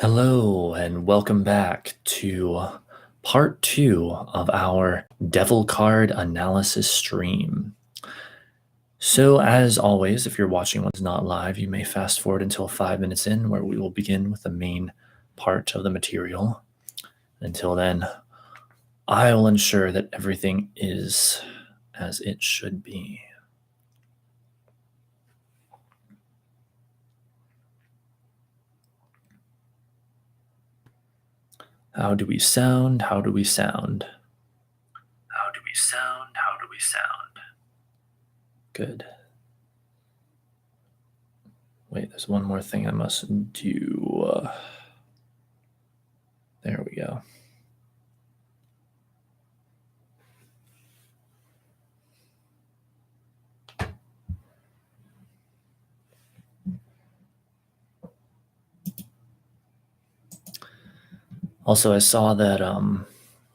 Hello, and welcome back to part two of our Devil Card Analysis stream. So, as always, if you're watching what's not live, you may fast forward until 5 minutes in, where we will begin with the main part of the material. Until then, I will ensure that everything is as it should be. How do we sound? How do we sound? How do we sound? How do we sound? Good. Wait, there's one more thing I must do. There we go. Also, I saw that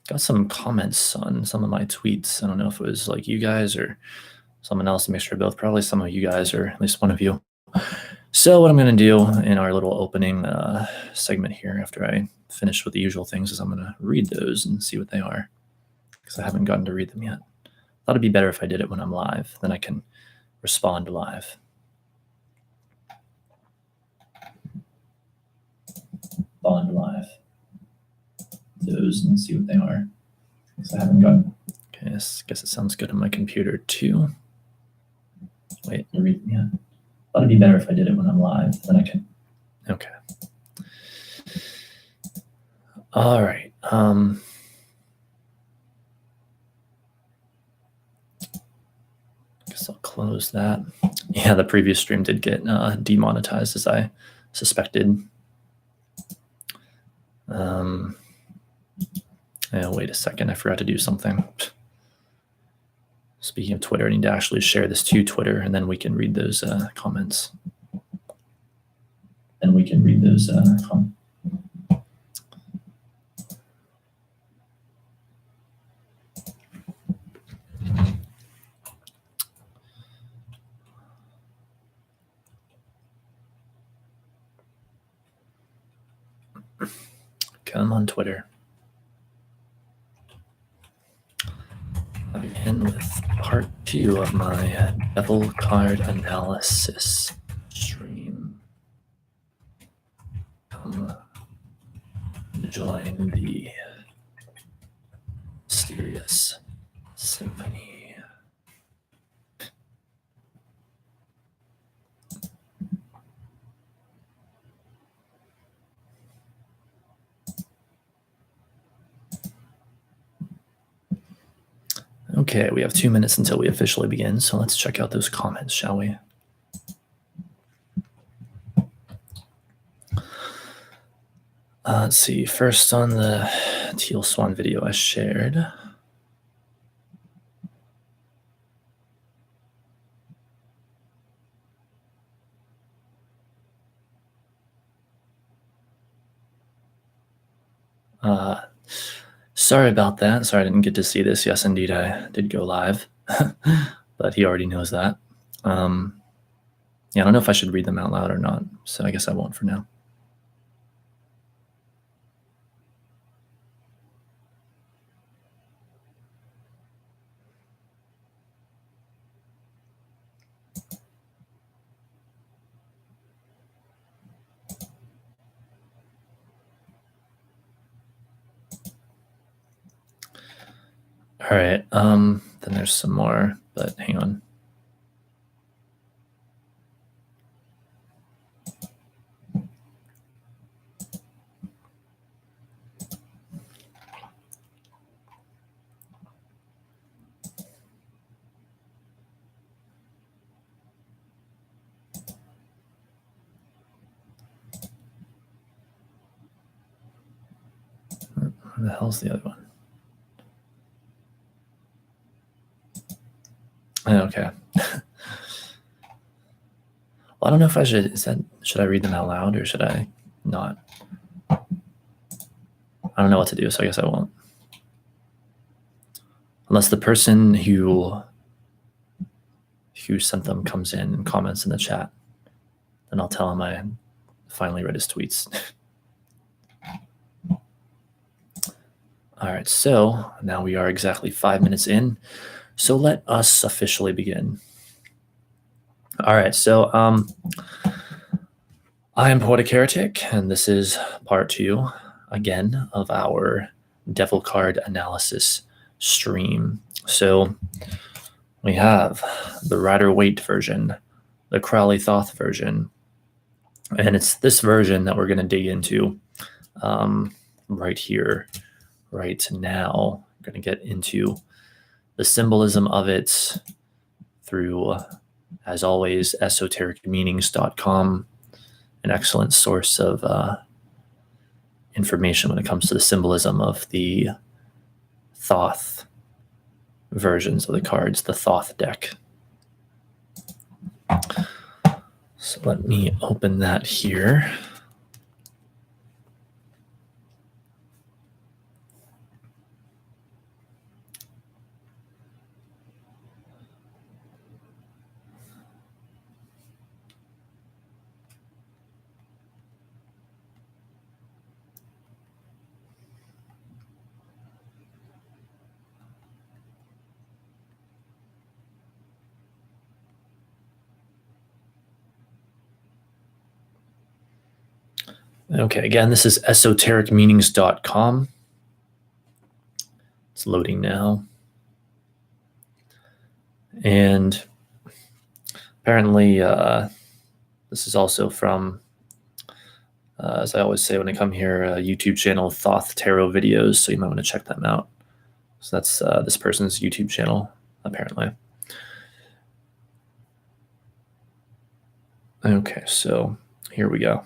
got some comments on some of my tweets. I don't know if it was like you guys or someone else, a mixture of both. Probably some of you guys, or at least one of you. So what I'm going to do in our little opening segment here, after I finish with the usual things, is I'm going to read those and see what they are, because I haven't gotten to read them yet. Thought it'd be better if I did it when I'm live, then I can respond live. Bond live. Those and see what they are, because I haven't gotten. Okay, I guess it sounds good on my computer too. Wait, read them yet. Thought it'd be better if I did it when I'm live, then I can. Okay. All right. Guess I'll close that. Yeah, the previous stream did get demonetized, as I suspected. Wait a second, I forgot to do something. Speaking of Twitter, I need to actually share this to Twitter, and then we can read those comments. Come on, Twitter. I begin with part two of my Devil Card Analysis stream. Come join the mysterious symphony. Okay, we have 2 minutes until we officially begin, so let's check out those comments, shall we? Let's see, first on the Teal Swan video I shared. Sorry about that. Sorry I didn't get to see this. Yes, indeed, I did go live, but he already knows that. Yeah, I don't know if I should read them out loud or not, so I guess I won't for now. All right, then there's some more, but hang on. Where the hell's the other one? Okay. Well, I don't know if I should. Should I read them out loud or should I not? I don't know what to do, so I guess I won't. Unless the person who sent them comes in and comments in the chat, then I'll tell him I finally read his tweets. All right, so now we are exactly 5 minutes in. So let us officially begin. All right, so I am Poetic Heretic, and this is part 2, again, of our Devil Card Analysis stream. So we have the Rider-Waite version, the Crowley Thoth version, and it's this version that we're going to dig into right here, right now. I'm going to get into the symbolism of it through, as always, esotericmeanings.com, an excellent source of information when it comes to the symbolism of the Thoth versions of the cards, the Thoth deck. So let me open that here. Okay, again, this is esotericmeanings.com. It's loading now. And apparently, this is also from, as I always say when I come here, a YouTube channel, Thoth Tarot Videos, so you might want to check them out. So that's this person's YouTube channel, apparently. Okay, so here we go.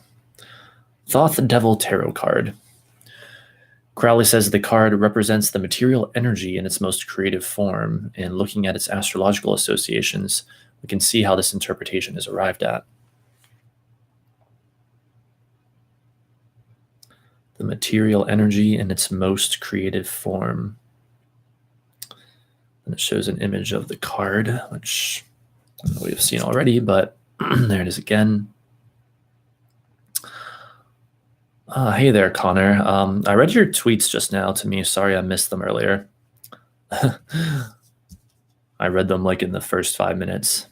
Thoth Devil Tarot card. Crowley says the card represents the material energy in its most creative form, and looking at its astrological associations, we can see how this interpretation is arrived at. The material energy in its most creative form. And it shows an image of the card, which we've seen already, but there it is again. Hey there, Connor. I read your tweets just now to me. Sorry I missed them earlier. I read them like in the first 5 minutes.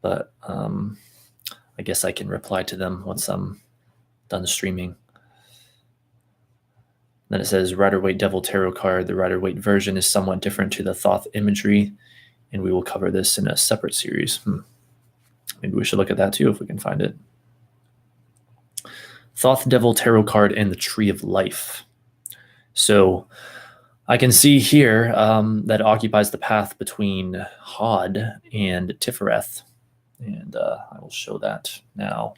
But I guess I can reply to them once I'm done streaming. Then it says, Rider-Waite Devil Tarot card. The Rider-Waite version is somewhat different to the Thoth imagery, and we will cover this in a separate series. Maybe we should look at that too if we can find it. Thoth Devil Tarot card and the Tree of Life. So I can see here that occupies the path between Hod and Tifereth. And I will show that now.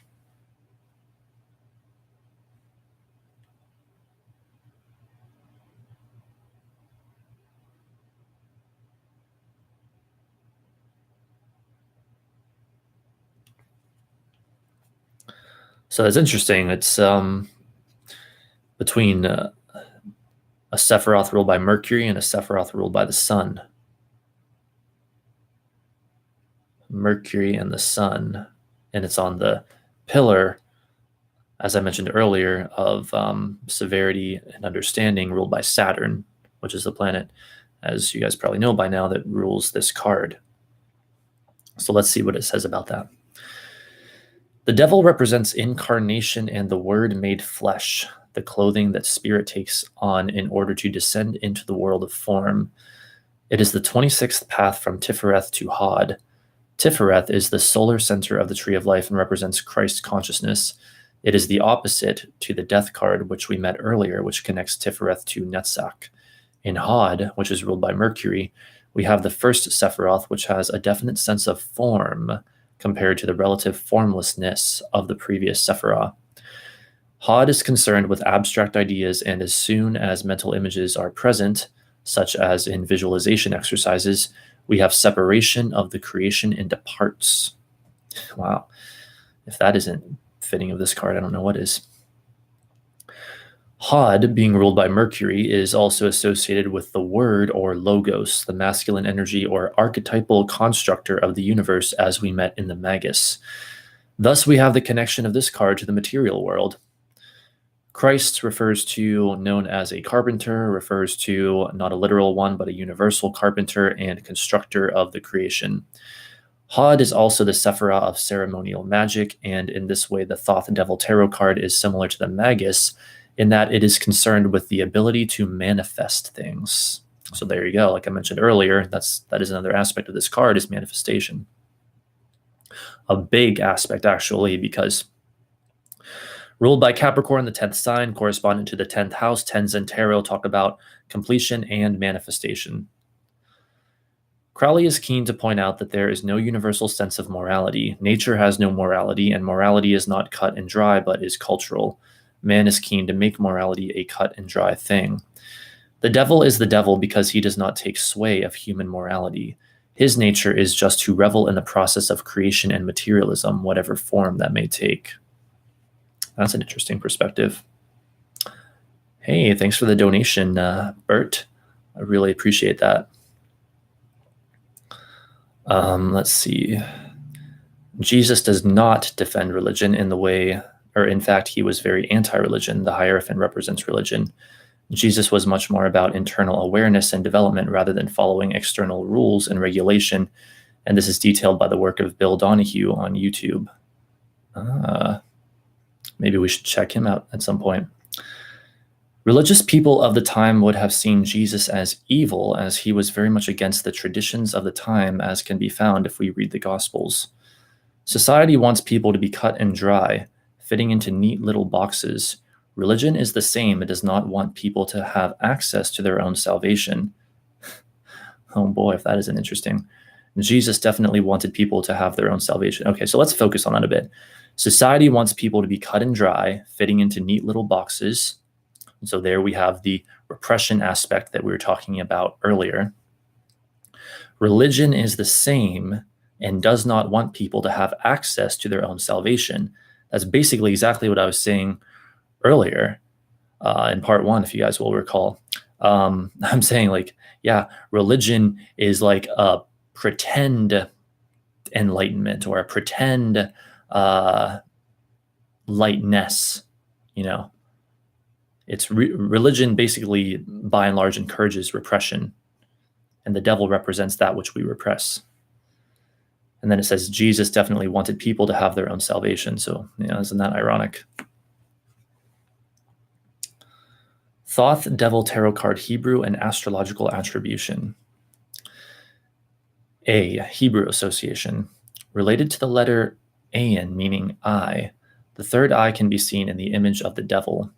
So that's interesting. It's between a Sephiroth ruled by Mercury and a Sephiroth ruled by the Sun. Mercury and the Sun. And it's on the pillar, as I mentioned earlier, of severity and understanding ruled by Saturn, which is the planet, as you guys probably know by now, that rules this card. So let's see what it says about that. The devil represents incarnation and the word made flesh, the clothing that spirit takes on in order to descend into the world of form. It is the 26th path from Tifereth to Hod. Tifereth is the solar center of the Tree of Life and represents Christ consciousness. It is the opposite to the death card, which we met earlier, which connects Tifereth to Netzach. In Hod, which is ruled by Mercury, we have the first Sephiroth, which has a definite sense of form compared to the relative formlessness of the previous Sephiroth. Hod is concerned with abstract ideas, and as soon as mental images are present, such as in visualization exercises, we have separation of the creation into parts. Wow. If that isn't fitting of this card, I don't know what is. Hod, being ruled by Mercury, is also associated with the word or logos, the masculine energy or archetypal constructor of the universe as we met in the Magus. Thus, we have the connection of this card to the material world. Christ refers to, known as a carpenter, refers to not a literal one, but a universal carpenter and constructor of the creation. Hod is also the Sephirah of ceremonial magic, and in this way, the Thoth Devil Tarot card is similar to the Magus in that it is concerned with the ability to manifest things. So there you go. Like I mentioned earlier, that is another aspect of this card is manifestation. A big aspect, actually, because ruled by Capricorn, the 10th sign, corresponding to the 10th house, tens in tarot talk about completion and manifestation. Crowley is keen to point out that there is no universal sense of morality. Nature has no morality, and morality is not cut and dry, but is cultural. Man is keen to make morality a cut and dry thing. The devil is the devil because he does not take sway of human morality. His nature is just to revel in the process of creation and materialism, whatever form that may take. That's an interesting perspective. Hey, thanks for the donation, Bert. I really appreciate that. Let's see. Jesus does not defend religion in the way, or in fact, he was very anti-religion. The Hierophant represents religion. Jesus was much more about internal awareness and development rather than following external rules and regulation. And this is detailed by the work of Bill Donahue on YouTube. Maybe we should check him out at some point. Religious people of the time would have seen Jesus as evil, as he was very much against the traditions of the time, as can be found if we read the Gospels. Society wants people to be cut and dry, fitting into neat little boxes. Religion is the same. It does not want people to have access to their own salvation. Oh boy, if that isn't interesting. Jesus definitely wanted people to have their own salvation. Okay, so let's focus on that a bit. Society wants people to be cut and dry, fitting into neat little boxes. And so there we have the repression aspect that we were talking about earlier. Religion is the same and does not want people to have access to their own salvation. That's basically exactly what I was saying earlier in part one, if you guys will recall. I'm saying like, yeah, religion is like a pretend enlightenment or a pretend lightness, you know. It's religion basically, by and large, encourages repression, and the devil represents that which we repress. And then it says Jesus definitely wanted people to have their own salvation. So, isn't that ironic? Thoth Devil Tarot card Hebrew and astrological attribution. A. Hebrew association. Related to the letter Ayin, meaning eye, the third eye can be seen in the image of the devil.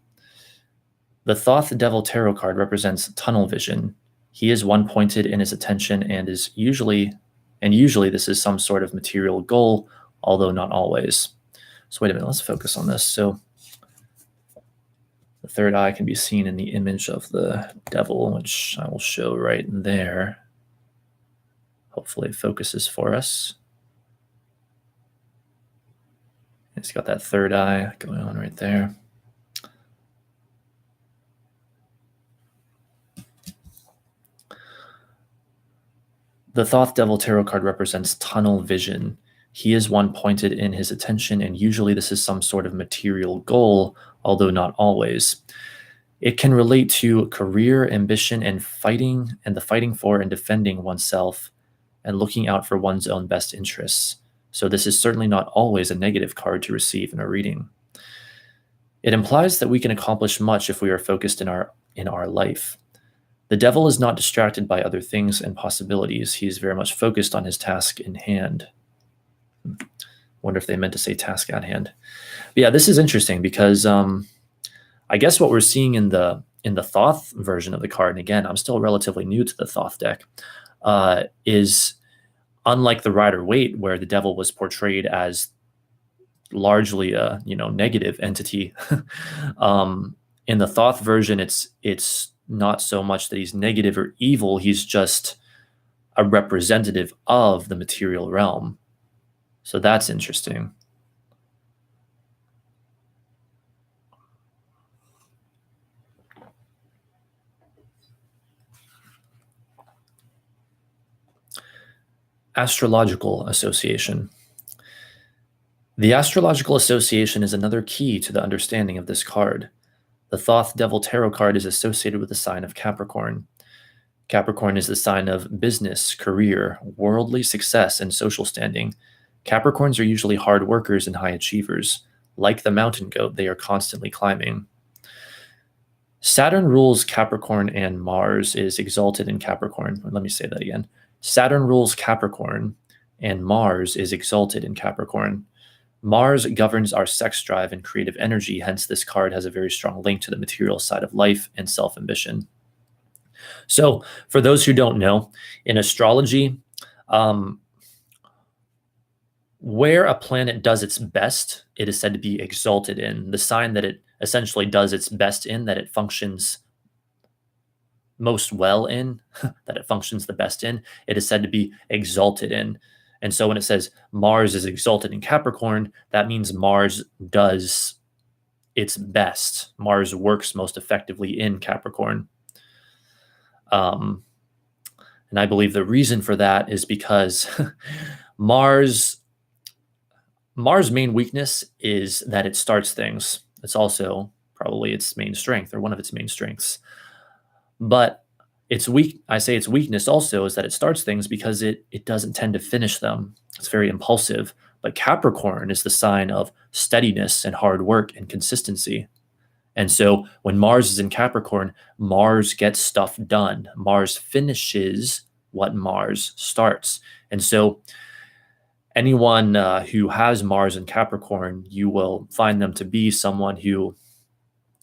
The Thoth Devil Tarot card represents tunnel vision. He is one-pointed in his attention and usually this is some sort of material goal, although not always. So wait a minute, let's focus on this. So the third eye can be seen in the image of the devil, which I will show right there. Hopefully it focuses for us. It's got that third eye going on right there. The Thoth Devil Tarot card represents tunnel vision. He is one-pointed in his attention, and usually this is some sort of material goal, although not always. It can relate to career, ambition, and the fighting for and defending oneself, and looking out for one's own best interests. So this is certainly not always a negative card to receive in a reading. It implies that we can accomplish much if we are focused in our life. The devil is not distracted by other things and possibilities. He is very much focused on his task in hand. Wonder if they meant to say task at hand. But yeah, this is interesting because I guess what we're seeing in the Thoth version of the card, and again, I'm still relatively new to the Thoth deck, is unlike the Rider-Waite, where the devil was portrayed as largely a negative entity. In the Thoth version, it's not so much that he's negative or evil, he's just a representative of the material realm. So that's interesting. Astrological association. The astrological association is another key to the understanding of this card. The Thoth Devil Tarot card is associated with the sign of Capricorn. Capricorn is the sign of business, career, worldly success, and social standing. Capricorns are usually hard workers and high achievers. Like the mountain goat, they are constantly climbing. Saturn rules Capricorn and Mars is exalted in Capricorn. Let me say that again. Saturn rules Capricorn and Mars is exalted in Capricorn. Mars governs our sex drive and creative energy, hence this card has a very strong link to the material side of life and self-ambition. So for those who don't know, in astrology, where a planet does its best, it is said to be exalted in. The sign that it essentially does its best in, that it functions most well in, that it functions the best in, it is said to be exalted in. And so when it says Mars is exalted in Capricorn, that means Mars does its best. Mars works most effectively in Capricorn. And I believe the reason for that is because Mars' main weakness is that it starts things. It's also probably its main strength, or one of its main strengths. But its weakness also is that it starts things because it doesn't tend to finish them. It's very impulsive. But Capricorn is the sign of steadiness and hard work and consistency. And so when Mars is in Capricorn, Mars gets stuff done. Mars finishes what Mars starts. And so anyone who has Mars in Capricorn, you will find them to be someone who,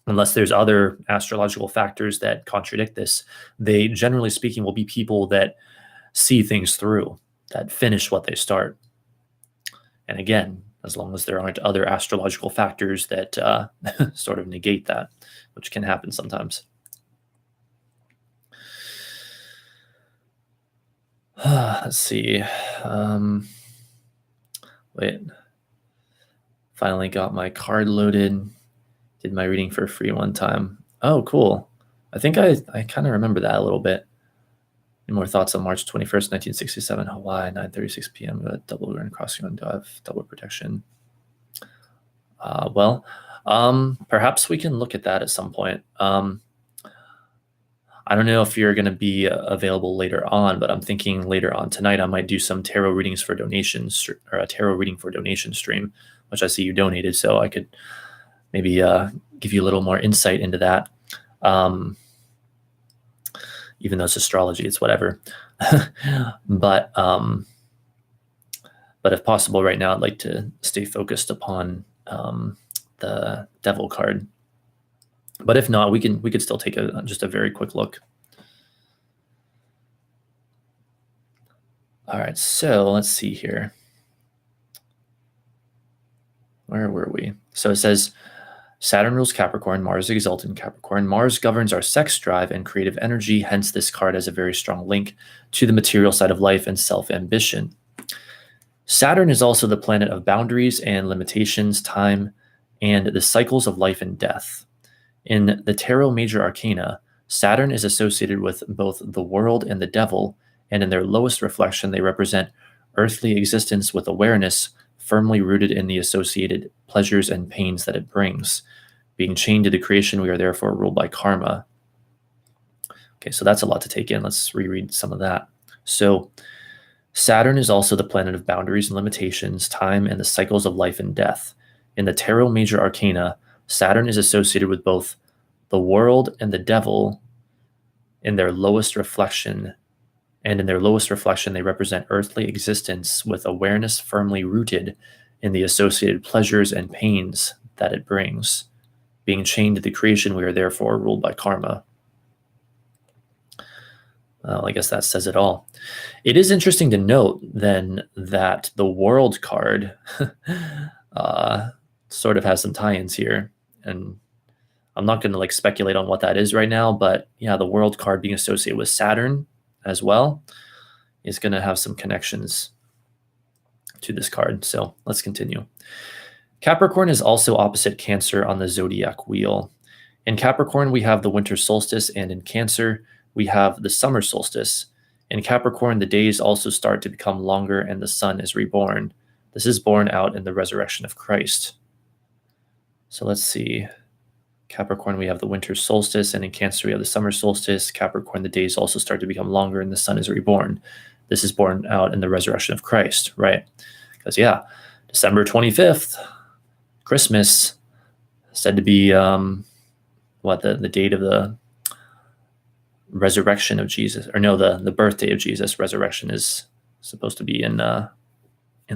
unless there's other astrological factors that contradict this, they, generally speaking, will be people that see things through, that finish what they start. And again, as long as there aren't other astrological factors that sort of negate that, which can happen sometimes. Let's see. Wait. Finally got my card loaded. Did my reading for free one time. Oh, cool. I think I kind of remember that a little bit. Any more thoughts on March 21st, 1967, Hawaii, 9:36 p.m. Double Grand Crossing on Dove, double protection. Perhaps we can look at that at some point. I don't know if you're going to be available later on, but I'm thinking later on tonight I might do some tarot readings for donations, or a tarot reading for donation stream, which I see you donated, so I could maybe give you a little more insight into that. Even though it's astrology, it's whatever. But if possible right now, I'd like to stay focused upon the Devil card. But if not, we could still take just a very quick look. All right, so let's see here. Where were we? So it says, Saturn rules Capricorn, Mars exalted in Capricorn. Mars governs our sex drive and creative energy, hence this card has a very strong link to the material side of life and self-ambition. Saturn is also the planet of boundaries and limitations, time, and the cycles of life and death. In the Tarot Major Arcana, Saturn is associated with both the world and the devil, and in their lowest reflection, they represent earthly existence with awareness firmly rooted in the associated pleasures and pains that it brings. Being chained to the creation, we are therefore ruled by karma. Okay, so that's a lot to take in. Let's reread some of that. So Saturn is also the planet of boundaries and limitations, time, and the cycles of life and death. In the Tarot Major Arcana, Saturn is associated with both the world and the devil in their lowest reflection. And in their lowest reflection, they represent earthly existence with awareness firmly rooted in the associated pleasures and pains that it brings. Being chained to the creation, we are therefore ruled by karma. Well, I guess that says it all. It is interesting to note, then, that the World card sort of has some tie-ins here. And I'm not going to speculate on what that is right now, but yeah, the World card being associated with Saturn as well is going to have some connections to this card. So let's continue. Capricorn is also opposite Cancer on the zodiac wheel. In Capricorn, we have the winter solstice, and in Cancer, we have the summer solstice. In Capricorn, the days also start to become longer and the sun is reborn. This is borne out in the resurrection of Christ. So let's see. Capricorn, we have the winter solstice, and in Cancer, we have the summer solstice. Capricorn, the days also start to become longer, and the sun is reborn. This is born out in the resurrection of Christ, right? Because, yeah, December 25th, Christmas, said to be the date of the resurrection of Jesus, or no, the birthday of Jesus. Resurrection is supposed to be in the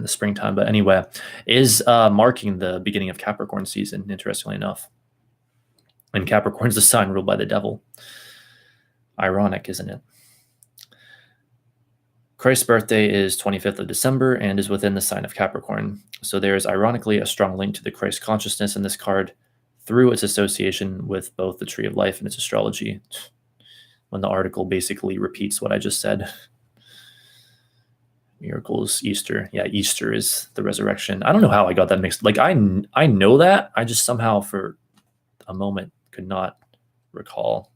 springtime, but anyway, is marking the beginning of Capricorn season, interestingly enough. And Capricorn's the sign ruled by the devil. Ironic, isn't it? Christ's birthday is 25th of December and is within the sign of Capricorn. So there is ironically a strong link to the Christ consciousness in this card through its association with both the Tree of Life and its astrology. When the article basically repeats what I just said. Miracles, Easter. Yeah, Easter is the resurrection. I don't know how I got that mixed. Like, I know that. I just somehow for a moment could not recall.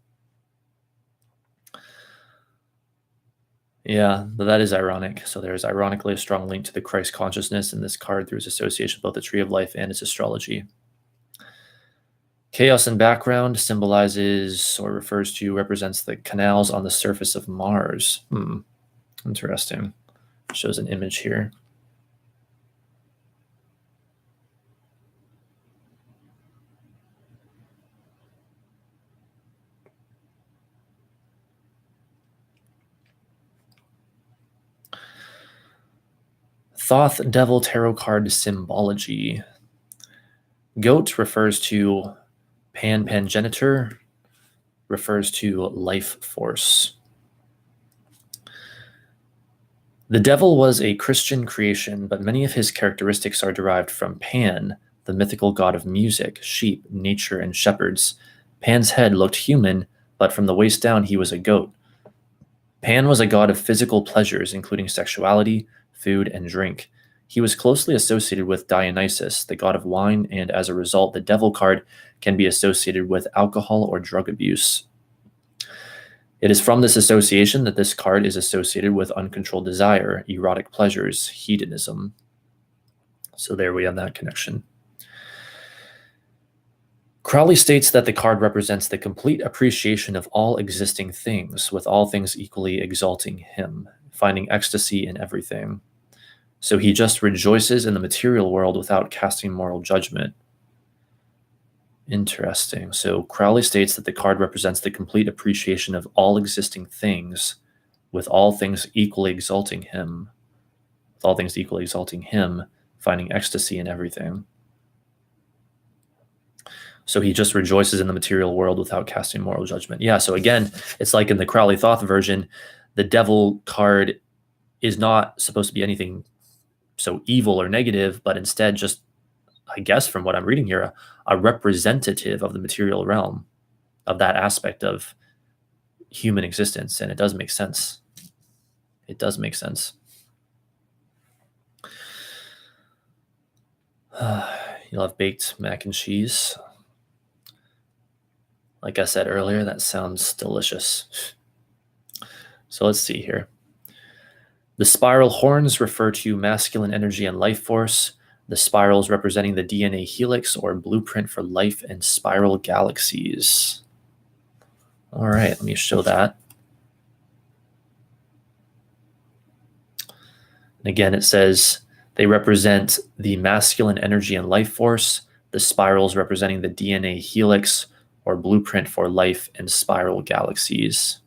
Yeah, but that is ironic. So there's ironically a strong link to the Christ consciousness in this card through its association with both the Tree of Life and its astrology. Chaos in background symbolizes or refers to, represents the canals on the surface of Mars. Interesting. Shows an image here. Thoth Devil Tarot Card Symbology. Goat refers to Pangenitor, refers to life force. The devil was a Christian creation, but many of his characteristics are derived from Pan, the mythical god of music, sheep, nature, and shepherds. Pan's head looked human, but from the waist down he was a goat. Pan was a god of physical pleasures, including sexuality, food, and drink. He was closely associated with Dionysus, the god of wine, and as a result, the devil card can be associated with alcohol or drug abuse. It is from this association that this card is associated with uncontrolled desire, erotic pleasures, hedonism. So there we have that connection. Crowley states that the card represents the complete appreciation of all existing things, with all things equally exalting him, finding ecstasy in everything. So he just rejoices in the material world without casting moral judgment. Interesting. So Crowley states that the card represents the complete appreciation of all existing things, with all things equally exalting him. With all things equally exalting him, finding ecstasy in everything. So he just rejoices in the material world without casting moral judgment. Yeah, so again, it's like in the Crowley Thoth version, the devil card is not supposed to be anything so evil or negative, but instead just, I guess from what I'm reading here, a representative of the material realm, of that aspect of human existence. And it does make sense. It does make sense. You'll have baked mac and cheese. Like I said earlier, that sounds delicious. So let's see here. The spiral horns refer to masculine energy and life force. The spirals representing the DNA helix or blueprint for life and spiral galaxies. All right, let me show that. And again, it says they represent the masculine energy and life force. The spirals representing the DNA helix or blueprint for life and spiral galaxies.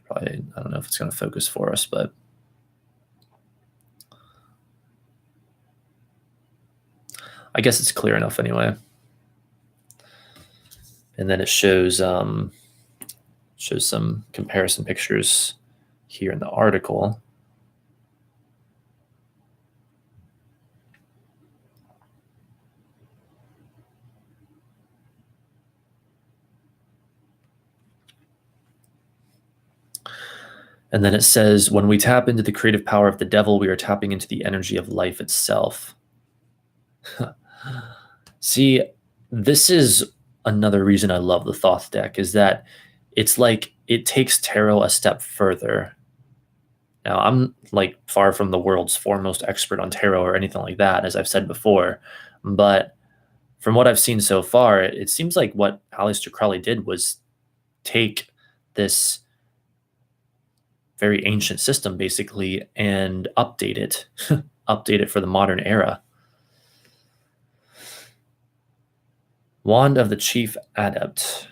Probably, I don't know if it's going to focus for us, but I guess it's clear enough anyway. And then it shows some comparison pictures here in the article. And then it says, when we tap into the creative power of the devil, we are tapping into the energy of life itself. See, this is another reason I love the Thoth deck, is that it's like it takes tarot a step further. Now, I'm like far from the world's foremost expert on tarot or anything like that, as I've said before, but from what I've seen so far, it seems like what Aleister Crowley did was take this very ancient system basically and update it, update it for the modern era. Wand of the Chief Adept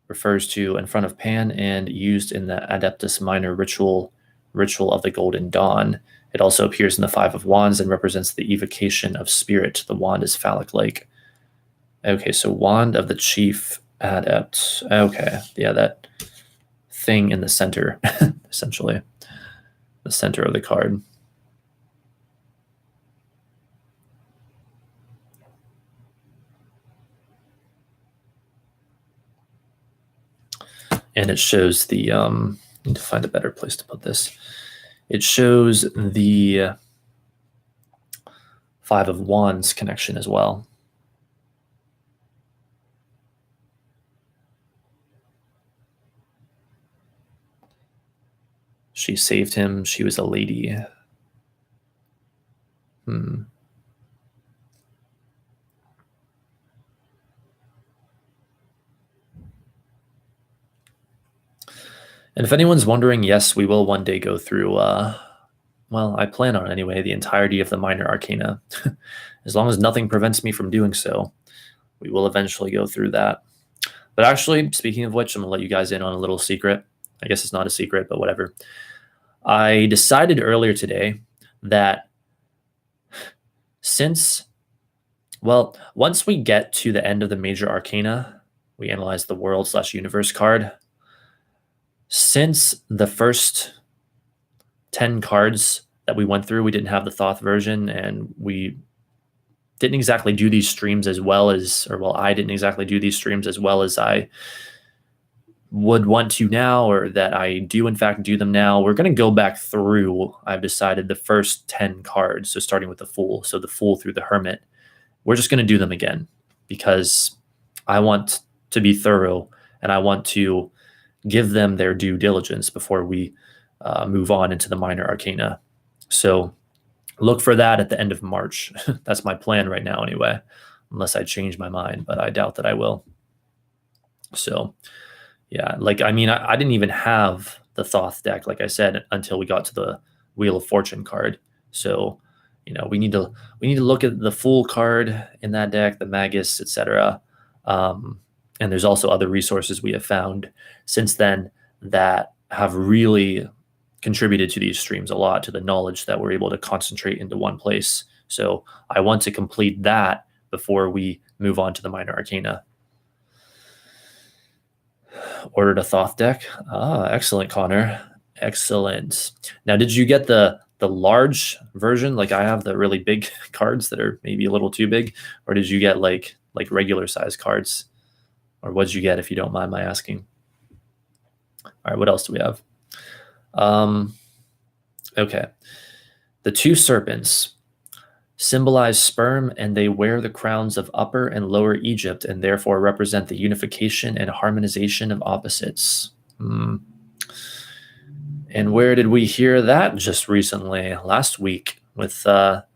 refers to in front of Pan and used in the Adeptus Minor ritual of the Golden Dawn. It also appears in the Five of Wands and represents the evocation of spirit. The wand is phallic-like. Okay, so Wand of the Chief Adept. Okay, yeah, that thing in the center, essentially. The center of the card. And it shows the, need to find a better place to put this. It shows the Five of Wands connection as well. She saved him. She was a lady. And if anyone's wondering, yes, we will one day go through, well, I plan on anyway, the entirety of the Minor Arcana. As long as nothing prevents me from doing so, we will eventually go through that. But actually, speaking of which, I'm going to let you guys in on a little secret. I guess it's not a secret, but whatever. I decided earlier today that once we get to the end of the Major Arcana, we analyze the World/Universe card. Since the first 10 cards that we went through, we didn't have the Thoth version, and we didn't exactly do these streams as well as, I didn't exactly do these streams as well as I would want to now, or that I do in fact do them now. We're going to go back through, I've decided, the first 10 cards. So starting with the Fool, so the Fool through the Hermit. We're just going to do them again because I want to be thorough and I want to give them their due diligence before we move on into the Minor Arcana. So look for that at the end of March. That's my plan right now anyway, unless I change my mind, but I doubt that I will. So yeah, I didn't even have the Thoth deck, like I said, until we got to the Wheel of Fortune card. So, we need to look at the Fool card in that deck, the Magus, etc. And there's also other resources we have found since then that have really contributed to these streams a lot, to the knowledge that we're able to concentrate into one place. So I want to complete that before we move on to the Minor Arcana. Ordered a Thoth deck. Excellent, Connor. Excellent. Now, did you get the large version? Like I have the really big cards that are maybe a little too big, or did you get like regular size cards? Or what did you get, if you don't mind my asking? All right, what else do we have? Okay. The two serpents symbolize sperm, and they wear the crowns of Upper and Lower Egypt, and therefore represent the unification and harmonization of opposites. And where did we hear that just recently? Last week with the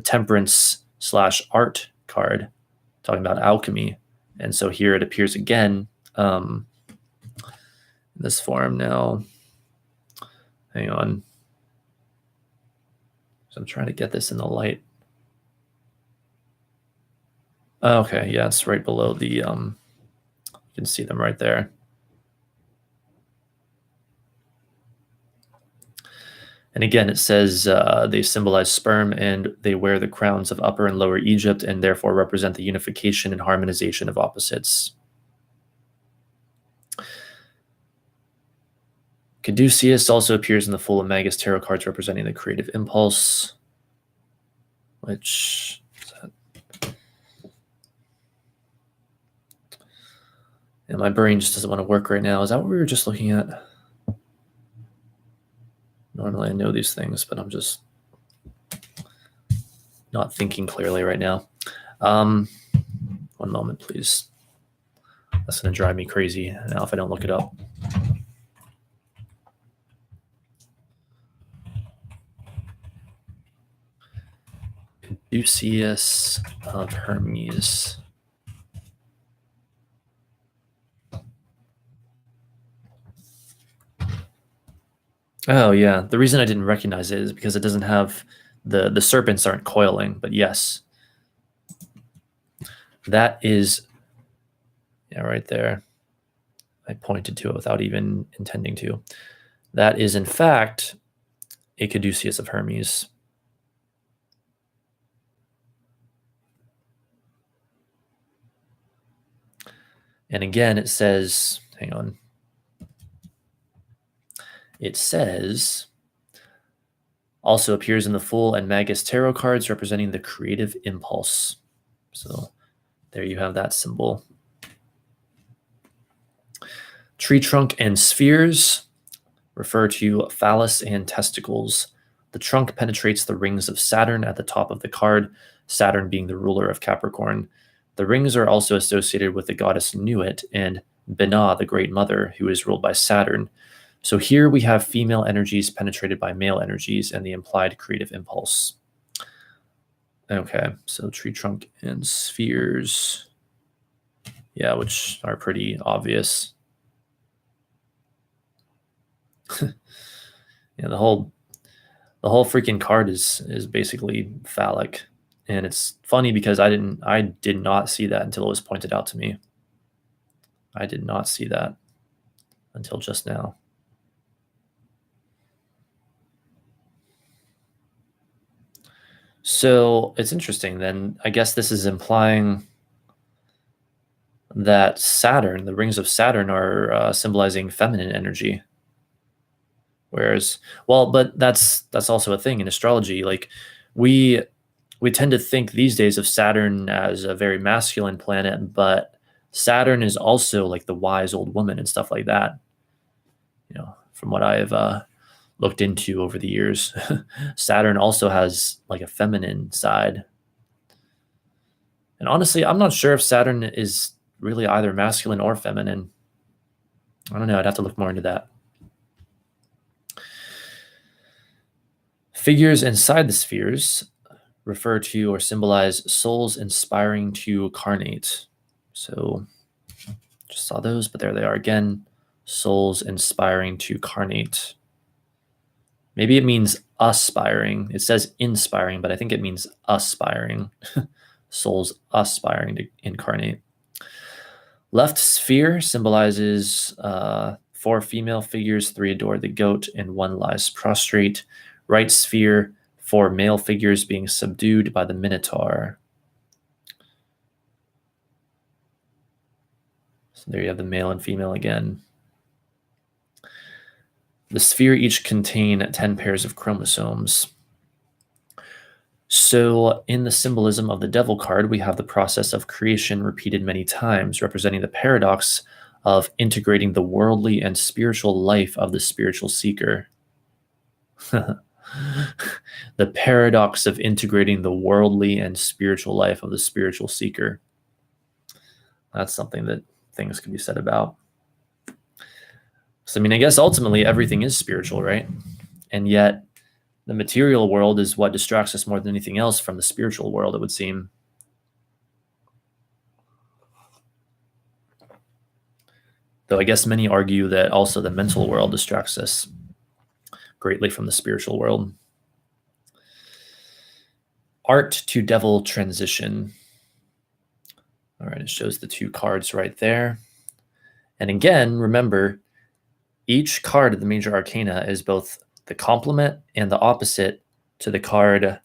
Temperance/Art card, talking about alchemy. And so here it appears again in this form now. Hang on. So I'm trying to get this in the light. Okay, yeah, it's right below the, you can see them right there. And again, it says they symbolize sperm, and they wear the crowns of Upper and Lower Egypt, and therefore represent the unification and harmonization of opposites. Caduceus also appears in the Fool of Magus tarot cards, representing the creative impulse, which is that? And my brain just doesn't want to work right now. Is that what we were just looking at? Normally I know these things, but I'm just not thinking clearly right now. One moment, please. That's going to drive me crazy now if I don't look it up. Caduceus of Hermes. Oh yeah, the reason I didn't recognize it is because it doesn't have the serpents aren't coiling, but yes. That is, yeah, right there. I pointed to it without even intending to. That is in fact a Caduceus of Hermes. And again, it says, hang on. It says, also appears in the Fool and Magus tarot cards representing the creative impulse. So there you have that symbol. Tree trunk and spheres refer to phallus and testicles. The trunk penetrates the rings of Saturn at the top of the card, Saturn being the ruler of Capricorn. The rings are also associated with the goddess Nuit and Binah, the Great Mother, who is ruled by Saturn. So here we have female energies penetrated by male energies and the implied creative impulse. Okay, so tree trunk and spheres. Yeah, which are pretty obvious. Yeah, the whole freaking card is basically phallic. And it's funny because I did not see that until it was pointed out to me. I did not see that until just now. So it's interesting then. I guess this is implying that Saturn, the rings of Saturn, are symbolizing feminine energy. Whereas, well, but that's also a thing in astrology. Like we tend to think these days of Saturn as a very masculine planet, but Saturn is also like the wise old woman and stuff like that. You know, from what I've looked into over the years, Saturn also has like a feminine side. And honestly, I'm not sure if Saturn is really either masculine or feminine. I don't know. I'd have to look more into that. Figures inside the spheres refer to or symbolize souls inspiring to carnate. So just saw those, but there they are again. Souls inspiring to carnate. Maybe it means aspiring. It says inspiring, but I think it means aspiring. Souls aspiring to incarnate. Left sphere symbolizes 4 female figures, 3 adore the goat, and 1 lies prostrate. Right sphere, 4 male figures being subdued by the Minotaur. So there you have the male and female again. The sphere each contain 10 pairs of chromosomes. So in the symbolism of the devil card, we have the process of creation repeated many times, representing the paradox of integrating the worldly and spiritual life of the spiritual seeker. The paradox of integrating the worldly and spiritual life of the spiritual seeker. That's something that things can be said about. So, I mean, I guess ultimately everything is spiritual, right? And yet the material world is what distracts us more than anything else from the spiritual world, it would seem. Though I guess many argue that also the mental world distracts us greatly from the spiritual world. Art to devil transition. All right, it shows the 2 cards right there. And again, remember, each card of the major arcana is both the complement and the opposite to the card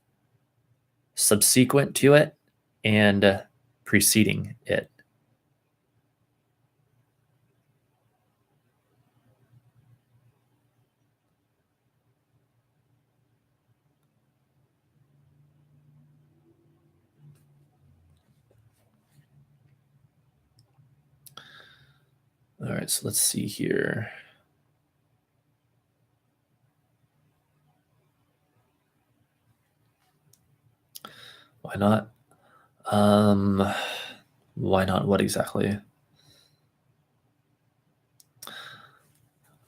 subsequent to it and preceding it. All right, so let's see here. Why not? Why not? What exactly?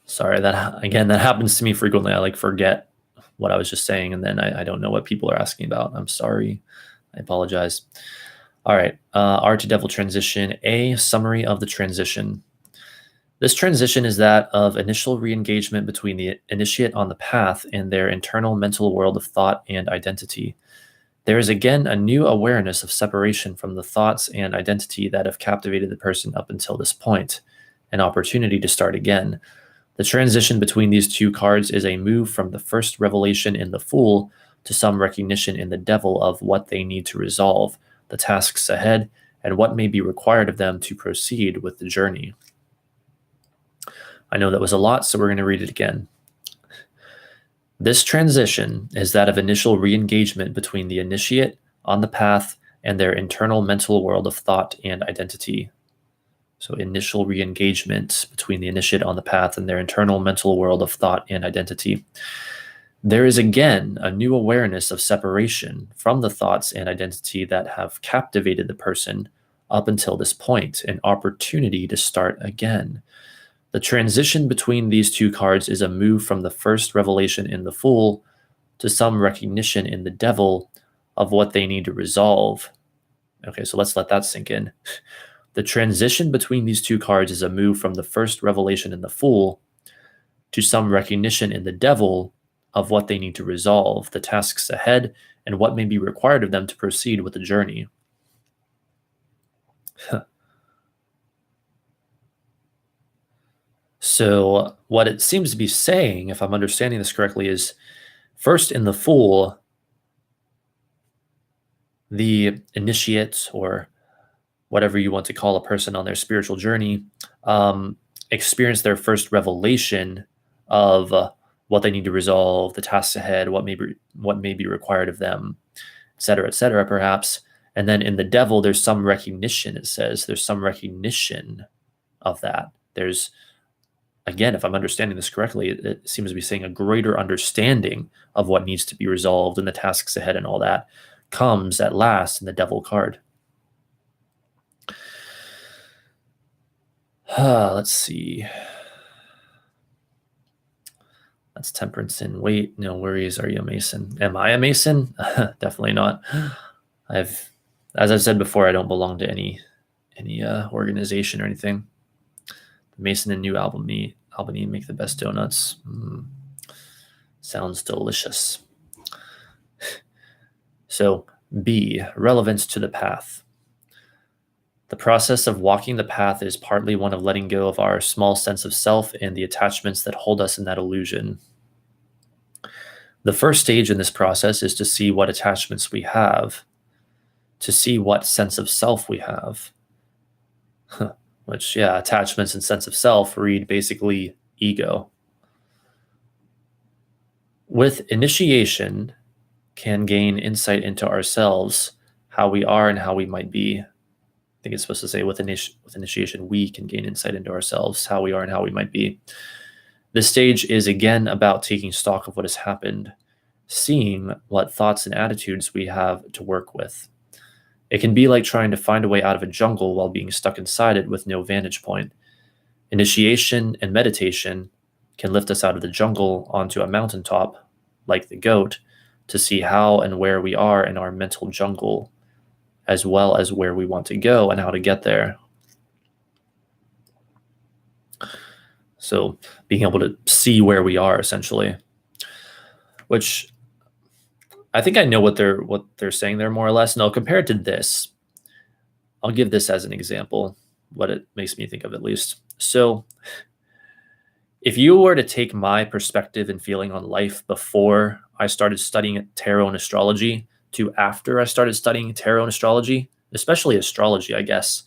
Sorry, that happens to me frequently. I like forget what I was just saying, and then I don't know what people are asking about. I'm sorry. I apologize. All right. R to devil transition. A, summary of the transition. This transition is that of initial re-engagement between the initiate on the path and their internal mental world of thought and identity. There is again a new awareness of separation from the thoughts and identity that have captivated the person up until this point, an opportunity to start again. The transition between these two cards is a move from the first revelation in the Fool to some recognition in the Devil of what they need to resolve, the tasks ahead, and what may be required of them to proceed with the journey. I know that was a lot, so we're going to read it again. This transition is that of initial re-engagement between the initiate on the path and their internal mental world of thought and identity. So initial re-engagement between the initiate on the path and their internal mental world of thought and identity. There is again a new awareness of separation from the thoughts and identity that have captivated the person up until this point, an opportunity to start again. The transition between these two cards is a move from the first revelation in the Fool to some recognition in the Devil of what they need to resolve. Okay, so let's let that sink in. The transition between these two cards is a move from the first revelation in the Fool to some recognition in the Devil of what they need to resolve, the tasks ahead, and what may be required of them to proceed with the journey. So what it seems to be saying, if I'm understanding this correctly, is first in the Fool, the initiate, or whatever you want to call a person on their spiritual journey, experience their first revelation of what they need to resolve, the tasks ahead, what may be required of them, et cetera, perhaps. And then in the Devil, there's some recognition. It says there's some recognition of that. There's, again, if I'm understanding this correctly, it seems to be saying a greater understanding of what needs to be resolved and the tasks ahead and all that comes at last in the Devil card. Let's see. That's Temperance in Weight. No worries. Are you a Mason? Am I a Mason? Definitely not. As I've said before, I don't belong to any organization or anything. Mason and New Albany make the best donuts. Sounds delicious. So B, relevance to the path. The process of walking the path is partly one of letting go of our small sense of self and the attachments that hold us in that illusion. The first stage in this process is to see what attachments we have, to see what sense of self we have. Which, yeah, attachments and sense of self read basically ego. With initiation, can gain insight into ourselves, how we are and how we might be. I think it's supposed to say with initiation, we can gain insight into ourselves, how we are and how we might be. This stage is again about taking stock of what has happened, seeing what thoughts and attitudes we have to work with. It can be like trying to find a way out of a jungle while being stuck inside it with no vantage point. Initiation and meditation can lift us out of the jungle onto a mountaintop, like the goat, to see how and where we are in our mental jungle, as well as where we want to go and how to get there. So being able to see where we are, essentially, which I think I know what they're saying there more or less. No, compared to this, I'll give this as an example, what it makes me think of at least. So if you were to take my perspective and feeling on life before I started studying tarot and astrology to after I started studying tarot and astrology, especially astrology, I guess,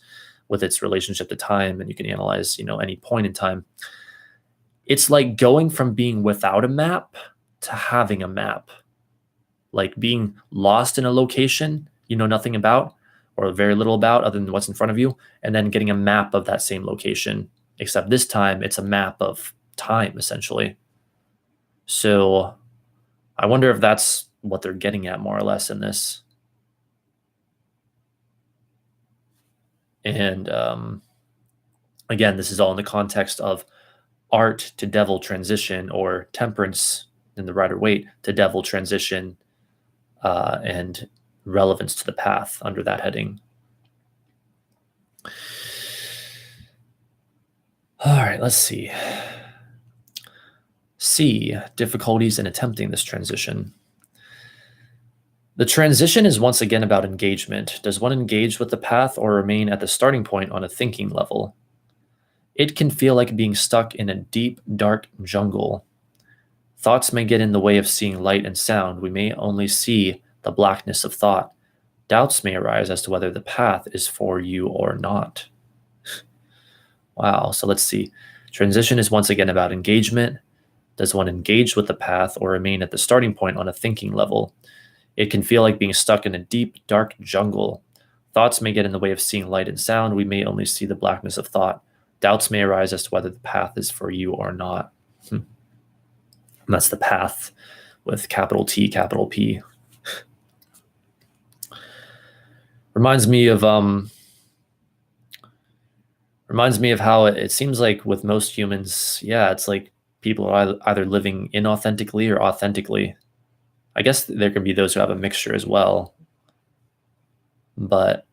with its relationship to time, and you can analyze, any point in time. It's like going from being without a map to having a map. Like being lost in a location you know nothing about or very little about other than what's in front of you, and then getting a map of that same location, except this time it's a map of time, essentially. So I wonder if that's what they're getting at more or less in this. And again, this is all in the context of art to devil transition, or temperance in the Rider Waite to devil transition, and relevance to the path under that heading. All right, let's see. C, difficulties in attempting this transition. The transition is once again about engagement. Does one engage with the path or remain at the starting point on a thinking level? It can feel like being stuck in a deep, dark jungle. Thoughts may get in the way of seeing light and sound. We may only see the blackness of thought. Doubts may arise as to whether the path is for you or not. Wow, so let's see. Transition is once again about engagement. Does one engage with the path or remain at the starting point on a thinking level? It can feel like being stuck in a deep, dark jungle. Thoughts may get in the way of seeing light and sound. We may only see the blackness of thought. Doubts may arise as to whether the path is for you or not. And that's the path with capital T, capital P. Reminds me of how it seems like with most humans, yeah, it's like people are either living inauthentically or authentically. I guess there can be those who have a mixture as well. But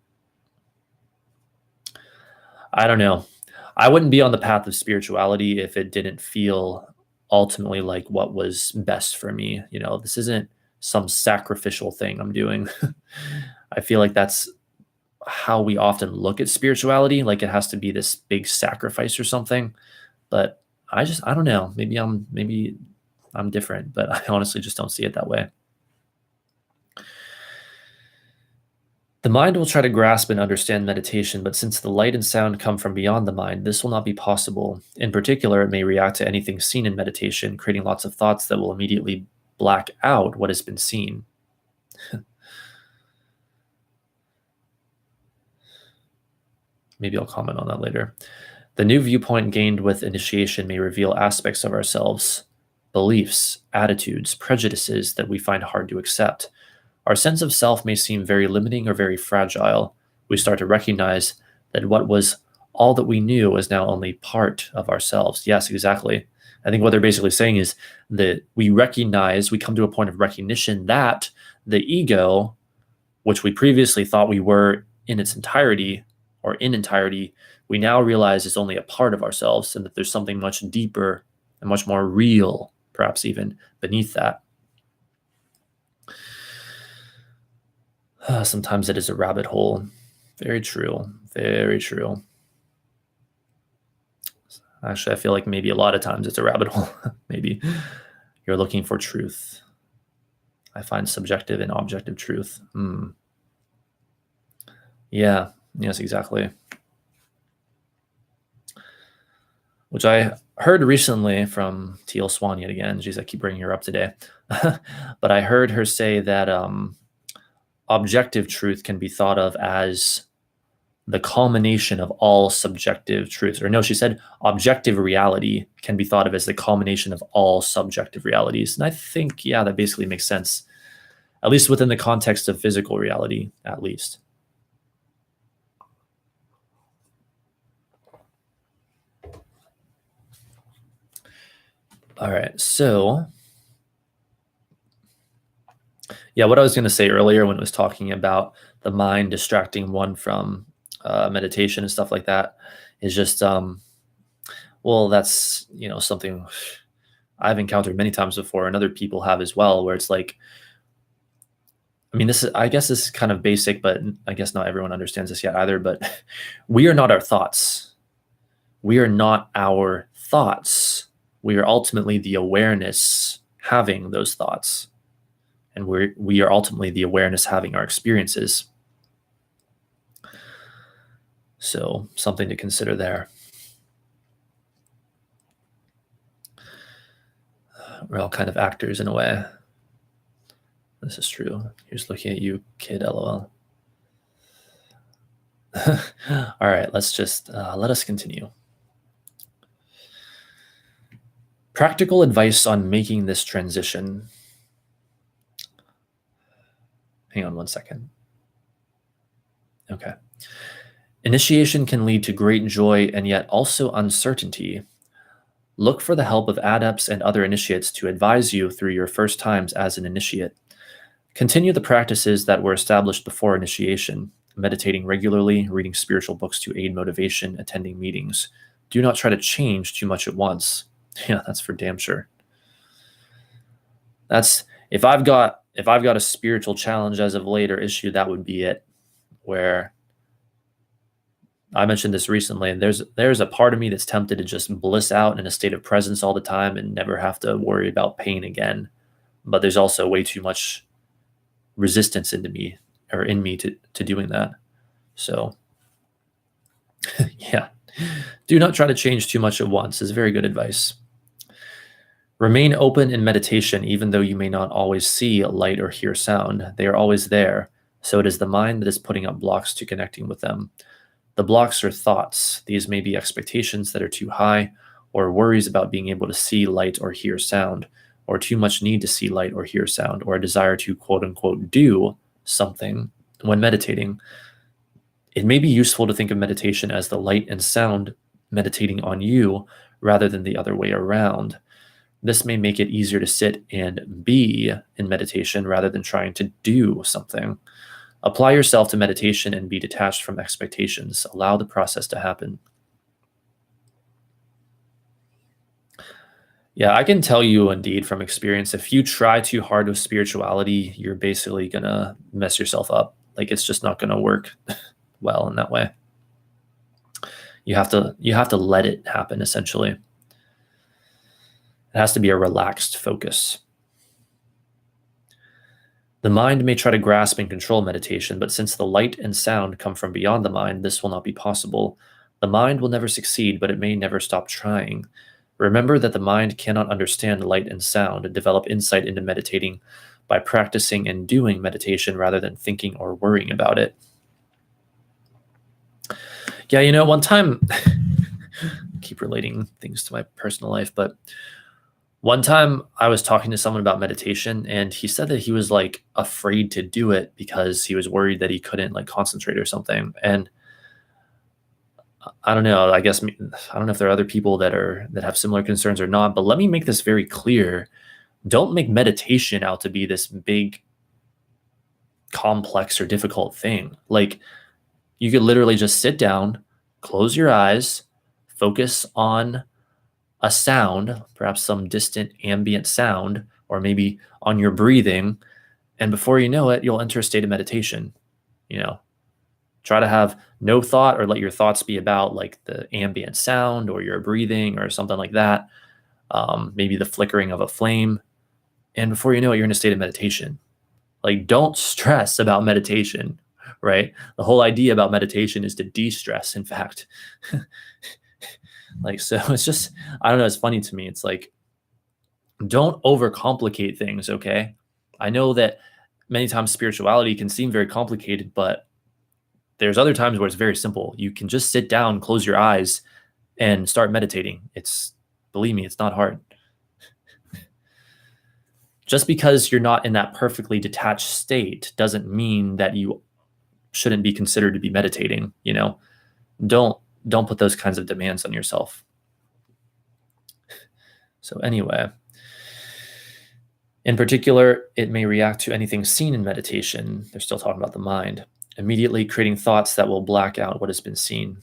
I don't know. I wouldn't be on the path of spirituality if it didn't feel ultimately like what was best for me. You know, this isn't some sacrificial thing I'm doing. I feel like that's how we often look at spirituality, like it has to be this big sacrifice or something. But I don't know. Maybe I'm different, but I honestly just don't see it that way. The mind will try to grasp and understand meditation, but since the light and sound come from beyond the mind, this will not be possible. In particular, it may react to anything seen in meditation, creating lots of thoughts that will immediately black out what has been seen. Maybe I'll comment on that later. The new viewpoint gained with initiation may reveal aspects of ourselves, beliefs, attitudes, prejudices that we find hard to accept. Our sense of self may seem very limiting or very fragile. We start to recognize that what was all that we knew is now only part of ourselves. Yes, exactly. I think what they're basically saying is that we come to a point of recognition that the ego, which we previously thought we were in entirety, we now realize is only a part of ourselves, and that there's something much deeper and much more real, perhaps even beneath that. Sometimes it is a rabbit hole. Very true. Very true. Actually, I feel like maybe a lot of times it's a rabbit hole. Maybe you're looking for truth. I find subjective and objective truth. Yeah. Yes, exactly. Which I heard recently from Teal Swan yet again. Geez, I keep bringing her up today. But I heard her say that objective truth can be thought of as the culmination of all subjective truths. Or no, she said objective reality can be thought of as the culmination of all subjective realities. And I think, yeah, that basically makes sense, at least within the context of physical reality, at least. All right, so yeah, what I was going to say earlier when it was talking about the mind distracting one from meditation and stuff like that is just, well, that's, something I've encountered many times before, and other people have as well, where it's like, I guess this is kind of basic, but I guess not everyone understands this yet either, but we are not our thoughts. We are not our thoughts. We are ultimately the awareness having those thoughts. And we are ultimately the awareness having our experiences. So something to consider there. We're all kind of actors in a way. This is true. Here's looking at you, kid, LOL. All right, let's just let us continue. Practical advice on making this transition. Hang on one second. Okay. Initiation can lead to great joy and yet also uncertainty. Look for the help of adepts and other initiates to advise you through your first times as an initiate. Continue the practices that were established before initiation, meditating regularly, reading spiritual books to aid motivation, attending meetings. Do not try to change too much at once. Yeah, that's for damn sure. That's if I've got a spiritual challenge as of late or issue, that would be it. Where I mentioned this recently, and there's a part of me that's tempted to just bliss out in a state of presence all the time and never have to worry about pain again. But there's also way too much resistance in me to doing that. So yeah, do not try to change too much at once is very good advice. Remain open in meditation, even though you may not always see light or hear sound. They are always there, so it is the mind that is putting up blocks to connecting with them. The blocks are thoughts. These may be expectations that are too high, or worries about being able to see light or hear sound, or too much need to see light or hear sound, or a desire to quote unquote do something when meditating. It may be useful to think of meditation as the light and sound meditating on you rather than the other way around. This may make it easier to sit and be in meditation rather than trying to do something. Apply yourself to meditation and be detached from expectations. Allow the process to happen. Yeah, I can tell you indeed from experience, if you try too hard with spirituality, you're basically going to mess yourself up. Like it's just not going to work well in that way. You have to let it happen, essentially. It has to be a relaxed focus. The mind may try to grasp and control meditation, but since the light and sound come from beyond the mind, this will not be possible. The mind will never succeed, but it may never stop trying. Remember that the mind cannot understand light and sound and develop insight into meditating by practicing and doing meditation rather than thinking or worrying about it. Yeah, one time, keep relating things to my personal life, but one time I was talking to someone about meditation and he said that he was like afraid to do it because he was worried that he couldn't like concentrate or something. And I don't know, I don't know if there are other people that have similar concerns or not, but let me make this very clear. Don't make meditation out to be this big, complex or difficult thing. Like you could literally just sit down, close your eyes, focus on a sound, perhaps some distant ambient sound, or maybe on your breathing. And before you know it, you'll enter a state of meditation. Try to have no thought or let your thoughts be about like the ambient sound or your breathing or something like that. Maybe the flickering of a flame. And before you know it, you're in a state of meditation. Like, don't stress about meditation, right? The whole idea about meditation is to de-stress, in fact. So it's just, I don't know, it's funny to me. It's like, don't overcomplicate things, okay? I know that many times spirituality can seem very complicated, but there's other times where it's very simple. You can just sit down, close your eyes, and start meditating. Believe me, it's not hard. Just because you're not in that perfectly detached state doesn't mean that you shouldn't be considered to be meditating, Don't put those kinds of demands on yourself. So anyway, in particular, it may react to anything seen in meditation. They're still talking about the mind, immediately creating thoughts that will black out what has been seen.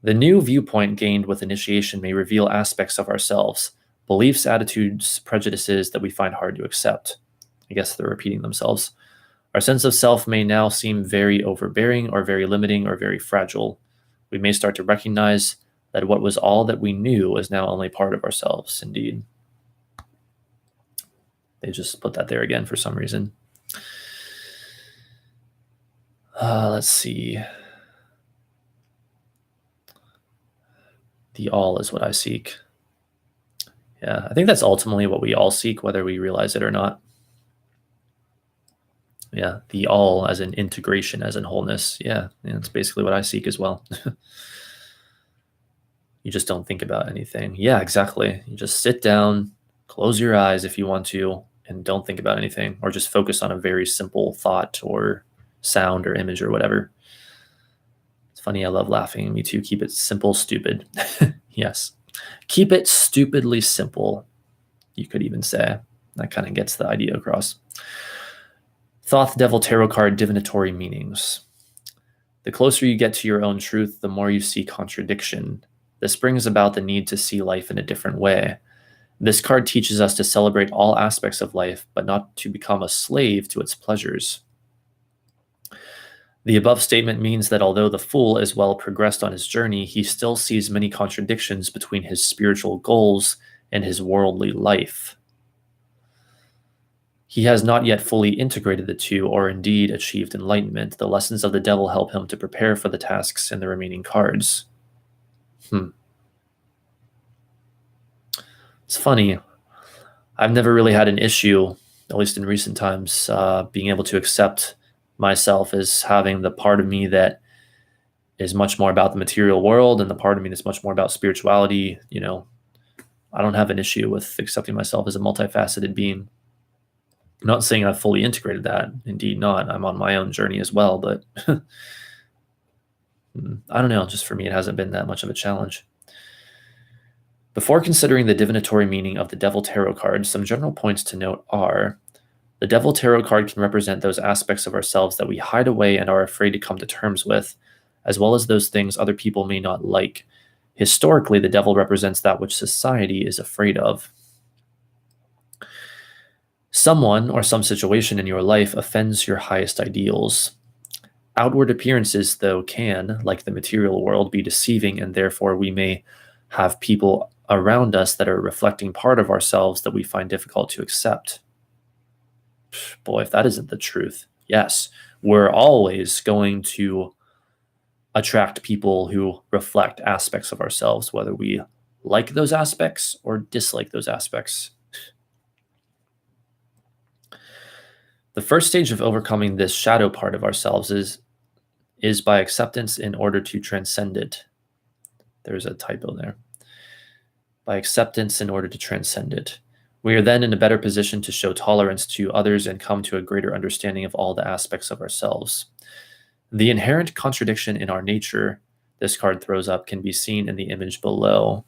The new viewpoint gained with initiation may reveal aspects of ourselves, beliefs, attitudes, prejudices that we find hard to accept. I guess they're repeating themselves. Our sense of self may now seem very overbearing or very limiting or very fragile. We may start to recognize that what was all that we knew is now only part of ourselves, indeed. They just put that there again for some reason. Let's see. The all is what I seek. Yeah, I think that's ultimately what we all seek, whether we realize it or not. Yeah, the all as in integration, as in wholeness. Yeah, that's basically what I seek as well. You just don't think about anything. Yeah, exactly. You just sit down, close your eyes if you want to, and don't think about anything, or just focus on a very simple thought or sound or image or whatever. It's funny, I love laughing. Me too. Keep it simple, stupid. Yes. Keep it stupidly simple, you could even say. That kind of gets the idea across. Thoth Devil Tarot card divinatory meanings. The closer you get to your own truth, the more you see contradiction. This brings about the need to see life in a different way. This card teaches us to celebrate all aspects of life, but not to become a slave to its pleasures. The above statement means that although the fool is well progressed on his journey, he still sees many contradictions between his spiritual goals and his worldly life. He has not yet fully integrated the two, or indeed achieved enlightenment. The lessons of the devil help him to prepare for the tasks in the remaining cards. It's funny. I've never really had an issue, at least in recent times, being able to accept myself as having the part of me that is much more about the material world and the part of me that's much more about spirituality. You know, I don't have an issue with accepting myself as a multifaceted being. I'm not saying I've fully integrated that. Indeed not. I'm on my own journey as well, but I don't know. Just for me, it hasn't been that much of a challenge. Before considering the divinatory meaning of the Devil Tarot card, some general points to note are: the Devil Tarot card can represent those aspects of ourselves that we hide away and are afraid to come to terms with, as well as those things other people may not like. Historically, the devil represents that which society is afraid of. Someone or some situation in your life offends your highest ideals. Outward appearances, though, can, like the material world, be deceiving, and therefore we may have people around us that are reflecting part of ourselves that we find difficult to accept. Boy, if that isn't the truth. Yes, we're always going to attract people who reflect aspects of ourselves, whether we like those aspects or dislike those aspects. The first stage of overcoming this shadow part of ourselves is by acceptance in order to transcend it. There's a typo there. By acceptance in order to transcend it. We are then in a better position to show tolerance to others and come to a greater understanding of all the aspects of ourselves. The inherent contradiction in our nature this card throws up can be seen in the image below.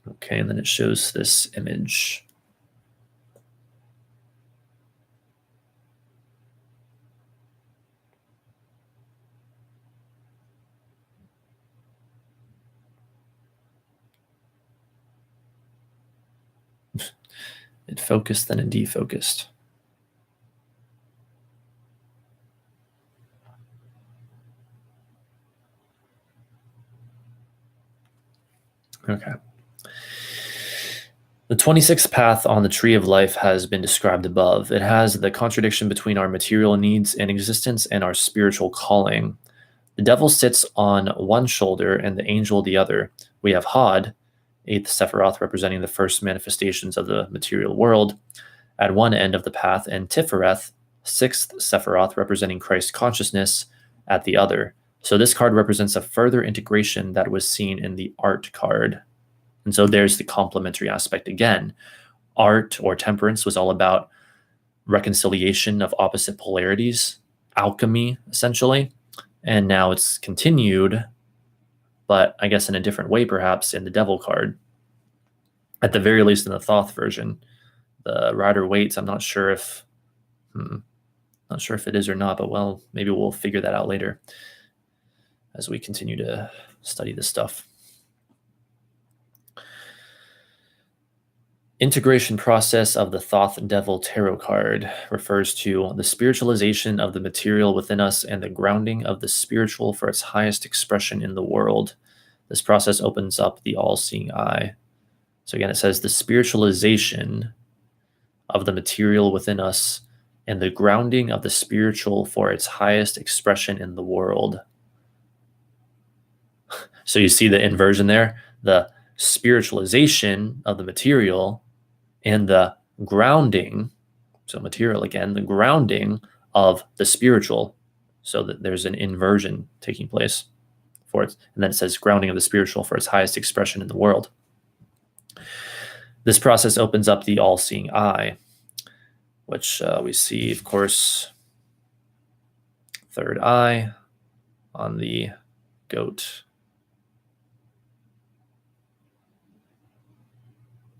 Okay, and then it shows this image. It focused, then it defocused. Okay. The 26th path on the tree of life has been described above. It has the contradiction between our material needs and existence and our spiritual calling. The devil sits on one shoulder and the angel the other. We have Hod, 8th Sephiroth, representing the first manifestations of the material world, at one end of the path, and Tifereth, 6th Sephiroth, representing Christ consciousness, at the other. So this card represents a further integration that was seen in the art card. And so there's the complementary aspect again. Art or temperance was all about reconciliation of opposite polarities, alchemy, essentially. And now it's continued, but I guess in a different way, perhaps, in the devil card. At the very least in the Thoth version. The Rider Waits, I'm not sure if it is or not, but well, maybe we'll figure that out later as we continue to study this stuff. Integration process of the Thoth Devil Tarot card refers to the spiritualization of the material within us and the grounding of the spiritual for its highest expression in the world. This process opens up the all-seeing eye. So again, it says the spiritualization of the material within us and the grounding of the spiritual for its highest expression in the world. So you see the inversion there, the spiritualization of the material and the grounding, so material again, the grounding of the spiritual, so that there's an inversion taking place for it. And then it says grounding of the spiritual for its highest expression in the world. This process opens up the all-seeing eye, which we see, of course, third eye on the goat.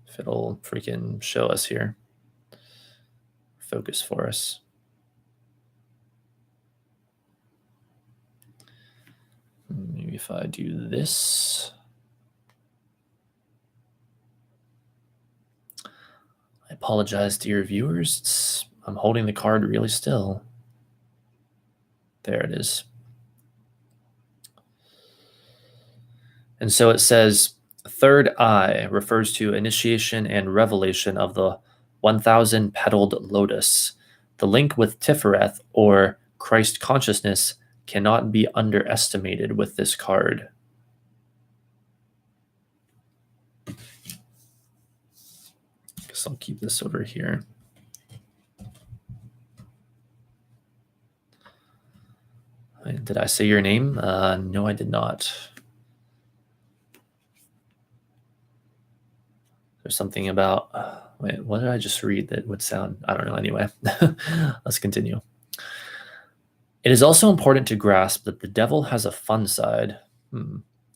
If it'll freaking show us here, focus for us. maybe if I do this. I apologize to your viewers. I'm holding the card really still. There it is. And so it says, third eye refers to initiation and revelation of the 1,000-petaled lotus. The link with Tifereth, or Christ consciousness, cannot be underestimated with this card. Guess I'll keep this over here. Did I say your name? No, I did not. There's something about, wait, what did I just read that would sound, I don't know, anyway. Let's continue. It is also important to grasp that the devil has a fun side.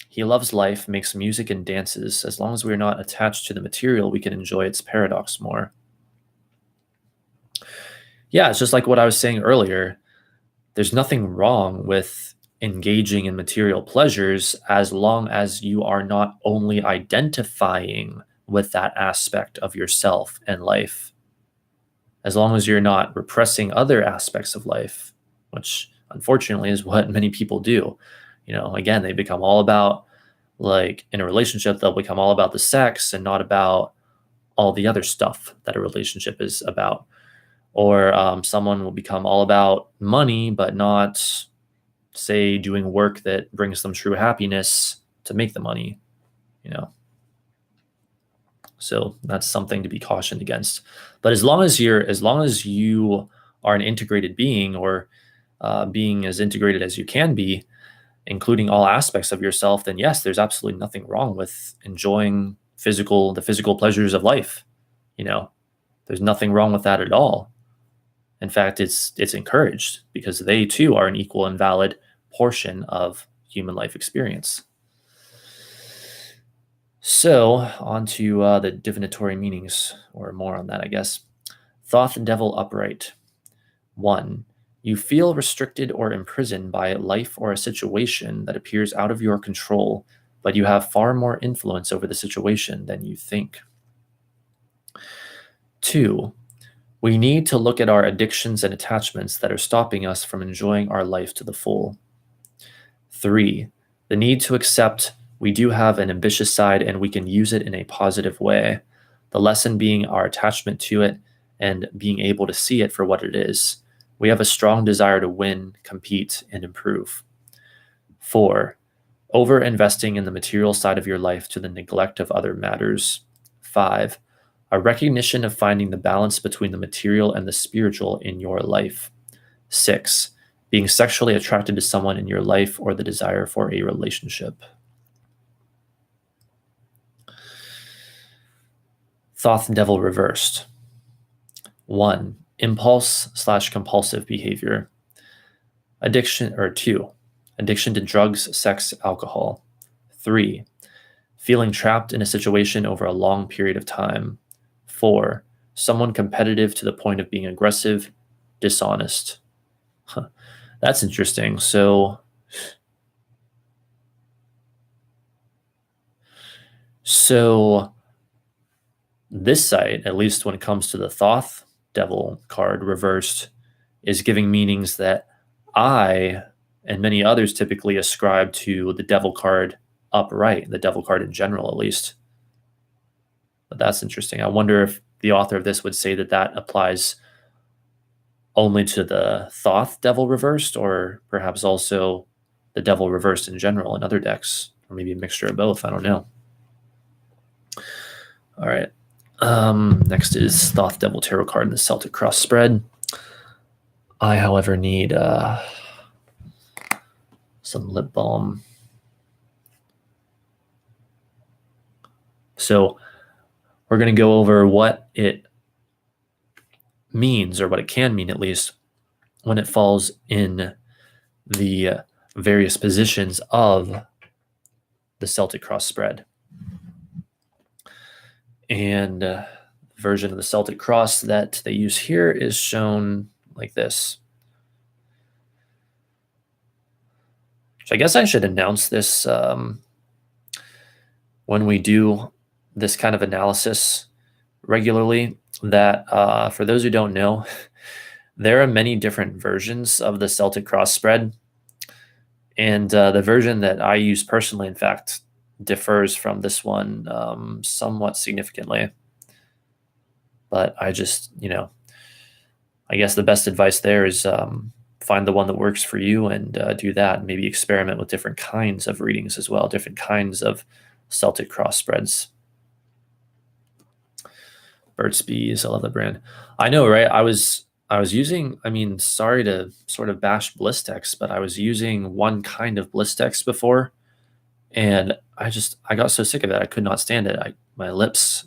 He loves life, makes music and dances. As long as we are not attached to the material, we can enjoy its paradox more. Yeah, it's just like what I was saying earlier. There's nothing wrong with engaging in material pleasures as long as you are not only identifying with that aspect of yourself and life, as long as you're not repressing other aspects of life, which unfortunately is what many people do. You know, again, they become all about, like in a relationship, they'll become all about the sex and not about all the other stuff that a relationship is about. Or someone will become all about money, but not, say, doing work that brings them true happiness to make the money, you know. So that's something to be cautioned against. But as long as you are an integrated being, or being as integrated as you can be, including all aspects of yourself, then yes, there's absolutely nothing wrong with enjoying the physical pleasures of life. You know, there's nothing wrong with that at all. In fact, it's encouraged, because they too are an equal and valid portion of human life experience. So on to the divinatory meanings, or more on that, I guess. Thoth devil upright. 1. You feel restricted or imprisoned by life or a situation that appears out of your control, but you have far more influence over the situation than you think. 2. We need to look at our addictions and attachments that are stopping us from enjoying our life to the full. 3. The need to accept we do have an ambitious side and we can use it in a positive way. The lesson being our attachment to it and being able to see it for what it is. We have a strong desire to win, compete, and improve. 4. Over-investing in the material side of your life to the neglect of other matters. 5. A recognition of finding the balance between the material and the spiritual in your life. 6. Being sexually attracted to someone in your life or the desire for a relationship. Thoth devil reversed. 1. Impulse/compulsive behavior. Addiction, or 2. Addiction to drugs, sex, alcohol. 3. Feeling trapped in a situation over a long period of time. 4. Someone competitive to the point of being aggressive, dishonest. That's interesting. So this site, at least when it comes to the Thoth devil card reversed, is giving meanings that I and many others typically ascribe to the devil card upright, the devil card in general, at least. But that's interesting. I wonder if the author of this would say that that applies only to the Thoth devil reversed, or perhaps also the devil reversed in general in other decks, or maybe a mixture of both. I don't know. All right. Next is Thoth devil tarot card in the Celtic cross spread. I, however, need some lip balm. So we're going to go over what it means, or what it can mean at least, when it falls in the various positions of the Celtic cross spread. And the version of the Celtic cross that they use here is shown like this. So I guess I should announce this when we do this kind of analysis regularly, that for those who don't know, there are many different versions of the Celtic cross spread. And the version that I use personally, in fact, differs from this one somewhat significantly. But I just, I guess the best advice there is find the one that works for you and do that. And maybe experiment with different kinds of readings as well, different kinds of Celtic cross spreads. Burt's Bees, I love that brand. I know, right? I was using, sorry to sort of bash Blistex, but I was using one kind of Blistex before, and I got so sick of it. I could not stand it. My lips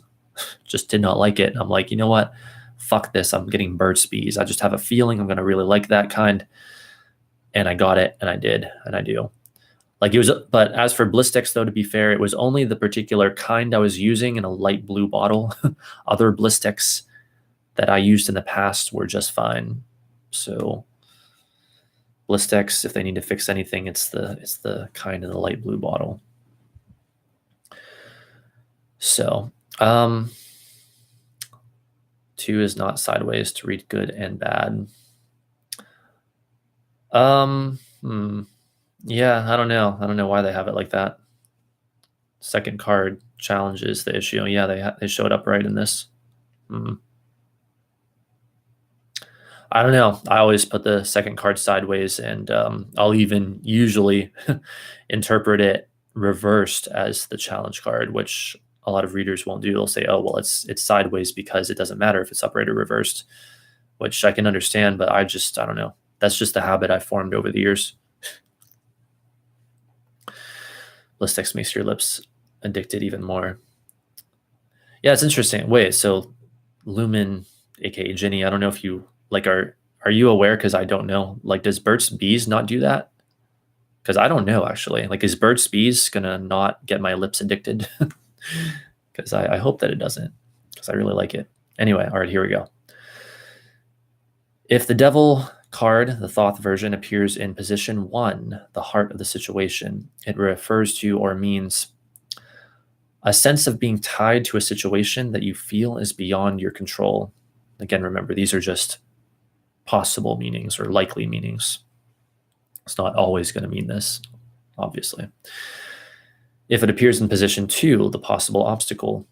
just did not like it. And I'm like, you know what? Fuck this. I'm getting Burt's Bees. I just have a feeling I'm going to really like that kind. And I got it, and I did, and I do. But as for Blistex, though, to be fair, it was only the particular kind I was using in a light blue bottle. Other Blistex that I used in the past were just fine. So Blistex, if they need to fix anything, it's the kind in the light blue bottle. So 2 is not sideways to read good and bad. Yeah, I don't know. I don't know why they have it like that. Second card challenges the issue. Yeah, they showed up right in this. I don't know. I always put the second card sideways, and I'll even usually interpret it reversed as the challenge card, which a lot of readers won't do. They'll say, "Oh, well, it's sideways because it doesn't matter if it's upright or reversed," which I can understand, but I don't know. That's just a habit I formed over the years. Blistex makes your lips addicted even more. Yeah, it's interesting. Wait, so Lumen, aka Ginny, I don't know if you are you aware? Because I don't know. Does Burt's Bees not do that? Because I don't know actually. Is Burt's Bees gonna not get my lips addicted? Because I hope that it doesn't, because I really like it. Anyway, all right, here we go. If the Devil card, the Thoth version, appears in position 1, the heart of the situation, it refers to or means a sense of being tied to a situation that you feel is beyond your control. Again, remember, these are just possible meanings or likely meanings. It's not always going to mean this, obviously. If it appears in position 2, the possible obstacle,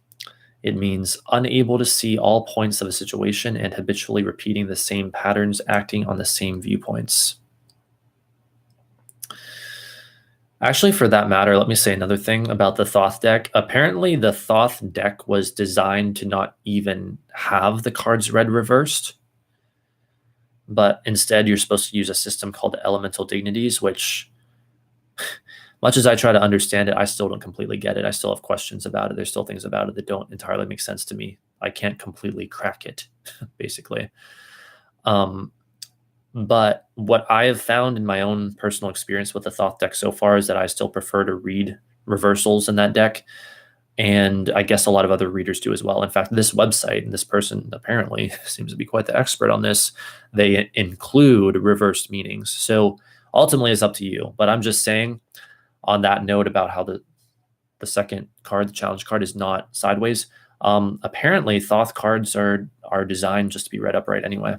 it means unable to see all points of a situation and habitually repeating the same patterns, acting on the same viewpoints. Actually, for that matter, let me say another thing about the Thoth deck. Apparently, the Thoth deck was designed to not even have the cards read reversed, but instead you're supposed to use a system called Elemental Dignities, which, much as I try to understand it, I still don't completely get it. I still have questions about it. There's still things about it that don't entirely make sense to me. I can't completely crack it, basically. But what I have found in my own personal experience with the Thoth deck so far is that I still prefer to read reversals in that deck. And I guess a lot of other readers do as well. In fact, this website and this person apparently seems to be quite the expert on this. They include reversed meanings. So ultimately it's up to you. But I'm just saying on that note about how the second card, the challenge card, is not sideways. Apparently Thoth cards are designed just to be read upright anyway.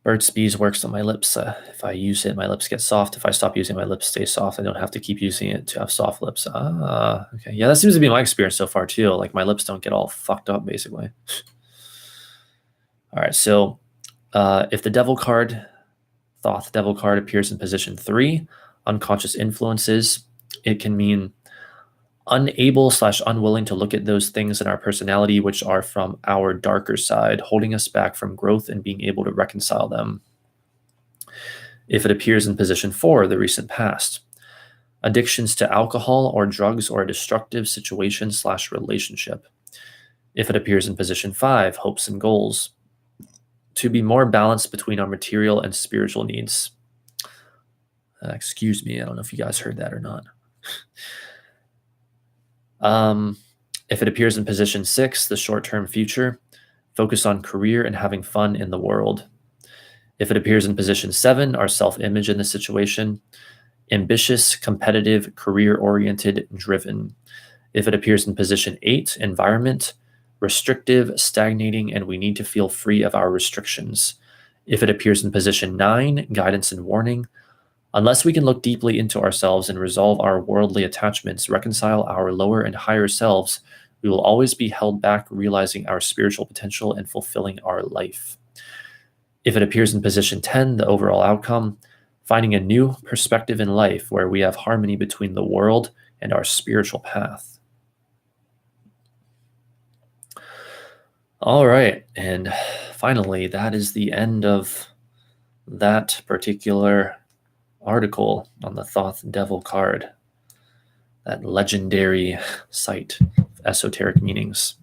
Burt's Bees works on my lips. If I use it, my lips get soft. If I stop using, my lips stay soft. I don't have to keep using it to have soft lips. Okay. Yeah, that seems to be my experience so far too. My lips don't get all fucked up, basically. All right, so if the Devil card, Thoth Devil card, appears in position 3, unconscious influences, it can mean unable/unwilling to look at those things in our personality which are from our darker side, holding us back from growth and being able to reconcile them. If it appears in position 4, the recent past, addictions to alcohol or drugs or a destructive situation/relationship. If it appears in position 5, hopes and goals, to be more balanced between our material and spiritual needs. Excuse me, I don't know if you guys heard that or not. If it appears in position 6, the short-term future, focus on career and having fun in the world. If it appears in position 7, our self-image in the situation, ambitious, competitive, career-oriented, driven. If it appears in position 8, environment, restrictive, stagnating, and we need to feel free of our restrictions. If it appears in position 9, guidance and warning, unless we can look deeply into ourselves and resolve our worldly attachments, reconcile our lower and higher selves, we will always be held back realizing our spiritual potential and fulfilling our life. If it appears in position 10, the overall outcome, finding a new perspective in life where we have harmony between the world and our spiritual path. All right, and finally, that is the end of that particular article on the Thoth Devil card, that legendary site of esoteric meanings.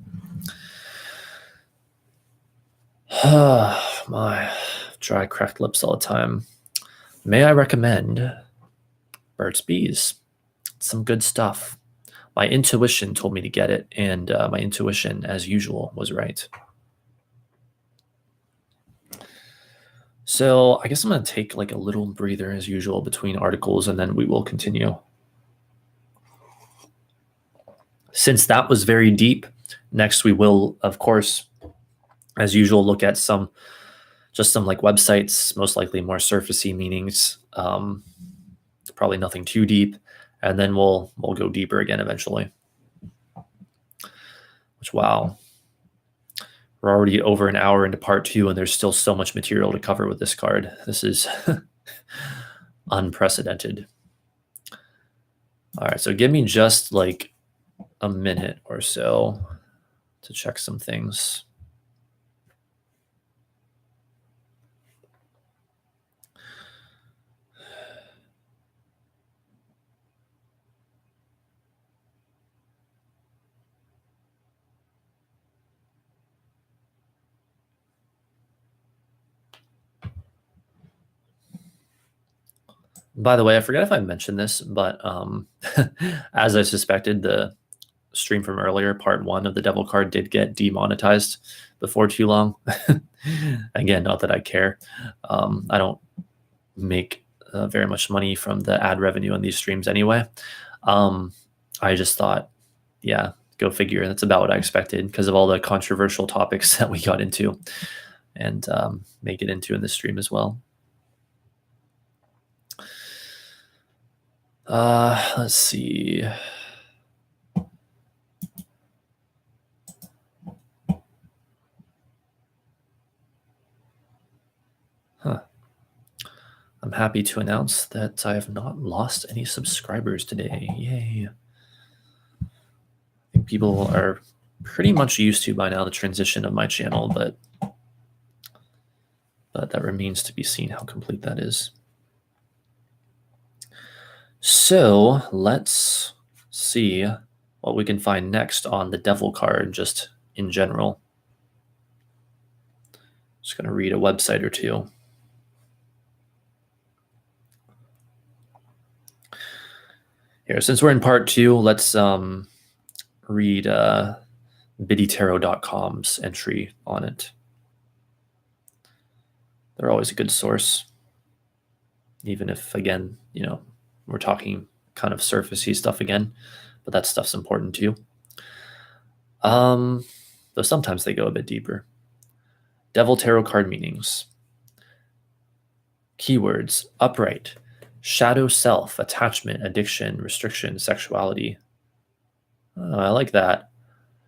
My dry, cracked lips all the time. May I recommend Burt's Bees? Some good stuff. My intuition told me to get it, and my intuition, as usual, was right. So I guess I'm going to take like a little breather as usual between articles, and then we will continue. Since that was very deep, next we will, of course, as usual, look at some like websites, most likely more surfacey meanings, probably nothing too deep, and then we'll go deeper again eventually. Which, wow, we're already over an hour into part 2, and there's still so much material to cover with this card. This is unprecedented. All right, so give me just like a minute or so to check some things. By the way, I forget if I mentioned this, but as I suspected, the stream from earlier, part 1 of the Devil card, did get demonetized before too long. Again, not that I care. I don't make very much money from the ad revenue on these streams anyway. I just thought, yeah, go figure. That's about what I expected because of all the controversial topics that we got into and make it into in this stream as well. Let's see. I'm happy to announce that I have not lost any subscribers today. Yay. I think people are pretty much used to by now the transition of my channel, but that remains to be seen how complete that is. So let's see what we can find next on the Devil card, just in general. Just going to read a website or two. Here, since we're in part 2, let's read biddytarot.com's entry on it. They're always a good source, even if, again, we're talking kind of surfacey stuff again, but that stuff's important too. Though sometimes they go a bit deeper. Devil Tarot card meanings. Keywords: upright, shadow self, attachment, addiction, restriction, sexuality. I like that.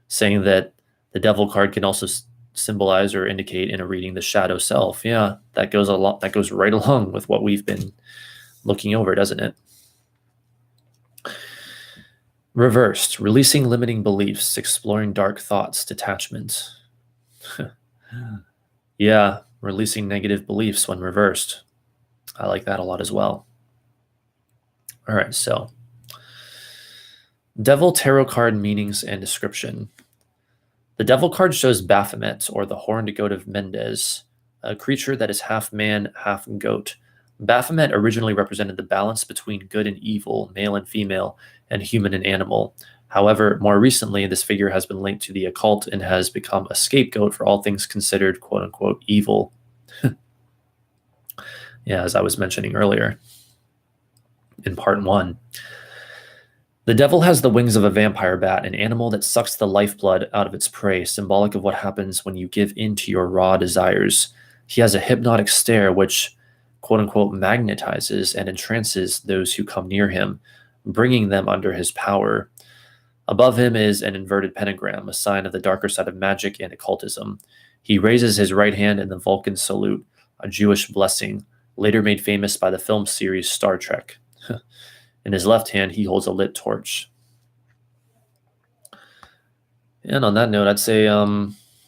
Saying that the Devil card can also symbolize or indicate in a reading the shadow self. Yeah, that goes right along with what we've been looking over, doesn't it? Reversed, releasing limiting beliefs, exploring dark thoughts, detachment. Yeah, releasing negative beliefs when reversed. I like that a lot as well. All right, so Devil Tarot card meanings and description. The Devil card shows Baphomet, or the horned goat of Mendes, a creature that is half man, half goat. Baphomet originally represented the balance between good and evil, male and female, and human and animal. However, more recently, this figure has been linked to the occult and has become a scapegoat for all things considered quote-unquote evil. Yeah, as I was mentioning earlier in part 1. The devil has the wings of a vampire bat, an animal that sucks the lifeblood out of its prey, symbolic of what happens when you give in to your raw desires. He has a hypnotic stare which, quote unquote, magnetizes and entrances those who come near him, bringing them under his power. Above him is an inverted pentagram, a sign of the darker side of magic and occultism. He raises his right hand in the Vulcan salute, a Jewish blessing, later made famous by the film series Star Trek. In his left hand, he holds a lit torch. And on that note, I'd say,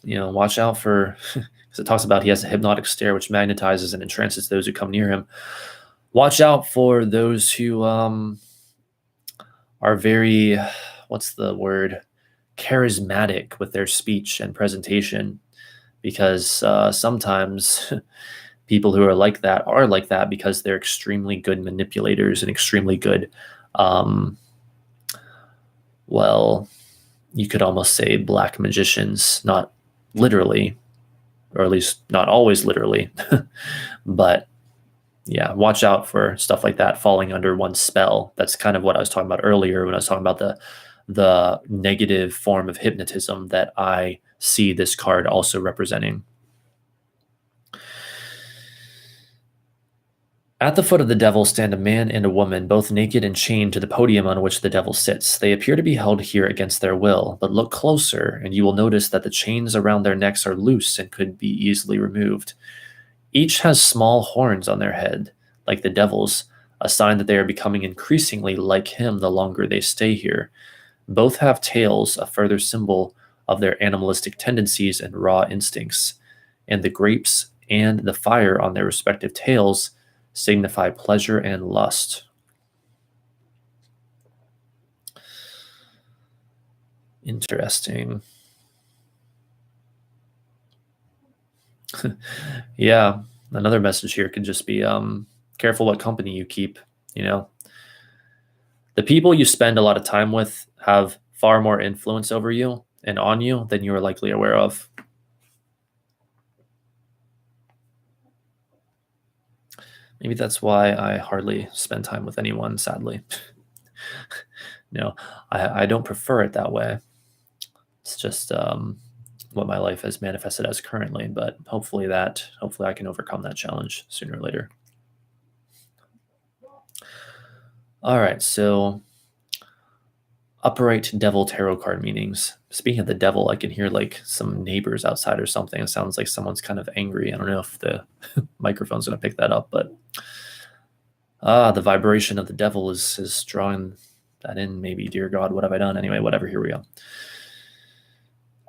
watch out for, because it talks about he has a hypnotic stare which magnetizes and entrances those who come near him. Watch out for those who are very, what's the word, charismatic with their speech and presentation, because sometimes people who are like that because they're extremely good manipulators and extremely good, you could almost say black magicians, not literally, or at least not always literally, but yeah, watch out for stuff like that falling under one spell. That's kind of what I was talking about earlier when I was talking about the negative form of hypnotism that I see this card also representing. At the foot of the devil stand a man and a woman, both naked and chained to the podium on which the devil sits. They appear to be held here against their will, but look closer and you will notice that the chains around their necks are loose and could be easily removed. Each has small horns on their head, like the devil's, a sign that they are becoming increasingly like him the longer they stay here. Both have tails, a further symbol of their animalistic tendencies and raw instincts, and the grapes and the fire on their respective tails signify pleasure and lust. Interesting. Yeah, another message here could just be careful what company you keep. The people you spend a lot of time with have far more influence over you and on you than you are likely aware of. Maybe that's why I hardly spend time with anyone, sadly. No, I don't prefer it that way. It's just what my life has manifested as currently, but hopefully I can overcome that challenge sooner or later. All right, so upright devil tarot card meanings. Speaking of the devil, I can hear like some neighbors outside or something. It sounds like someone's kind of angry. I don't know if the microphone's going to pick that up, but the vibration of the devil is drawing that in. Maybe, dear God, what have I done? Anyway, whatever, here we go.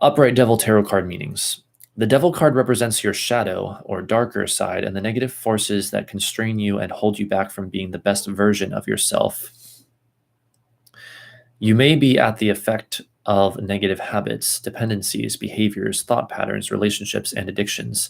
Upright devil tarot card meanings. The devil card represents your shadow or darker side and the negative forces that constrain you and hold you back from being the best version of yourself. You may be at the effect of negative habits, dependencies, behaviors, thought patterns, relationships, and addictions.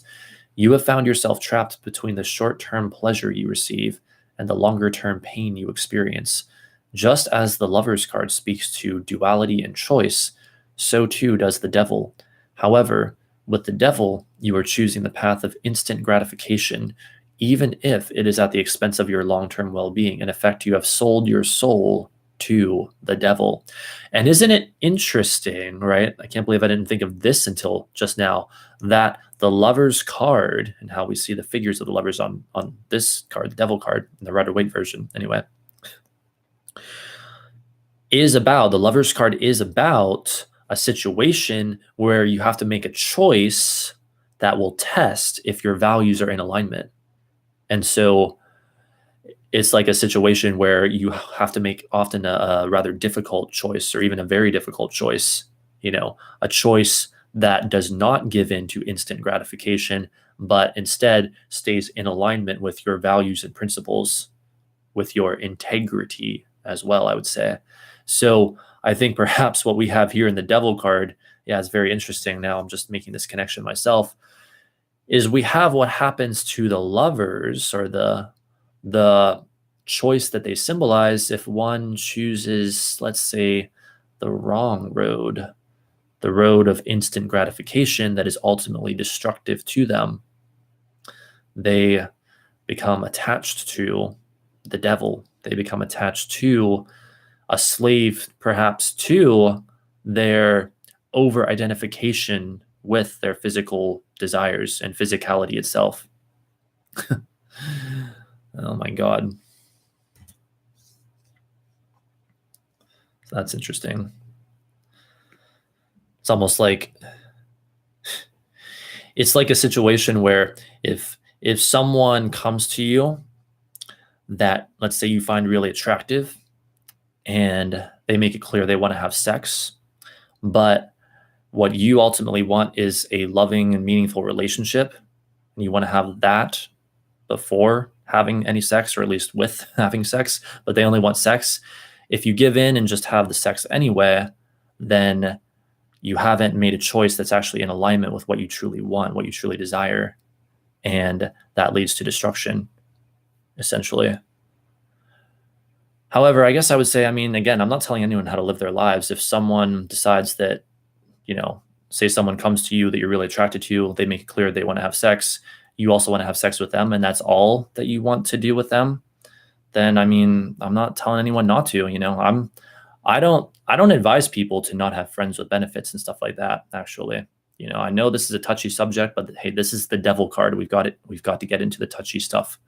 You have found yourself trapped between the short-term pleasure you receive and the longer-term pain you experience. Just as the Lover's card speaks to duality and choice, so too does the devil. However, with the devil, you are choosing the path of instant gratification, even if it is at the expense of your long-term well-being. In effect, you have sold your soul to the devil. And isn't it interesting, right? I can't believe I didn't think of this until just now, that the Lover's card, and how we see the figures of the lovers on this card, the devil card, in the Rider-Waite version anyway, the Lover's card is about a situation where you have to make a choice that will test if your values are in alignment. And so it's like a situation where you have to make often a rather difficult choice, or even a very difficult choice, a choice that does not give in to instant gratification, but instead stays in alignment with your values and principles, with your integrity as well, I would say. So I think perhaps what we have here in the devil card, is very interesting. Now I'm just making this connection myself, is we have what happens to the lovers, or the choice that they symbolize if one chooses, let's say, the wrong road, the road of instant gratification that is ultimately destructive to them. They become attached to the devil. They become attached to a slave, perhaps to their over identification with their physical desires and physicality itself. Oh my God. That's interesting. It's almost like it's like a situation where if someone comes to you that, let's say, you find really attractive and they make it clear they want to have sex, but what you ultimately want is a loving and meaningful relationship, and you want to have that before having any sex, or at least with having sex, but they only want sex. If you give in and just have the sex anyway, then you haven't made a choice that's actually in alignment with what you truly want, what you truly desire. And that leads to destruction, essentially. However, I guess I would say, I mean, again, I'm not telling anyone how to live their lives. If someone decides that, say someone comes to you that you're really attracted to, they make it clear they want to have sex, you also want to have sex with them, and that's all that you want to do with them, then, I mean, I'm not telling anyone not to, I don't advise people to not have friends with benefits and stuff like that, actually. I know this is a touchy subject, but hey, this is the devil card. We've got to get into the touchy stuff.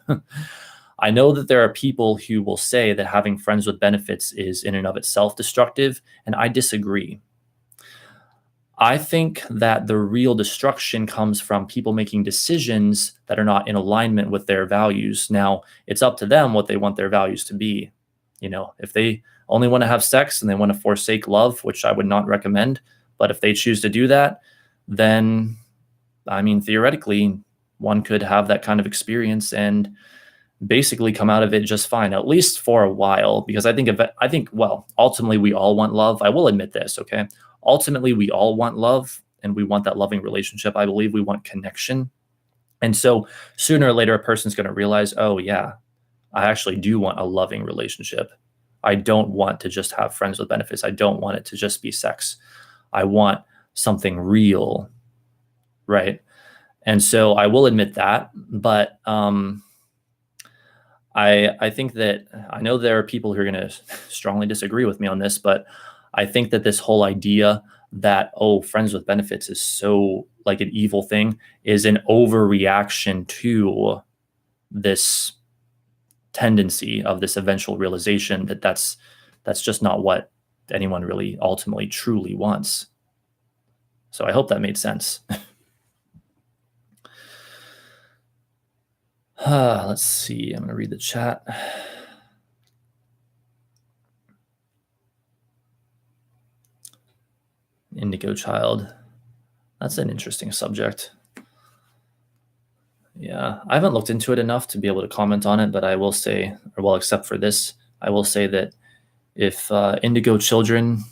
I know that there are people who will say that having friends with benefits is in and of itself destructive, and I disagree. I think that the real destruction comes from people making decisions that are not in alignment with their values. Now, it's up to them what they want their values to be. If they only want to have sex and they want to forsake love, which I would not recommend, but if they choose to do that, then, I mean, theoretically, one could have that kind of experience and basically come out of it just fine, at least for a while, because I think, well, ultimately we all want love. I will admit this, okay? Ultimately, we all want love, and we want that loving relationship. I believe we want connection. And so sooner or later, a person's going to realize, oh yeah, I actually do want a loving relationship. I don't want to just have friends with benefits. I don't want it to just be sex. I want something real, right? And so I will admit that, but I think that I know there are people who are going to strongly disagree with me on this, but I think that this whole idea that, oh, friends with benefits is so like an evil thing is an overreaction to this tendency of this eventual realization that that's just not what anyone really ultimately truly wants. So I hope that made sense. Let's see. I'm going to read the chat. Indigo child. That's an interesting subject. Yeah, I haven't looked into it enough to be able to comment on it, but I will say, or well, except for this, I will say that if indigo children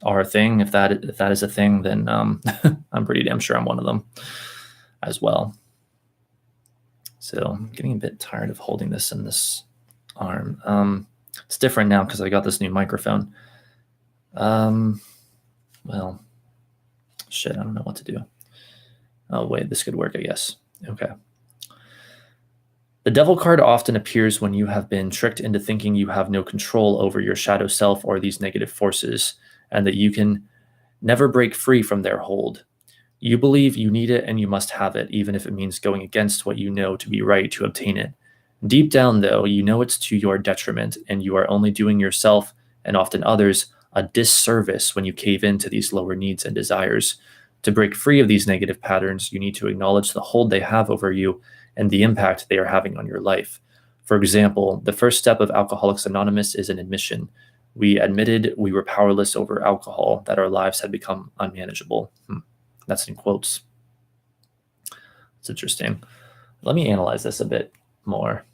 are a thing, if that is a thing, then I'm pretty damn sure I'm one of them as well. So I'm getting a bit tired of holding this in this arm. It's different now because I got this new microphone. Well, shit, I don't know what to do. Oh, wait, this could work, I guess. Okay. The devil card often appears when you have been tricked into thinking you have no control over your shadow self or these negative forces, and that you can never break free from their hold. You believe you need it and you must have it, even if it means going against what you know to be right to obtain it. Deep down, though, you know it's to your detriment, and you are only doing yourself, and often others, a disservice when you cave into these lower needs and desires. To break free of these negative patterns, you need to acknowledge the hold they have over you and the impact they are having on your life. For example, the first step of Alcoholics Anonymous is an admission. We admitted we were powerless over alcohol, that our lives had become unmanageable. That's in quotes. It's interesting. Let me analyze this a bit more.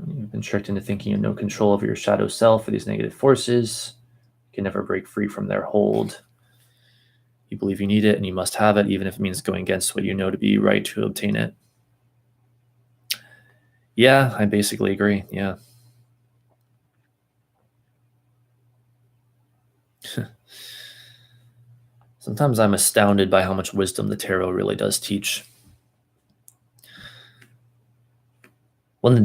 You've been tricked into thinking you have no control over your shadow self or these negative forces. You can never break free from their hold. You believe you need it and you must have it, even if it means going against what you know to be right to obtain it. Yeah, I basically agree. Yeah. Sometimes I'm astounded by how much wisdom the tarot really does teach. When the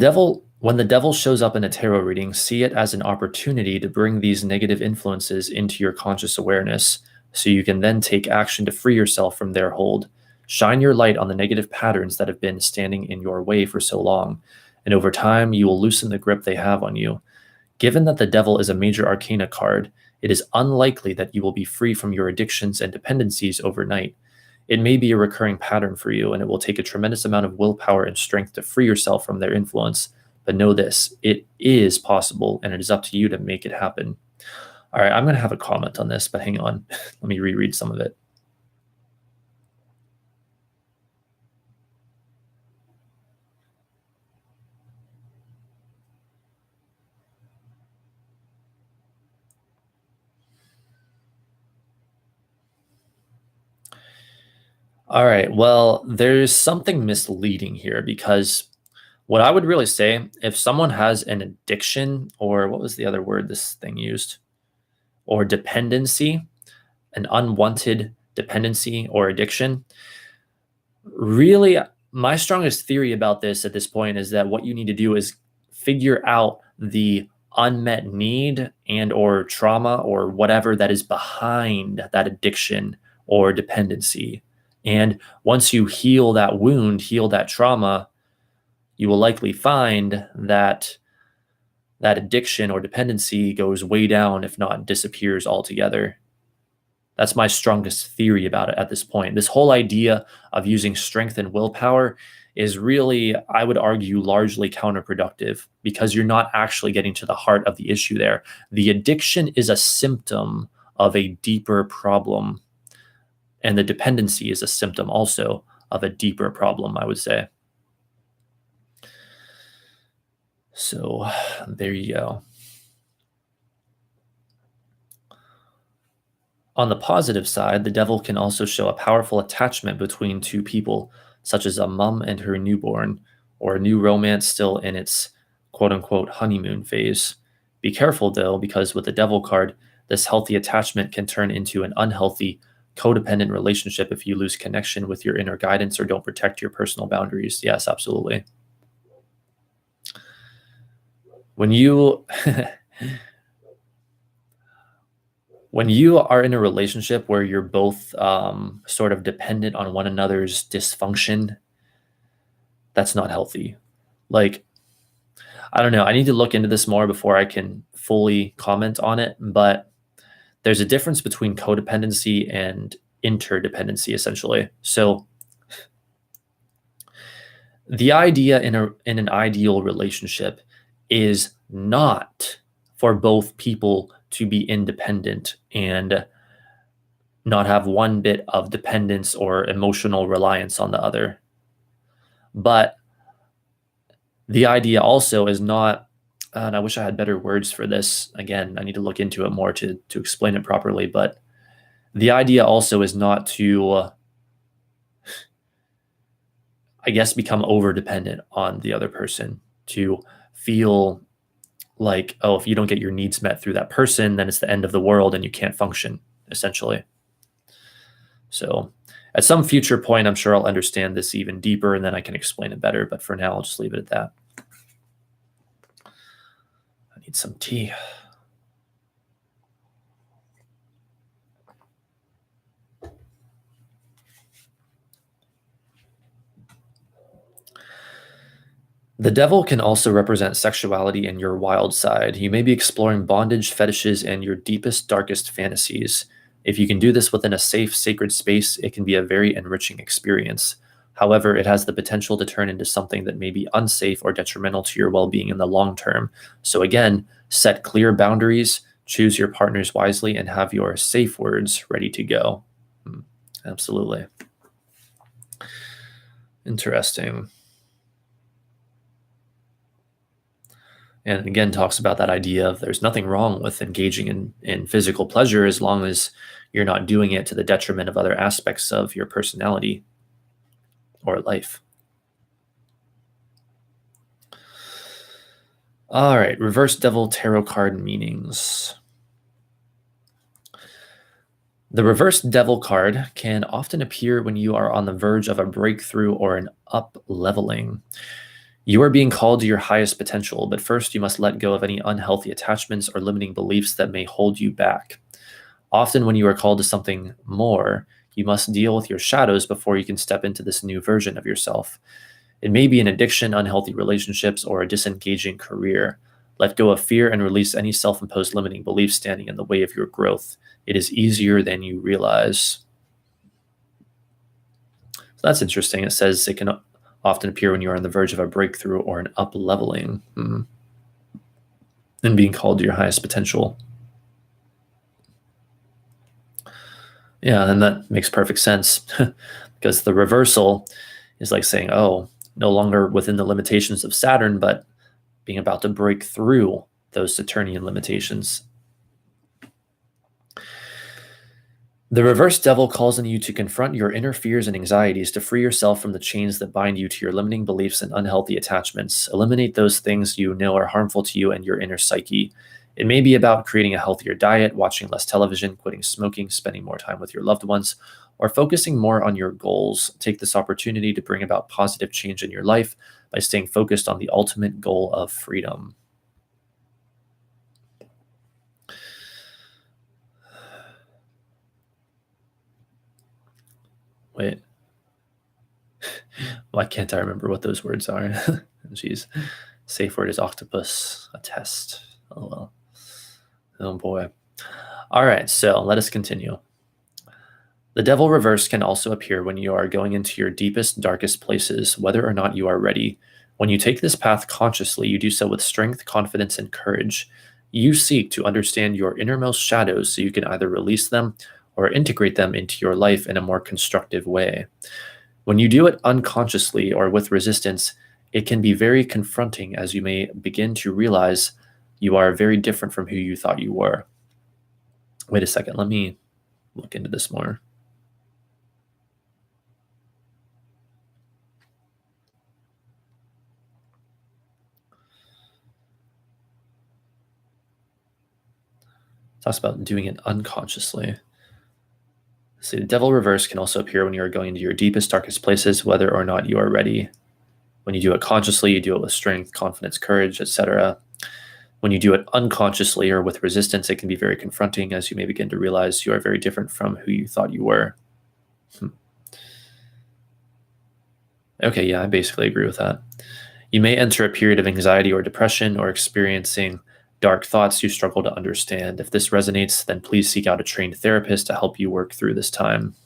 devil shows up in a tarot reading, see it as an opportunity to bring these negative influences into your conscious awareness so you can then take action to free yourself from their hold. Shine your light on the negative patterns that have been standing in your way for so long, and over time you will loosen the grip they have on you. Given that the devil is a major arcana card, it is unlikely that you will be free from your addictions and dependencies overnight. It may be a recurring pattern for you, and it will take a tremendous amount of willpower and strength to free yourself from their influence. But know this, it is possible, and it is up to you to make it happen. All right, I'm going to have a comment on this, but hang on. Let me reread some of it. All right, well, there's something misleading here because what I would really say, if someone has an addiction, or what was the other word this thing used? Or dependency, an unwanted dependency or addiction. Really, my strongest theory about this at this point is that what you need to do is figure out the unmet need and or trauma or whatever that is behind that addiction or dependency. And once you heal that wound, heal that trauma, you will likely find that that addiction or dependency goes way down, if not disappears altogether. That's my strongest theory about it at this point. This whole idea of using strength and willpower is really, I would argue, largely counterproductive because you're not actually getting to the heart of the issue there. The addiction is a symptom of a deeper problem, and the dependency is a symptom also of a deeper problem, I would say. So there you go. On the positive side, the devil can also show a powerful attachment between two people, such as a mom and her newborn, or a new romance still in its quote unquote honeymoon phase. Be careful though, because with the devil card, this healthy attachment can turn into an unhealthy, codependent relationship if you lose connection with your inner guidance or don't protect your personal boundaries. Yes, absolutely. When you when you are in a relationship where you're both sort of dependent on one another's dysfunction, that's not healthy. Like, I don't know. I need to look into this more before I can fully comment on it. But there's a difference between codependency and interdependency, essentially. So the idea in an ideal relationship is not for both people to be independent and not have one bit of dependence or emotional reliance on the other. But the idea also is not, and I wish I had better words for this. Again, I need to look into it more to explain it properly. But the idea also is not to, I guess, become over dependent on the other person, to feel like, oh, if you don't get your needs met through that person, then it's the end of the world and you can't function, essentially. So at some future point, I'm sure I'll understand this even deeper and then I can explain it better. But for now, I'll just leave it at that. I need some tea. The devil can also represent sexuality and your wild side. You may be exploring bondage, fetishes, and your deepest, darkest fantasies. If you can do this within a safe, sacred space, it can be a very enriching experience. However, it has the potential to turn into something that may be unsafe or detrimental to your well-being in the long term. So again, set clear boundaries, choose your partners wisely, and have your safe words ready to go. Absolutely. Interesting. And again, talks about that idea of there's nothing wrong with engaging in physical pleasure as long as you're not doing it to the detriment of other aspects of your personality or life. All right, reverse devil tarot card meanings. The reverse devil card can often appear when you are on the verge of a breakthrough or an up leveling. You are being called to your highest potential, but first you must let go of any unhealthy attachments or limiting beliefs that may hold you back. Often, when you are called to something more, you must deal with your shadows before you can step into this new version of yourself. It may be an addiction, unhealthy relationships, or a disengaging career. Let go of fear and release any self imposed limiting beliefs standing in the way of your growth. It is easier than you realize. So that's interesting. It says it can often appear when you are on the verge of a breakthrough or an up leveling, and being called to your highest potential. Yeah, and that makes perfect sense because the reversal is like saying, oh, no longer within the limitations of Saturn, but being about to break through those Saturnian limitations. The reverse devil calls on you to confront your inner fears and anxieties to free yourself from the chains that bind you to your limiting beliefs and unhealthy attachments. Eliminate those things you know are harmful to you and your inner psyche. It may be about creating a healthier diet, watching less television, quitting smoking, spending more time with your loved ones, or focusing more on your goals. Take this opportunity to bring about positive change in your life by staying focused on the ultimate goal of freedom. Wait, why can't I remember what those words are? Jeez. Safe word is octopus, a test. Oh, well. Oh, boy. All right, so let us continue. The devil reverse can also appear when you are going into your deepest, darkest places, whether or not you are ready. When you take this path consciously, you do so with strength, confidence, and courage. You seek to understand your innermost shadows so you can either release them or integrate them into your life in a more constructive way. When you do it unconsciously or with resistance, it can be very confronting as you may begin to realize you are very different from who you thought you were. Wait a second, let me look into this more. Talks about doing it unconsciously. See, the devil reverse can also appear when you are going into your deepest, darkest places, whether or not you are ready. When you do it consciously, you do it with strength, confidence, courage, etc. When you do it unconsciously or with resistance, it can be very confronting as you may begin to realize you are very different from who you thought you were. Okay, yeah, I basically agree with that. You may enter a period of anxiety or depression or experiencing dark thoughts you struggle to understand. If this resonates, then please seek out a trained therapist to help you work through this time.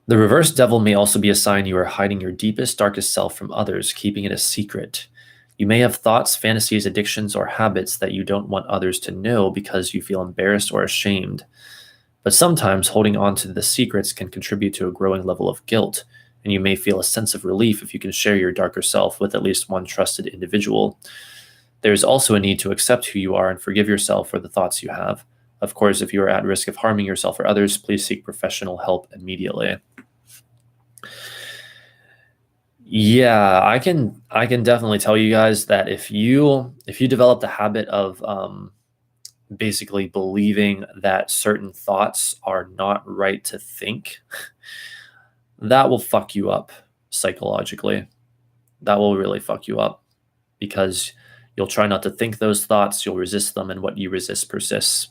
The reverse devil may also be a sign you are hiding your deepest, darkest self from others, keeping it a secret. You may have thoughts, fantasies, addictions, or habits that you don't want others to know because you feel embarrassed or ashamed. But sometimes holding on to the secrets can contribute to a growing level of guilt, and you may feel a sense of relief if you can share your darker self with at least one trusted individual. There is also a need to accept who you are and forgive yourself for the thoughts you have. Of course, if you are at risk of harming yourself or others, please seek professional help immediately. Yeah, I can definitely tell you guys that if you develop the habit of basically believing that certain thoughts are not right to think, that will fuck you up psychologically. That will really fuck you up because you'll try not to think those thoughts, you'll resist them, and what you resist persists.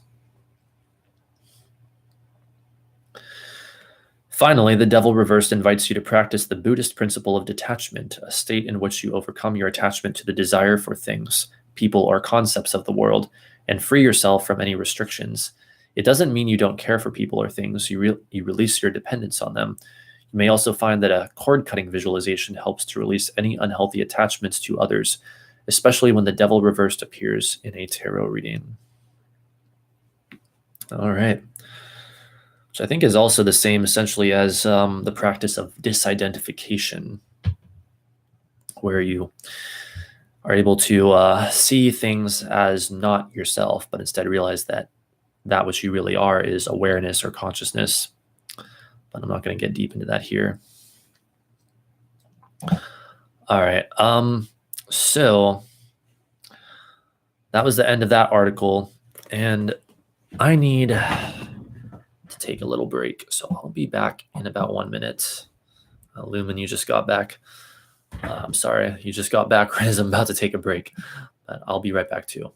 Finally, the devil reversed invites you to practice the Buddhist principle of detachment, a state in which you overcome your attachment to the desire for things, people, or concepts of the world, and free yourself from any restrictions. It doesn't mean you don't care for people or things, you release your dependence on them. You may also find that a cord cutting visualization helps to release any unhealthy attachments to others, especially when the devil reversed appears in a tarot reading. All right. Which I think is also the same essentially as the practice of disidentification, where you are able to see things as not yourself, but instead realize that that which you really are is awareness or consciousness. But I'm not going to get deep into that here. All right. So that was the end of that article. And I need to take a little break, so I'll be back in about 1 minute. Lumen, you just got back. I'm sorry, you just got back right as I'm about to take a break, but I'll be right back too.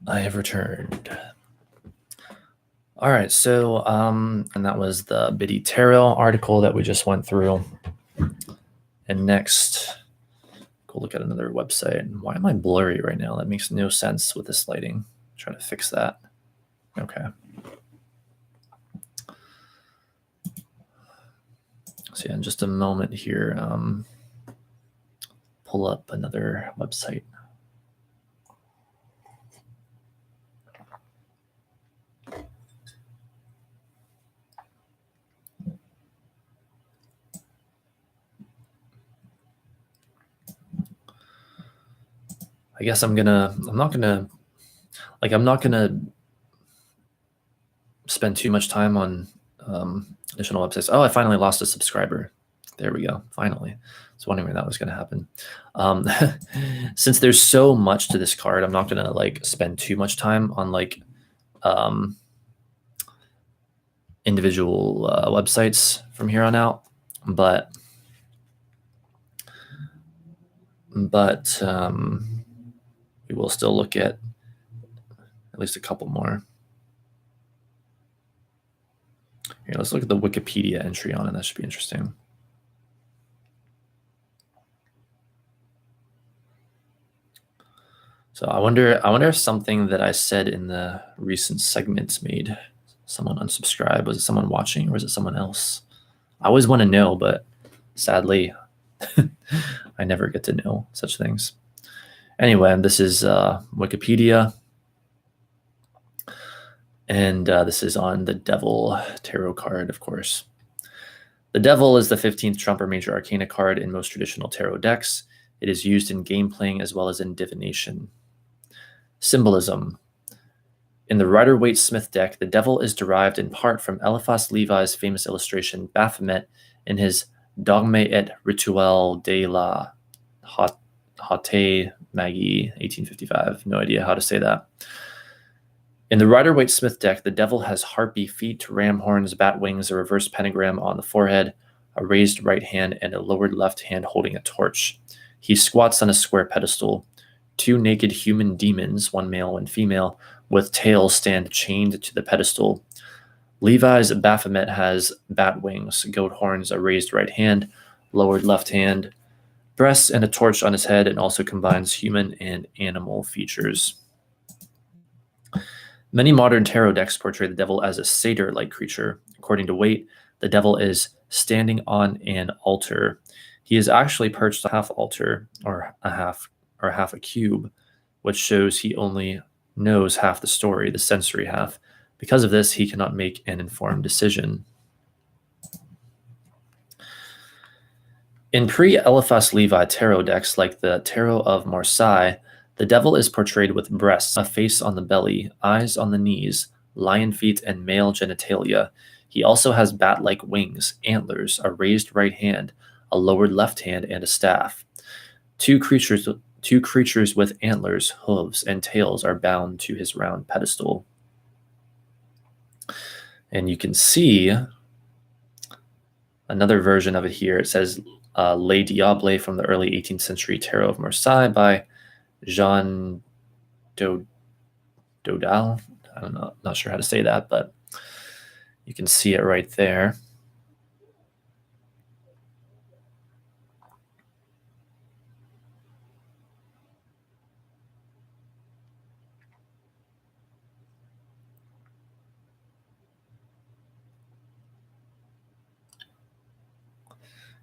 I have returned. All right, so and that was the Biddy Tarot article that we just went through. And next, go look at another website. Why am I blurry right now? That makes no sense with this lighting. Try to fix that. Okay. So yeah, in just a moment here, pull up another website. I guess I'm not gonna spend too much time on additional websites. Oh, I finally lost a subscriber. There we go. Finally. I was wondering when that was going to happen. Since there's so much to this card, I'm not going to like spend too much time on like individual websites from here on out. But we will still look at least a couple more. Here, let's look at the Wikipedia entry on it. That should be interesting. So I wonder if something that I said in the recent segments made someone unsubscribe. Was it someone watching or was it someone else? I always want to know, but sadly, I never get to know such things. Anyway, this is Wikipedia. And this is on the Devil Tarot card, of course. The Devil is the 15th trump or major arcana card in most traditional tarot decks. It is used in game playing as well as in divination. Symbolism. In the Rider-Waite-Smith deck, the devil is derived in part from Eliphas Levi's famous illustration Baphomet in his Dogme et Rituel de la Haute Magie, 1855. No idea how to say that. In the Rider-Waite-Smith deck, the devil has harpy feet, ram horns, bat wings, a reverse pentagram on the forehead, a raised right hand, and a lowered left hand holding a torch. He squats on a square pedestal. Two naked human demons, one male, one female, with tails stand chained to the pedestal. Levi's Baphomet has bat wings, goat horns, a raised right hand, lowered left hand, breasts, and a torch on his head, and also combines human and animal features. Many modern tarot decks portray the devil as a satyr-like creature. According to Waite, the devil is standing on an altar. He is actually perched on a half altar, or half a cube, which shows he only knows half the story, the sensory half. Because of this, he cannot make an informed decision. In pre-Eliphas Levi tarot decks, like the Tarot of Marseille, the devil is portrayed with breasts, a face on the belly, eyes on the knees, lion feet, and male genitalia. He also has bat-like wings, antlers, a raised right hand, a lowered left hand, and a staff. Two creatures with antlers, hooves, and tails are bound to his round pedestal. And you can see another version of it here. It says Les Diables from the early 18th century Tarot of Marseille by Jean Dodal. I don't know, not sure how to say that, but you can see it right there.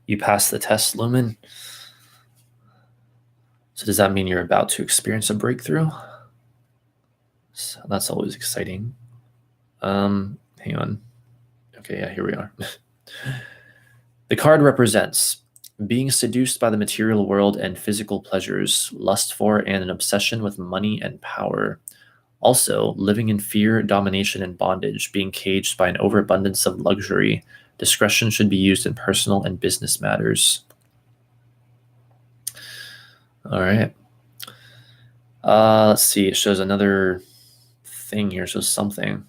You passed the test, Lumen. So does that mean you're about to experience a breakthrough? So that's always exciting. Hang on. Okay, yeah, here we are. The card represents being seduced by the material world and physical pleasures, lust for and an obsession with money and power. Also, living in fear, domination, and bondage, being caged by an overabundance of luxury. Discretion should be used in personal and business matters. All right. Let's see. It shows another thing here. It shows something.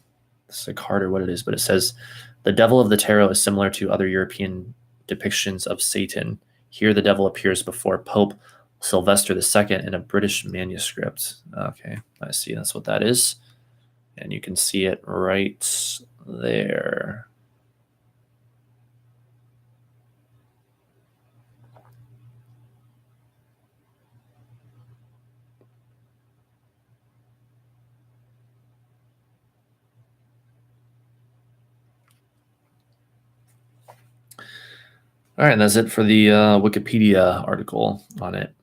It's a card or what it is, but it says, the devil of the tarot is similar to other European depictions of Satan. Here, the devil appears before Pope Sylvester II in a British manuscript. Okay, I see. That's what that is. And you can see it right there. All right, and that's it for the Wikipedia article on it.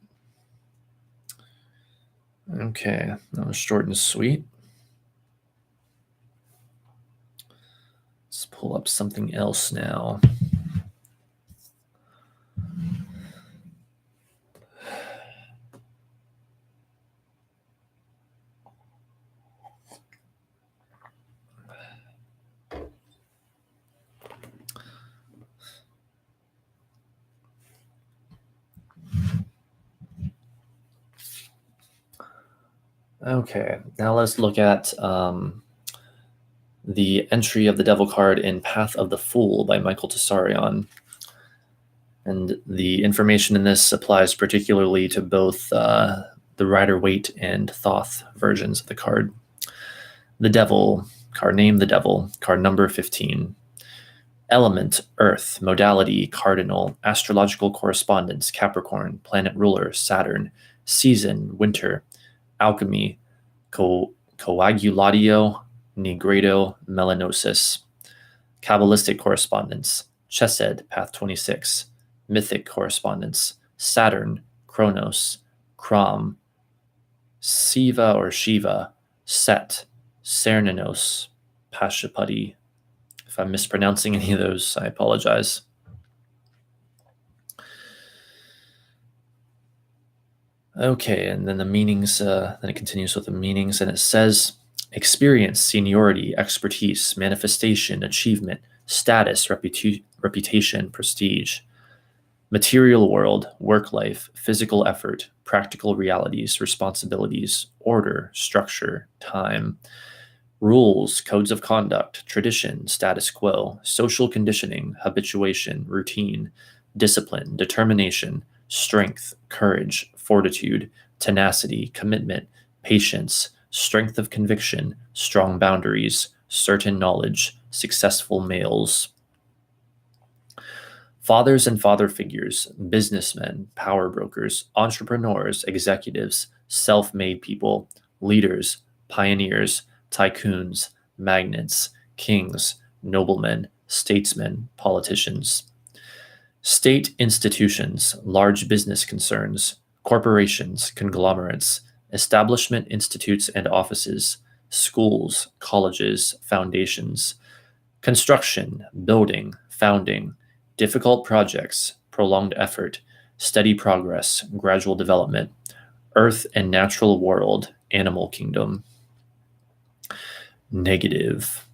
Okay, that was short and sweet. Let's pull up something else now. Okay, now let's look at the entry of the devil card in Path of the Fool by Michael Tessarion. And the information in this applies particularly to both the Rider-Waite and Thoth versions of the card. The devil, card name, the devil, card number 15. Element, Earth, modality, cardinal, astrological correspondence, Capricorn, planet ruler, Saturn, season, winter, alchemy, coagulatio, nigredo, melanosis, Kabbalistic correspondence, Chesed, path 26, mythic correspondence, Saturn, Kronos, Crom, Siva or Shiva, Set, Cernunnos, Pashupati. If I'm mispronouncing any of those, I apologize. Okay, and then the meanings, then it continues with the meanings, and it says, experience, seniority, expertise, manifestation, achievement, status, reputation, prestige. Material world, work life, physical effort, practical realities, responsibilities, order, structure, time. Rules, codes of conduct, tradition, status quo, social conditioning, habituation, routine, discipline, determination, strength, courage, fortitude, tenacity, commitment, patience, strength of conviction, strong boundaries, certain knowledge, successful males. Fathers and father figures, businessmen, power brokers, entrepreneurs, executives, self made people, leaders, pioneers, tycoons, magnates, kings, noblemen, statesmen, politicians. State institutions, large business concerns, corporations, conglomerates, establishment institutes and offices, schools, colleges, foundations, construction, building, founding, difficult projects, prolonged effort, steady progress, gradual development, earth and natural world, animal kingdom. Negative.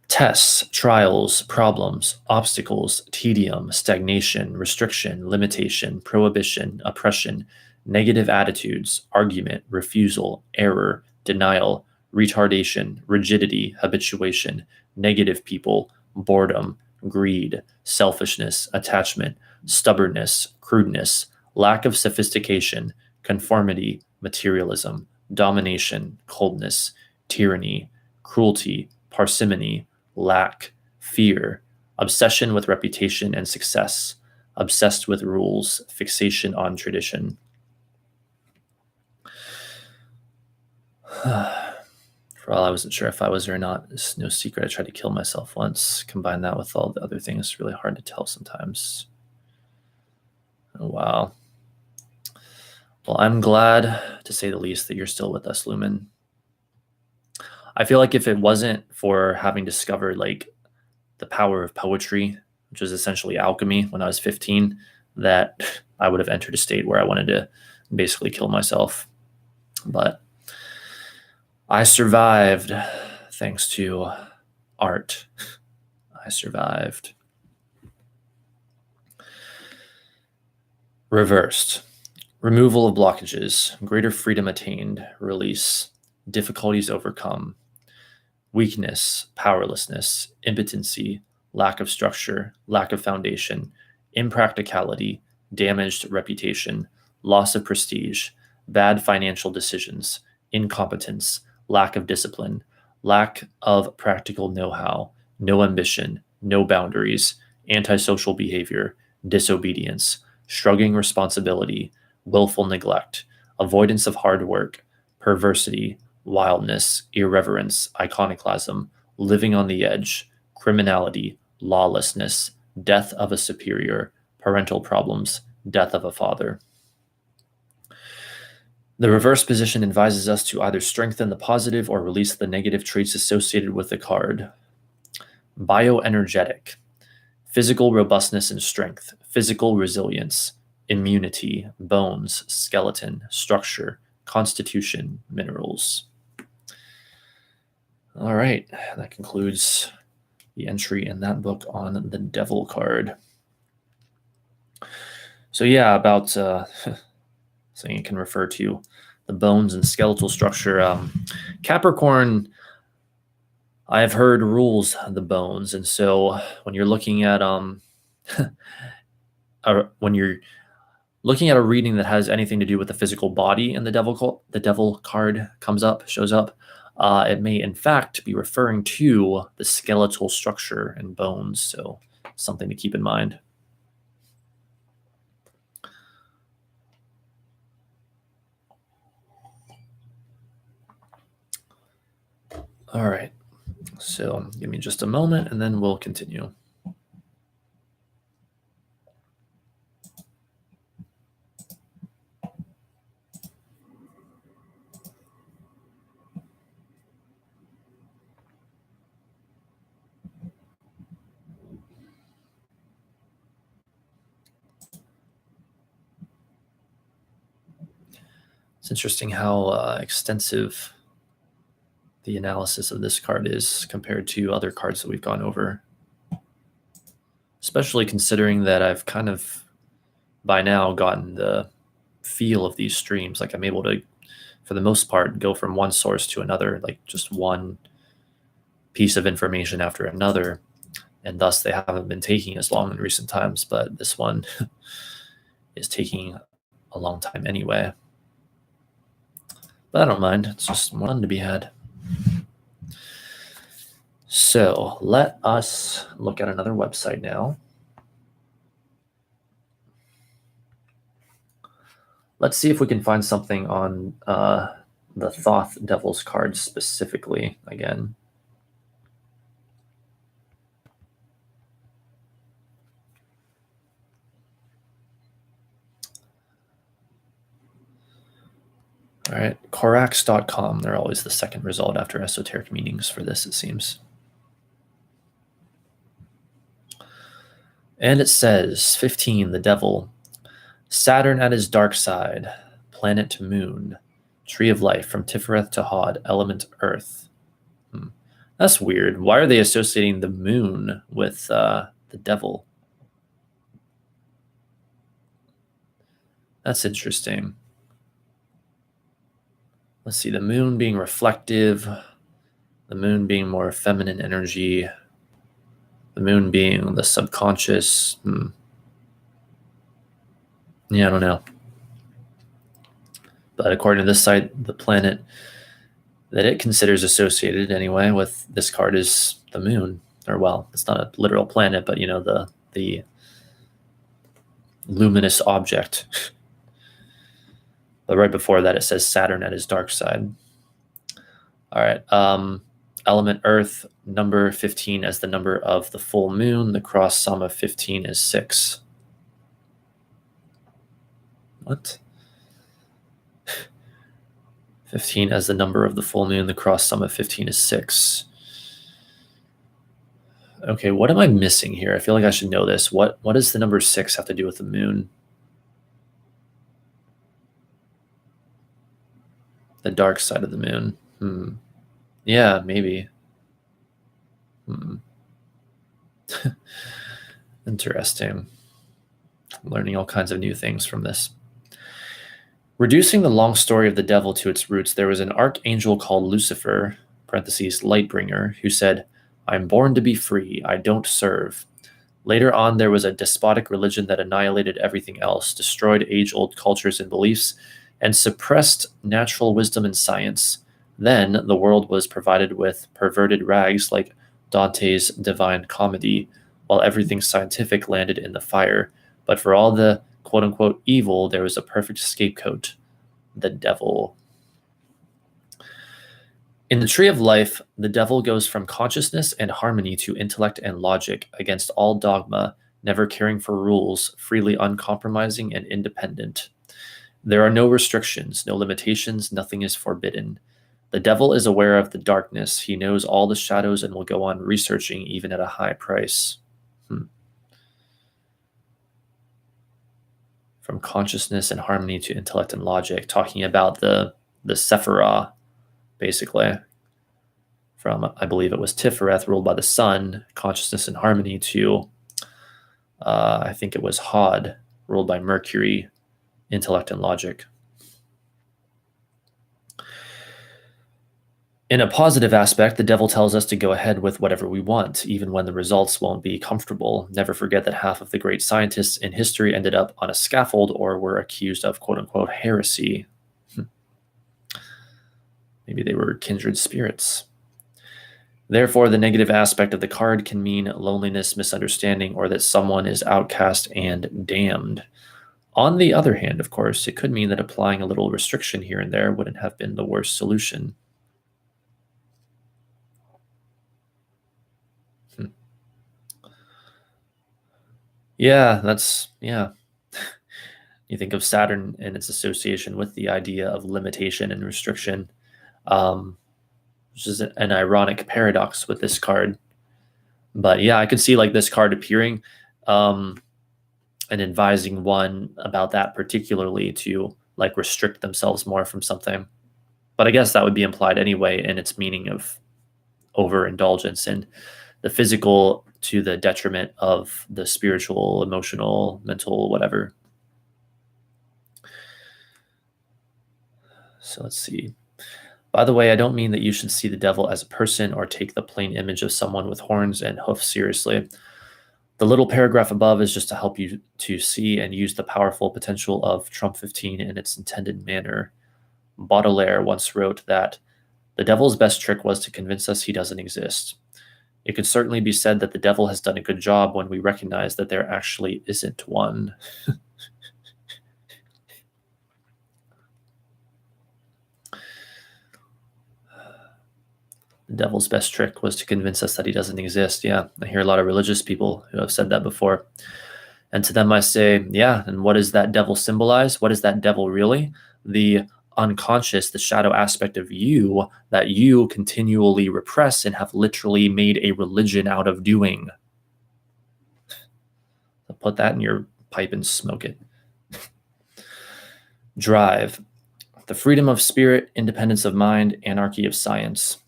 Tests, trials, problems, obstacles, tedium, stagnation, restriction, limitation, prohibition, oppression, negative attitudes, argument, refusal, error, denial, retardation, rigidity, habituation, negative people, boredom, greed, selfishness, attachment, stubbornness, crudeness, lack of sophistication, conformity, materialism, domination, coldness, tyranny, cruelty, parsimony, lack, fear, obsession with reputation and success, obsessed with rules, fixation on tradition. For all I wasn't sure if I was or not, it's no secret I tried to kill myself once. Combine that with all the other things, it's really hard to tell sometimes. Oh, wow. Well, I'm glad, to say the least, that you're still with us, Lumen. I feel like if it wasn't for having discovered like the power of poetry, which was essentially alchemy when I was 15, that I would have entered a state where I wanted to basically kill myself. But I survived thanks to art. I survived. Reversed. Removal of blockages, greater freedom attained, release, difficulties overcome, weakness, powerlessness, impotency, lack of structure, lack of foundation, impracticality, damaged reputation, loss of prestige, bad financial decisions, incompetence, lack of discipline, lack of practical know-how, no ambition, no boundaries, antisocial behavior, disobedience, shrugging responsibility, willful neglect, avoidance of hard work, perversity, wildness, irreverence, iconoclasm, living on the edge, criminality, lawlessness, death of a superior, parental problems, death of a father. The reverse position advises us to either strengthen the positive or release the negative traits associated with the card. Bioenergetic, physical robustness and strength, physical resilience, immunity, bones, skeleton, structure, constitution, minerals. All right, that concludes the entry in that book on the Devil card. So yeah, about something it can refer to the bones and skeletal structure. Capricorn, I've heard, rules the bones, and so when you're looking at when you're looking at a reading that has anything to do with the physical body, and the devil card shows up, it may in fact be referring to the skeletal structure and bones. So something to keep in mind. All right, so give me just a moment and then we'll continue. It's interesting how extensive the analysis of this card is compared to other cards that we've gone over. Especially considering that I've kind of, by now, gotten the feel of these streams. Like I'm able to, for the most part, go from one source to another, like just one piece of information after another. And thus they haven't been taking as long in recent times, but this one is taking a long time anyway. But I don't mind. It's just more fun to be had. So let us look at another website now. Let's see if we can find something on the Thoth Devil's card specifically again. All right, Corax.com. They're always the second result after esoteric meanings for this, it seems. And it says 15, the devil. Saturn at his dark side, planet to moon, tree of life from Tifereth to Hod, element earth. That's weird. Why are they associating the moon with the devil? That's interesting. Let's see, the moon being reflective, the moon being more feminine energy, the moon being the subconscious. Yeah, I don't know. But according to this site, the planet that it considers associated anyway with this card is the moon. Or, well, it's not a literal planet, but, you know, the luminous object. But right before that, it says Saturn at his dark side. All right. Element Earth, number 15 as the number of the full moon. The cross sum of 15 is 6. What? 15 as the number of the full moon. The cross sum of 15 is 6. Okay, what am I missing here? I feel like I should know this. What does the number 6 have to do with the moon? The dark side of the moon. Yeah, maybe. Interesting. I'm learning all kinds of new things from this. Reducing the long story of the devil to its roots, there was an archangel called Lucifer, parentheses, Lightbringer, who said, "I'm born to be free. I don't serve." Later on, there was a despotic religion that annihilated everything else, destroyed age-old cultures and beliefs, and suppressed natural wisdom and science. Then the world was provided with perverted rags like Dante's Divine Comedy, while everything scientific landed in the fire. But for all the quote-unquote evil, there was a perfect scapegoat, the devil. In the Tree of Life, the devil goes from consciousness and harmony to intellect and logic, against all dogma, never caring for rules, freely uncompromising and independent. There are no restrictions, no limitations, nothing is forbidden. The devil is aware of the darkness. He knows all the shadows and will go on researching even at a high price. From consciousness and harmony to intellect and logic, talking about the Sephirah, basically. From, I believe it was Tifereth, ruled by the sun, consciousness and harmony, to, I think it was Hod, ruled by Mercury, intellect and logic. In a positive aspect, the devil tells us to go ahead with whatever we want, even when the results won't be comfortable. Never forget that half of the great scientists in history ended up on a scaffold or were accused of quote-unquote heresy. Maybe they were kindred spirits. Therefore, the negative aspect of the card can mean loneliness, misunderstanding, or that someone is outcast and damned. On the other hand, of course, it could mean that applying a little restriction here and there wouldn't have been the worst solution. Yeah, you think of Saturn and its association with the idea of limitation and restriction, which is an ironic paradox with this card. But yeah, I could see like this card appearing and advising one about that particularly to like restrict themselves more from something. But I guess that would be implied anyway in its meaning of overindulgence and the physical to the detriment of the spiritual, emotional, mental, whatever. So let's see. By the way, I don't mean that you should see the devil as a person or take the plain image of someone with horns and hoofs seriously. The little paragraph above is just to help you to see and use the powerful potential of Trump 15 in its intended manner. Baudelaire once wrote that the devil's best trick was to convince us he doesn't exist. It could certainly be said that the devil has done a good job when we recognize that there actually isn't one. The devil's best trick was to convince us that he doesn't exist. Yeah, I hear a lot of religious people who have said that before. And to them, I say, yeah, and what does that devil symbolize? What is that devil really? The unconscious, the shadow aspect of you that you continually repress and have literally made a religion out of doing. So put that in your pipe and smoke it. Drive. The freedom of spirit, independence of mind, anarchy of science.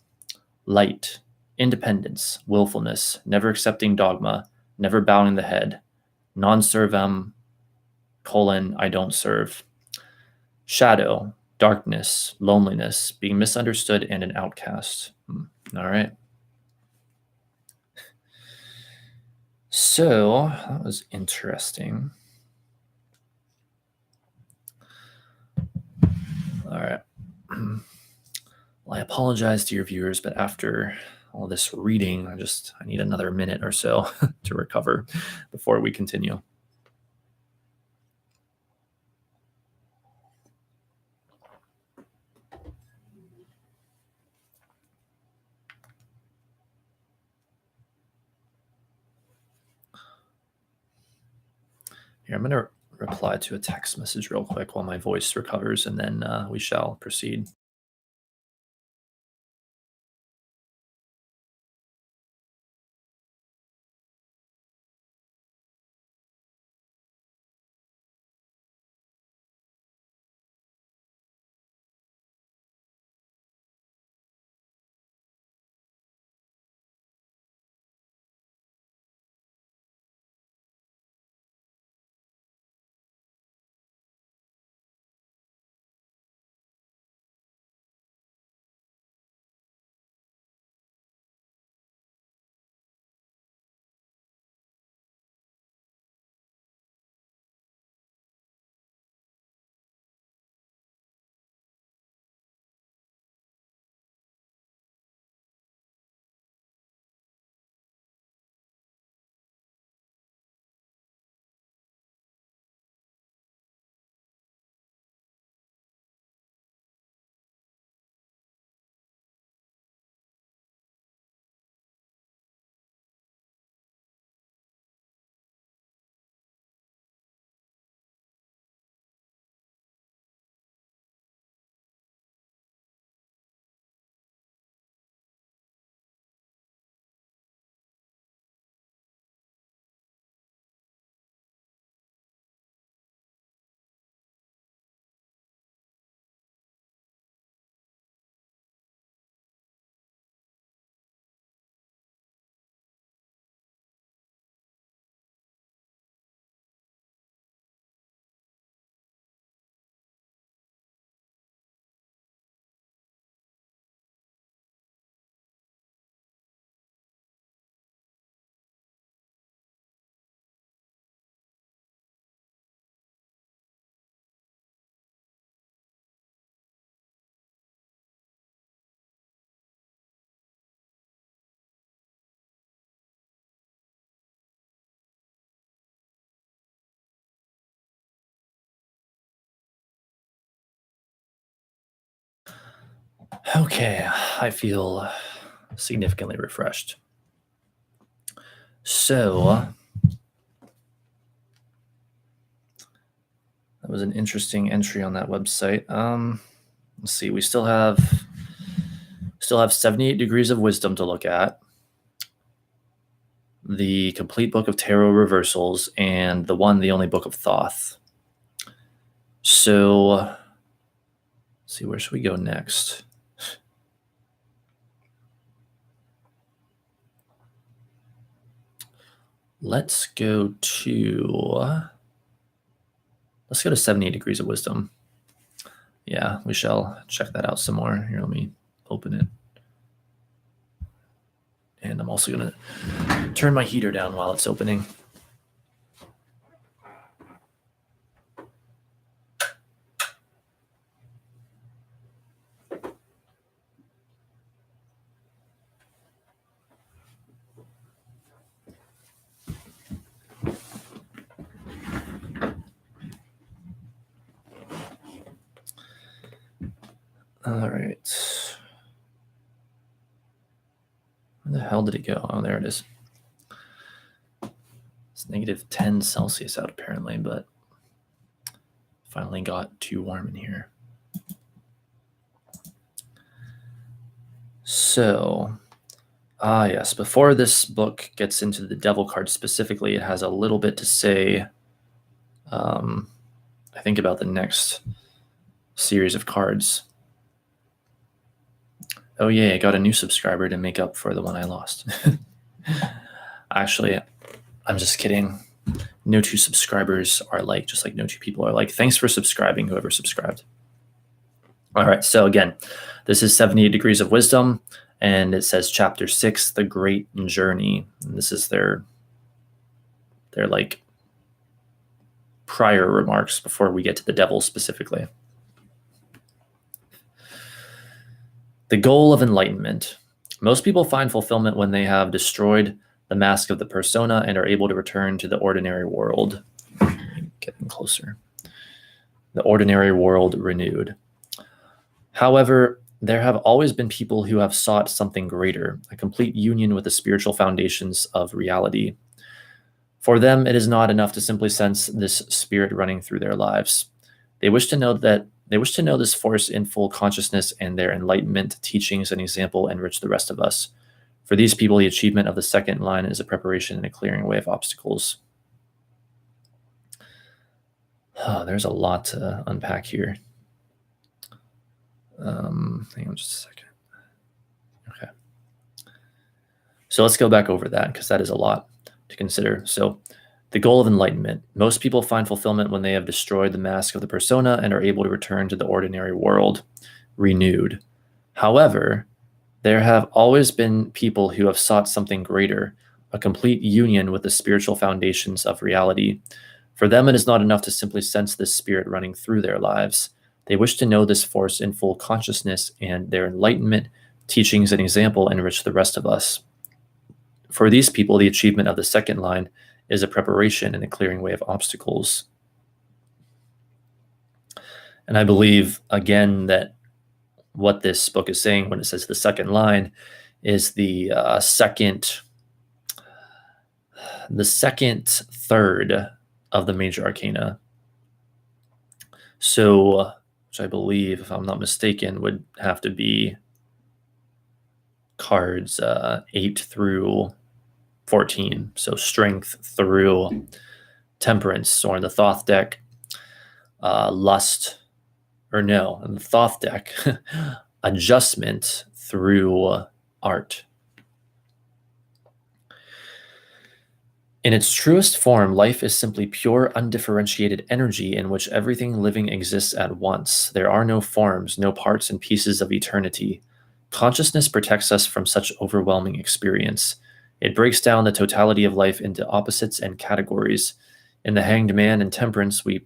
Light. Independence, willfulness, never accepting dogma, never bowing the head. Non servum, I don't serve. Shadow, darkness, loneliness, being misunderstood and an outcast. All right. So that was interesting. All right. Well, I apologize to your viewers, but after all this reading, I need another minute or so to recover before we continue. Here, I'm going to reply to a text message real quick while my voice recovers, and then we shall proceed. Okay, I feel significantly refreshed. So that was an interesting entry on that website. Let's see, we still have 78 Degrees of Wisdom to look at, the complete book of Tarot Reversals, and the only book of Thoth. So let's Let's see, where should we go next? Let's go to 78 Degrees of Wisdom. Yeah, we shall check that out some more. Here, let me open it. And I'm also going to turn my heater down while it's opening. All right. Where the hell did it go? Oh, there it is. It's negative 10 Celsius out apparently, but finally got too warm in here. So, yes, before this book gets into the devil card specifically, it has a little bit to say, I think, about the next series of cards. Oh yeah, I got a new subscriber to make up for the one I lost. Actually, I'm just kidding. No two subscribers are like, just like no two people are like. Thanks for subscribing, whoever subscribed. All right, so again, this is 78 Degrees of Wisdom, and it says Chapter 6, The Great Journey. And this is their like prior remarks before we get to the devil specifically. The goal of enlightenment. Most people find fulfillment when they have destroyed the mask of the persona and are able to return to the ordinary world. Getting closer. The ordinary world renewed. However, there have always been people who have sought something greater, a complete union with the spiritual foundations of reality. For them, it is not enough to simply sense this spirit running through their lives. They wish to know this force in full consciousness, and their enlightenment, teachings, and example enrich the rest of us. For these people, the achievement of the second line is a preparation and a clearing away of obstacles. There's a lot to unpack here. Hang on just a second. Okay. So let's go back over that, because that is a lot to consider. So the goal of enlightenment. Most people find fulfillment when they have destroyed the mask of the persona and are able to return to the ordinary world renewed. However, there have always been people who have sought something greater, a complete union with the spiritual foundations of reality. For them, it is not enough to simply sense this spirit running through their lives. They wish to know this force in full consciousness, and their enlightenment, teachings, and example enrich the rest of us. For these people, the achievement of the second line is a preparation and a clearing way of obstacles. And I believe, again, that what this book is saying when it says the second line is the second third of the major arcana. So, which I believe, if I'm not mistaken, would have to be cards 8 through 14. So strength through temperance, or in the Thoth deck, lust, or no, in the Thoth deck, adjustment through art. In its truest form, life is simply pure, undifferentiated energy in which everything living exists at once. There are no forms, no parts and pieces of eternity. Consciousness protects us from such overwhelming experience. It breaks down the totality of life into opposites and categories. In the Hanged Man and Temperance, we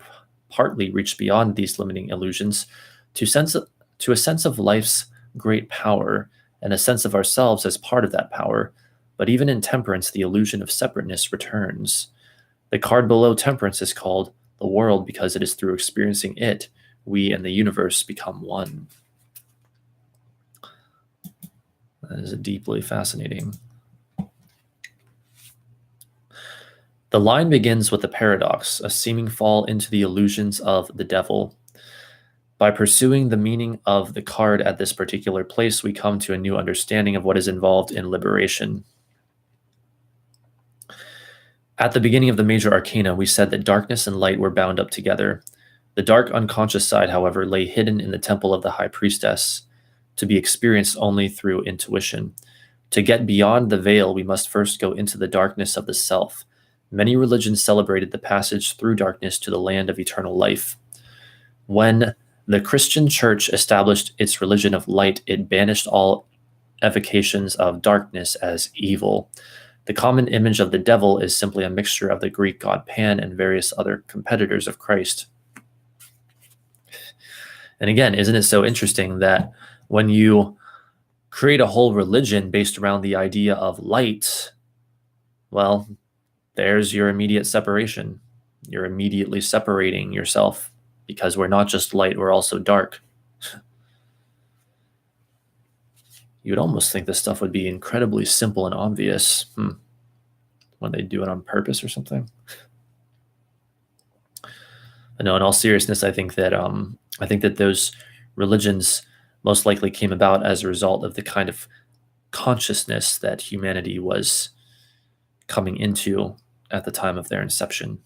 partly reach beyond these limiting illusions to a sense of life's great power and a sense of ourselves as part of that power. But even in Temperance, the illusion of separateness returns. The card below Temperance is called the world because it is through experiencing it, we and the universe become one. That is deeply fascinating. The line begins with a paradox, a seeming fall into the illusions of the devil. By pursuing the meaning of the card at this particular place, we come to a new understanding of what is involved in liberation. At the beginning of the major arcana, we said that darkness and light were bound up together. The dark unconscious side, however, lay hidden in the temple of the high priestess, to be experienced only through intuition. To get beyond the veil, we must first go into the darkness of the self. Many religions celebrated the passage through darkness to the land of eternal life. When the Christian church established its religion of light, it banished all evocations of darkness as evil. The common image of the devil is simply a mixture of the Greek god Pan and various other competitors of Christ. And again, isn't it so interesting that when you create a whole religion based around the idea of light, well, there's your immediate separation. You're immediately separating yourself because we're not just light, we're also dark. You would almost think this stuff would be incredibly simple and obvious when they do it on purpose or something. No, in all seriousness, I think that those religions most likely came about as a result of the kind of consciousness that humanity was coming into at the time of their inception.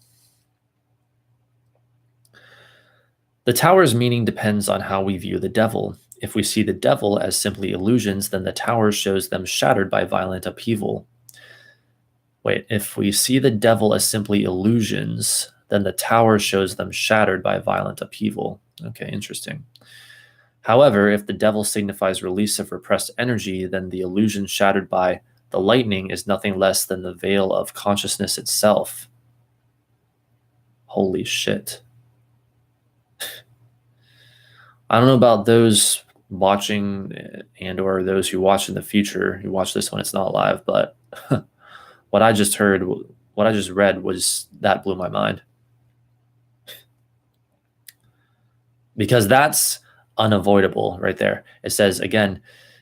The tower's meaning depends on how we view the devil. If we see the devil as simply illusions, then the tower shows them shattered by violent upheaval. Wait, if we see the devil as simply illusions, then the tower shows them shattered by violent upheaval. Okay, interesting. However, if the devil signifies release of repressed energy, then the illusion shattered by the lightning is nothing less than the veil of consciousness itself. Holy shit. I don't know about those watching and or those who watch in the future, who watch this when it's not live, but what I just read was that blew my mind. Because that's unavoidable right there. It says, again,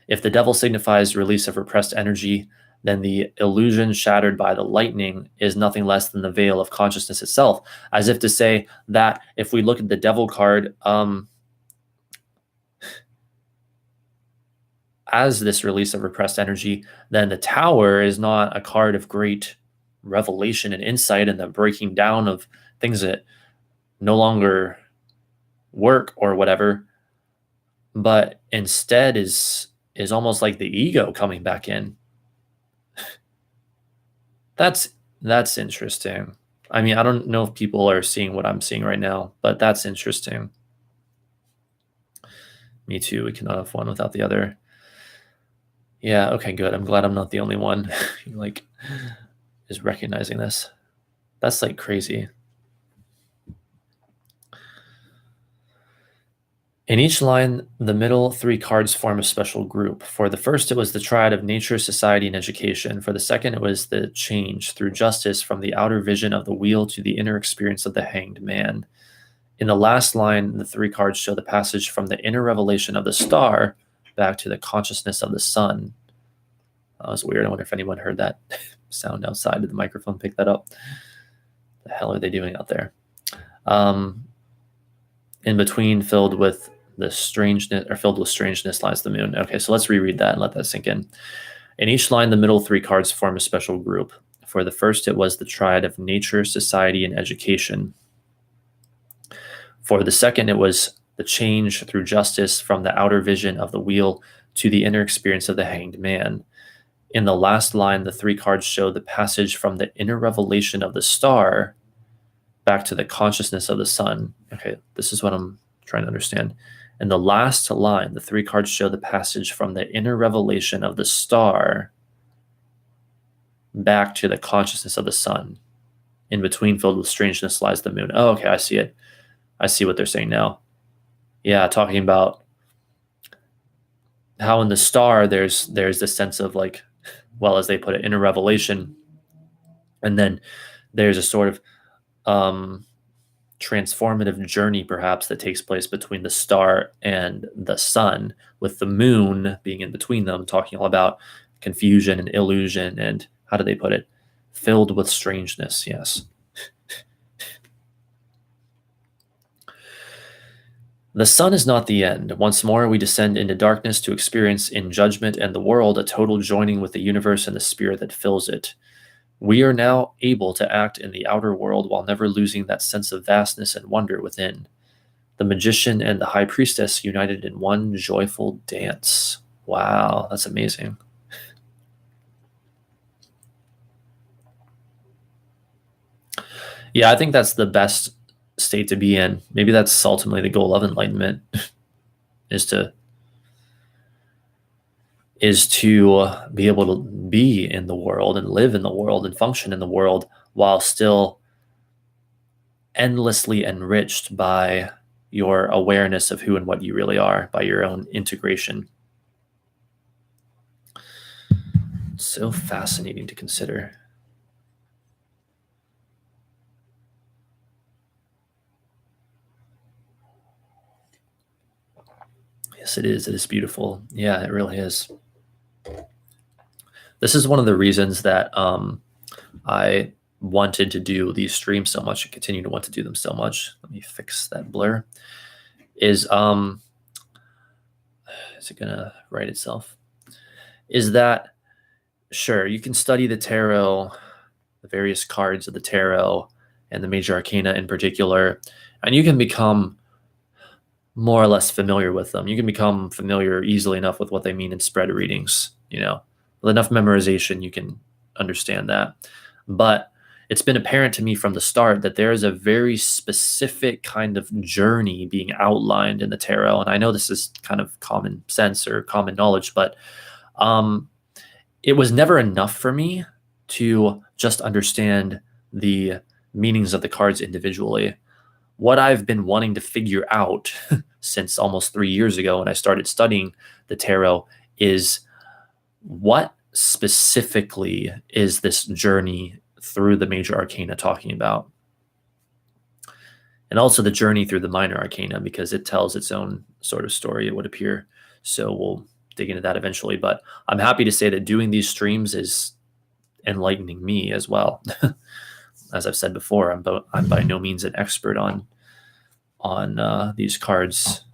if the devil signifies release of repressed energy, then the illusion shattered by the lightning is nothing less than the veil of consciousness itself. As if to say that if we look at the devil card, as this release of repressed energy, then the tower is not a card of great revelation and insight and the breaking down of things that no longer work or whatever, but instead is almost like the ego coming back in. That's interesting. I mean, I don't know if people are seeing what I'm seeing right now, but that's interesting. Me too. We cannot have one without the other. Yeah, okay, good. I'm glad I'm not the only one who like is recognizing this. That's like crazy. In each line, the middle three cards form a special group. For the first, it was the triad of nature, society, and education. For the second, it was the change through justice from the outer vision of the wheel to the inner experience of the hanged man. In the last line, the three cards show the passage from the inner revelation of the star back to the consciousness of the sun. That was weird. I wonder if anyone heard that sound outside. Did the microphone pick that up? The hell are they doing out there? In between, filled with strangeness lies the moon. Okay, so let's reread that and let that sink in. In each line, the middle three cards form a special group. For the first, it was the triad of nature, society, and education. For the second, it was the change through justice from the outer vision of the wheel to the inner experience of the hanged man. In the last line, the three cards show the passage from the inner revelation of the star back to the consciousness of the sun. Okay, this is what I'm trying to understand. In the last line, the three cards show the passage from the inner revelation of the star back to the consciousness of the sun. In between, filled with strangeness, lies the moon. Oh, okay, I see it. I see what they're saying now. Yeah, talking about how in the star there's this sense of like, well, as they put it, inner revelation, and then there's a sort of transformative journey perhaps that takes place between the star and the sun, with the moon being in between them, talking all about confusion and illusion and, how do they put it, filled with strangeness. Yes. The sun is not the end. Once more we descend into darkness to experience in judgment and the world a total joining with the universe and the spirit that fills it. We are now able to act in the outer world while never losing that sense of vastness and wonder within. The magician and the high priestess united in one joyful dance. Wow, that's amazing. Yeah, I think that's the best state to be in. Maybe that's ultimately the goal of enlightenment is to be able to be in the world and live in the world and function in the world while still endlessly enriched by your awareness of who and what you really are, by your own integration. So fascinating to consider. Yes, it is. It is beautiful. Yeah, it really is. This is one of the reasons that I wanted to do these streams so much and continue to want to do them so much. Let me fix that blur. Is it gonna write itself? Is that sure, you can study the tarot, the various cards of the tarot, and the major arcana in particular, and you can become more or less familiar with them. You can become familiar easily enough with what they mean in spread readings, with enough memorization, you can understand that. But it's been apparent to me from the start that there is a very specific kind of journey being outlined in the tarot. And I know this is kind of common sense or common knowledge, but it was never enough for me to just understand the meanings of the cards individually. What I've been wanting to figure out since almost 3 years ago when I started studying the tarot is what specifically is this journey through the major arcana talking about? And also the journey through the minor arcana, because it tells its own sort of story, it would appear. So we'll dig into that eventually. But I'm happy to say that doing these streams is enlightening me as well. As I've said before, I'm by no means an expert on these cards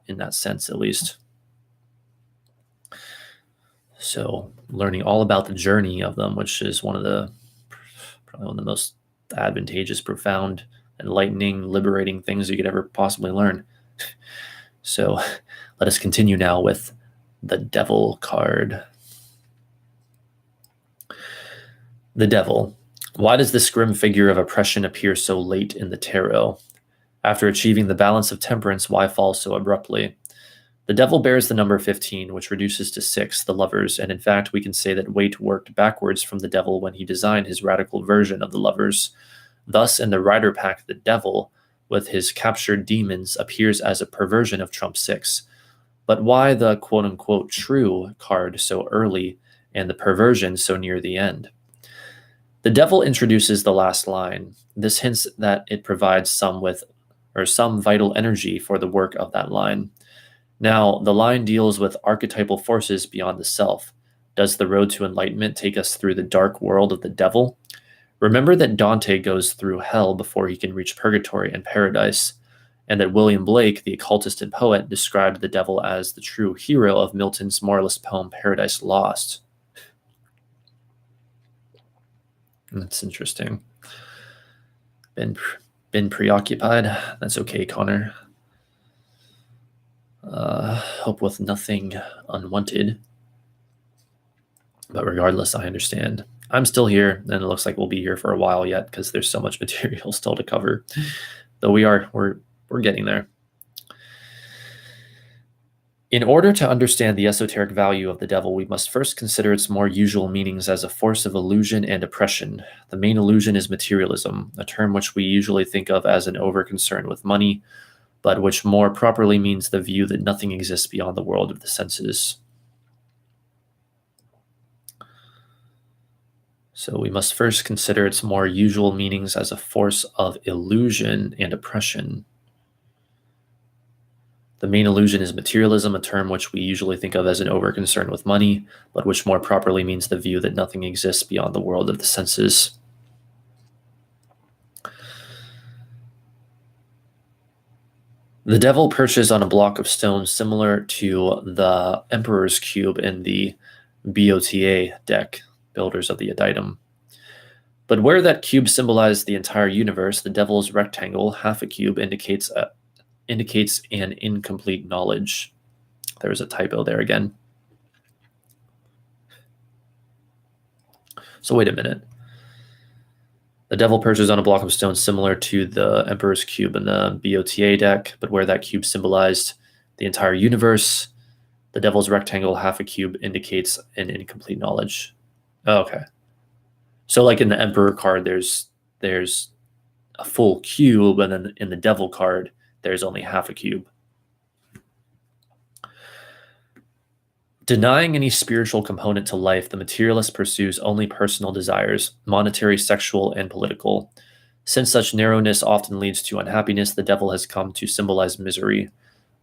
in that sense, at least. So learning all about the journey of them, which is probably one of the most advantageous, profound, enlightening, liberating things you could ever possibly learn. So let us continue now with the Devil card. The Devil. Why does this grim figure of oppression appear so late in the tarot? After achieving the balance of temperance, why fall so abruptly? The Devil bears the number 15, which reduces to 6, the Lovers, and in fact we can say that Waite worked backwards from the Devil when he designed his radical version of the Lovers. Thus, in the Rider pack, the Devil, with his captured demons, appears as a perversion of Trump 6. But why the quote-unquote true card so early and the perversion so near the end? The Devil introduces the last line. This hints that it provides some vital energy for the work of that line. Now, the line deals with archetypal forces beyond the self. Does the road to enlightenment take us through the dark world of the devil? Remember that Dante goes through hell before he can reach purgatory and paradise, and that William Blake, the occultist and poet, described the devil as the true hero of Milton's moralist poem Paradise Lost. That's interesting. Been preoccupied. That's okay, Connor. Hope with nothing unwanted. But regardless, I understand. I'm still here, and it looks like we'll be here for a while yet because there's so much material still to cover. Though we're getting there. In order to understand the esoteric value of the devil, we must first consider its more usual meanings as a force of illusion and oppression. The main illusion is materialism, a term which we usually think of as an over-concern with money, but which more properly means the view that nothing exists beyond the world of the senses. So we must first consider its more usual meanings as a force of illusion and oppression. The main illusion is materialism, a term which we usually think of as an over-concern with money, but which more properly means the view that nothing exists beyond the world of the senses. The devil perches on a block of stone similar to the Emperor's Cube in the BOTA deck, Builders of the Adytum. But where that cube symbolized the entire universe, the devil's rectangle, half a cube, indicates indicates an incomplete knowledge. There's a typo there again. So wait a minute. The devil perches on a block of stone similar to the Emperor's Cube in the BOTA deck, but where that cube symbolized the entire universe, the devil's rectangle, half a cube, indicates an incomplete knowledge. Oh, okay. So like in the Emperor card, there's a full cube, and then in the devil card, there's only half a cube. Denying any spiritual component to life, the materialist pursues only personal desires, monetary, sexual, and political. Since such narrowness often leads to unhappiness, the devil has come to symbolize misery.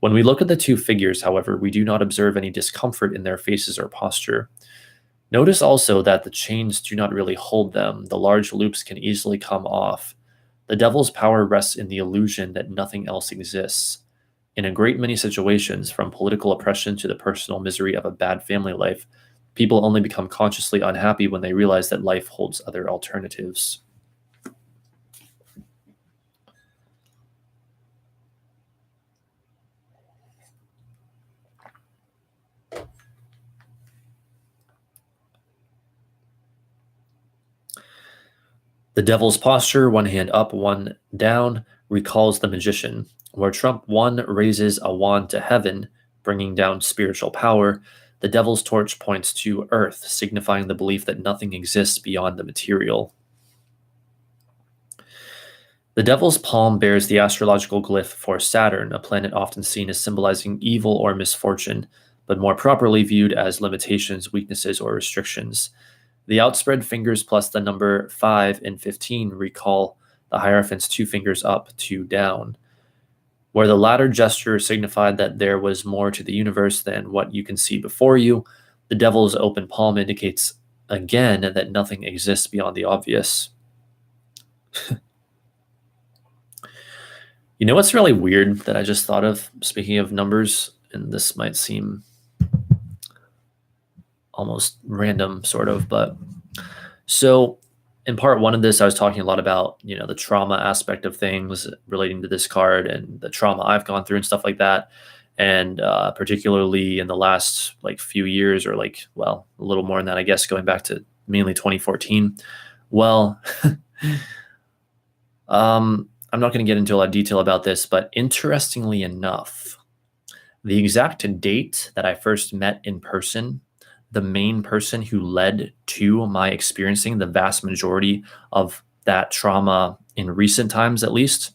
When we look at the two figures, however, we do not observe any discomfort in their faces or posture. Notice also that the chains do not really hold them. The large loops can easily come off. The devil's power rests in the illusion that nothing else exists. In a great many situations, from political oppression to the personal misery of a bad family life, people only become consciously unhappy when they realize that life holds other alternatives. The devil's posture, one hand up, one down, recalls the magician. Where Trump 1 raises a wand to heaven, bringing down spiritual power, the devil's torch points to earth, signifying the belief that nothing exists beyond the material. The devil's palm bears the astrological glyph for Saturn, a planet often seen as symbolizing evil or misfortune, but more properly viewed as limitations, weaknesses, or restrictions. The outspread fingers plus the number 5 and 15 recall the Hierophant's 2 fingers up, 2 down. Where the latter gesture signified that there was more to the universe than what you can see before you, the devil's open palm indicates again that nothing exists beyond the obvious. You know what's really weird that I just thought of, speaking of numbers, and this might seem almost random, sort of, but so in part 1 of this, I was talking a lot about, the trauma aspect of things relating to this card and the trauma I've gone through and stuff like that. And particularly in the last few years, or a little more than that, I guess, going back to mainly 2014. Well, I'm not going to get into a lot of detail about this, but interestingly enough, the exact date that I first met in person, the main person who led to my experiencing the vast majority of that trauma in recent times, at least,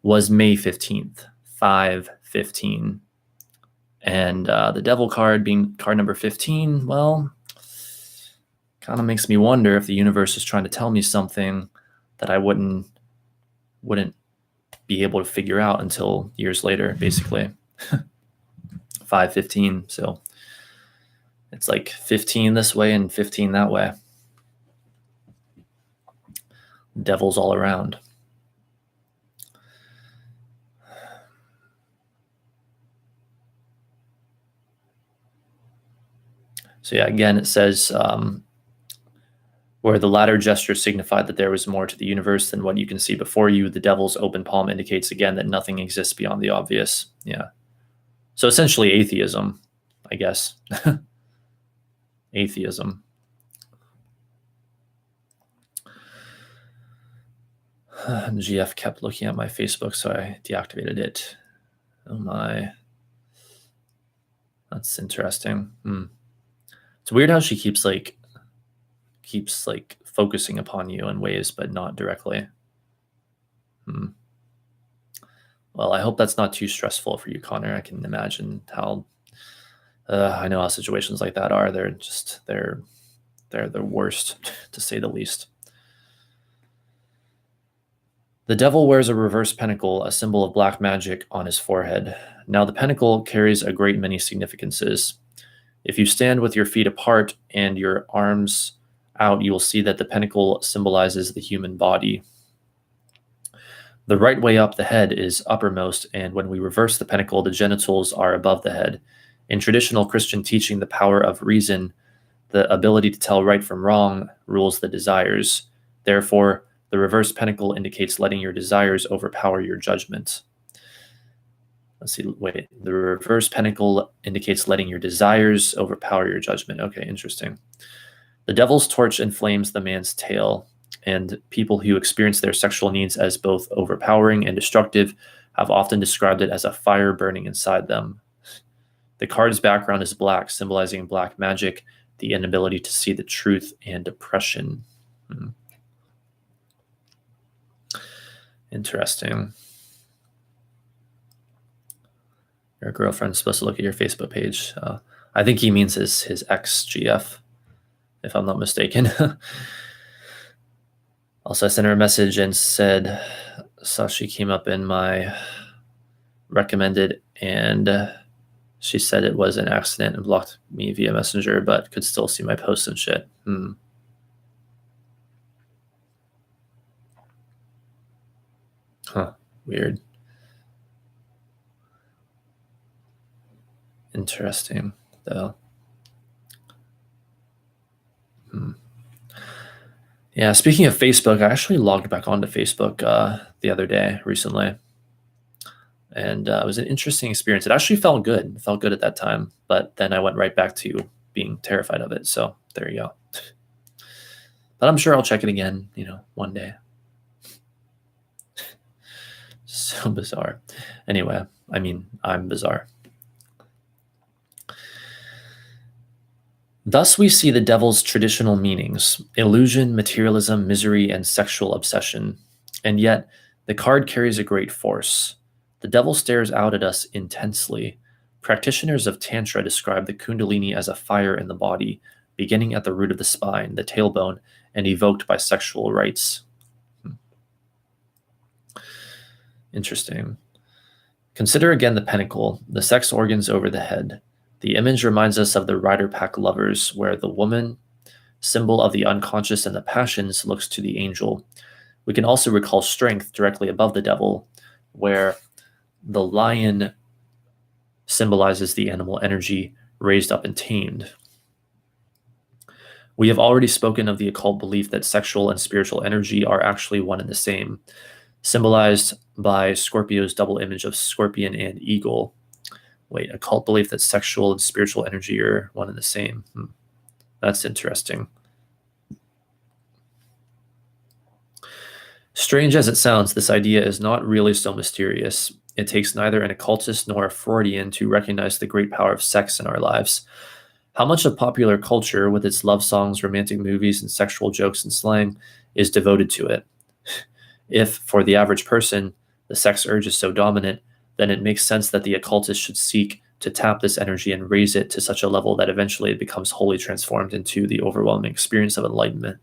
was May 15th, 5/15. And the devil card being card number 15, well, kind of makes me wonder if the universe is trying to tell me something that I wouldn't be able to figure out until years later, basically. 5/15, so it's 15 this way and 15 that way. Devils all around. So yeah, again, it says, where the latter gesture signified that there was more to the universe than what you can see before you, the devil's open palm indicates again that nothing exists beyond the obvious. Yeah. So essentially atheism, I guess. Atheism. GF kept looking at my Facebook, so I deactivated it. Oh my. That's interesting. It's weird how she keeps focusing upon you in ways, but not directly. Well, I hope that's not too stressful for you, Connor. I can imagine how I know how situations like that are. They're the worst, to say the least. The devil wears a reverse pentacle, a symbol of black magic, on his forehead. Now, the pentacle carries a great many significances. If you stand with your feet apart and your arms out, you will see that the pentacle symbolizes the human body. The right way up, the head is uppermost, and when we reverse the pentacle, the genitals are above the head. In traditional Christian teaching, the power of reason, the ability to tell right from wrong, rules the desires. Therefore, the reverse pentacle indicates letting your desires overpower your judgment. Let's see. Wait, the reverse pentacle indicates letting your desires overpower your judgment. Okay, interesting. The devil's torch inflames the man's tail, and people who experience their sexual needs as both overpowering and destructive have often described it as a fire burning inside them. The card's background is black, symbolizing black magic, the inability to see the truth, and depression. Interesting. Your girlfriend's supposed to look at your Facebook page. I think he means his ex-GF, if I'm not mistaken. Also, I sent her a message and said, saw she came up in my recommended, and she said it was an accident and blocked me via Messenger, but could still see my posts and shit. Huh, weird. Interesting, though. Yeah, speaking of Facebook, I actually logged back onto Facebook the other day, recently. And it was an interesting experience. It actually felt good. It felt good at that time. But then I went right back to being terrified of it. So there you go. But I'm sure I'll check it again, one day. So bizarre. Anyway, I mean, I'm bizarre. Thus, we see the devil's traditional meanings: illusion, materialism, misery, and sexual obsession. And yet, the card carries a great force. The devil stares out at us intensely. Practitioners of Tantra describe the Kundalini as a fire in the body, beginning at the root of the spine, the tailbone, and evoked by sexual rites. Interesting. Consider again the pentacle, the sex organs over the head. The image reminds us of the Rider Pack lovers, where the woman, symbol of the unconscious and the passions, looks to the angel. We can also recall strength directly above the devil, where the lion symbolizes the animal energy raised up and tamed. We have already spoken of the occult belief that sexual and spiritual energy are actually one and the same, symbolized by Scorpio's double image of scorpion and eagle. Wait, occult belief that sexual and spiritual energy are one and the same. That's interesting. Strange as it sounds, this idea is not really so mysterious. It takes neither an occultist nor a Freudian to recognize the great power of sex in our lives. How much of popular culture, with its love songs, romantic movies, and sexual jokes and slang, is devoted to it? If, for the average person, the sex urge is so dominant, then it makes sense that the occultist should seek to tap this energy and raise it to such a level that eventually it becomes wholly transformed into the overwhelming experience of enlightenment.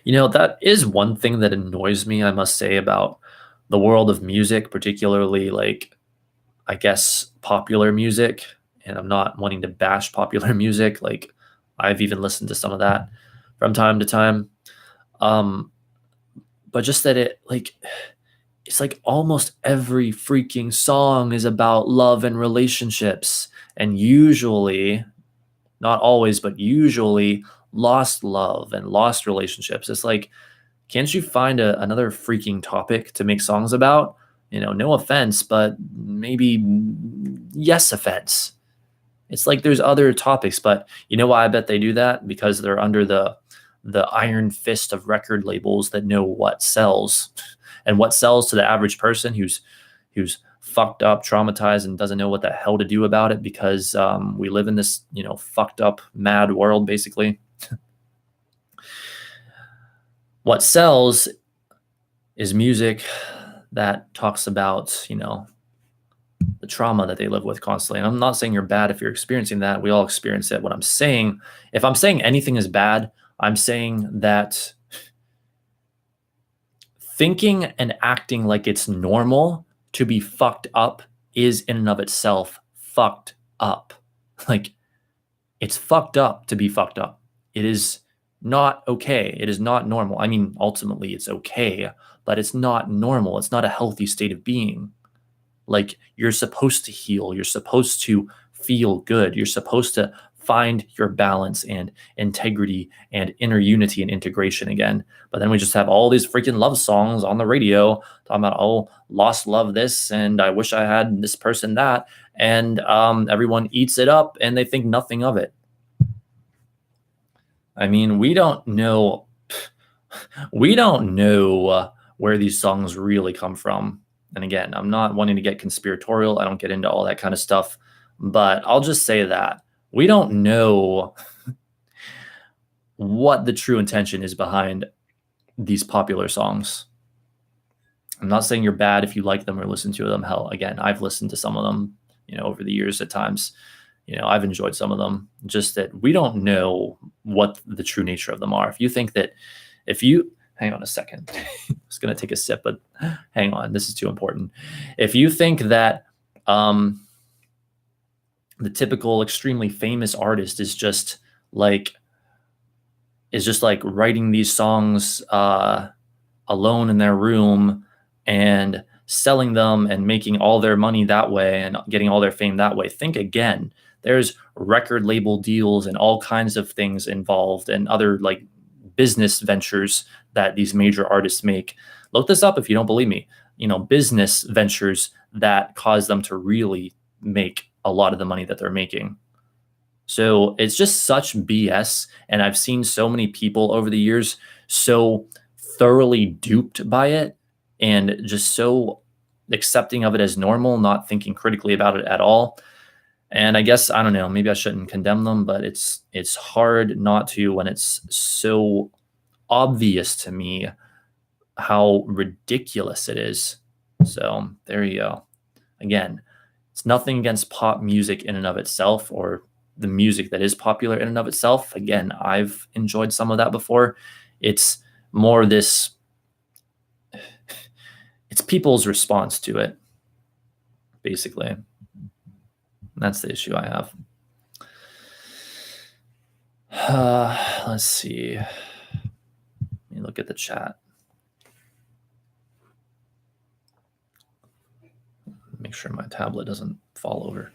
That is one thing that annoys me, I must say, about the world of music, particularly, I guess, popular music. And I'm not wanting to bash popular music. I've even listened to some of that from time to time. But just that it's almost every freaking song is about love and relationships, and usually, not always, but usually lost love and lost relationships. It's can't you find another freaking topic to make songs about? No offense, but maybe yes offense. It's there's other topics, but you know why I bet they do that? Because they're under the iron fist of record labels that know what sells. And what sells to the average person who's fucked up, traumatized, and doesn't know what the hell to do about it, because we live in this, fucked up, mad world, basically. What sells is music that talks about, the trauma that they live with constantly. And I'm not saying you're bad if you're experiencing that. We all experience it. What I'm saying, if I'm saying anything is bad, I'm saying that thinking and acting like it's normal to be fucked up is in and of itself fucked up. It's fucked up to be fucked up. It is not okay. It is not normal. I mean, ultimately it's okay, but it's not normal. It's not a healthy state of being. You're supposed to heal. You're supposed to feel good. You're supposed to find your balance and integrity and inner unity and integration again. But then we just have all these freaking love songs on the radio talking about, oh, lost love this, and I wish I had this person that, and everyone eats it up and they think nothing of it. I mean, we don't know where these songs really come from. And again, I'm not wanting to get conspiratorial. I don't get into all that kind of stuff, but I'll just say that we don't know what the true intention is behind these popular songs. I'm not saying you're bad if you like them or listen to them. Hell, again, I've listened to some of them, over the years at times. I've enjoyed some of them. Just that we don't know what the true nature of them are. Hang on a second. I was going to take a sip, but hang on. This is too important. If you think that the typical extremely famous artist is just like writing these songs alone in their room and selling them and making all their money that way and getting all their fame that way, think again. There's record label deals and all kinds of things involved and other like business ventures that these major artists make. Look this up if you don't believe me. Business ventures that cause them to really make a lot of the money that they're making. So it's just such BS. And I've seen so many people over the years so thoroughly duped by it and just so accepting of it as normal, not thinking critically about it at all. And I guess, I don't know, maybe I shouldn't condemn them, but it's hard not to when it's so obvious to me how ridiculous it is. So there you go. Again, it's nothing against pop music in and of itself or the music that is popular in and of itself. Again, I've enjoyed some of that before. It's more it's people's response to it, basically. That's the issue I have. Let's see. Let me look at the chat. Make sure my tablet doesn't fall over.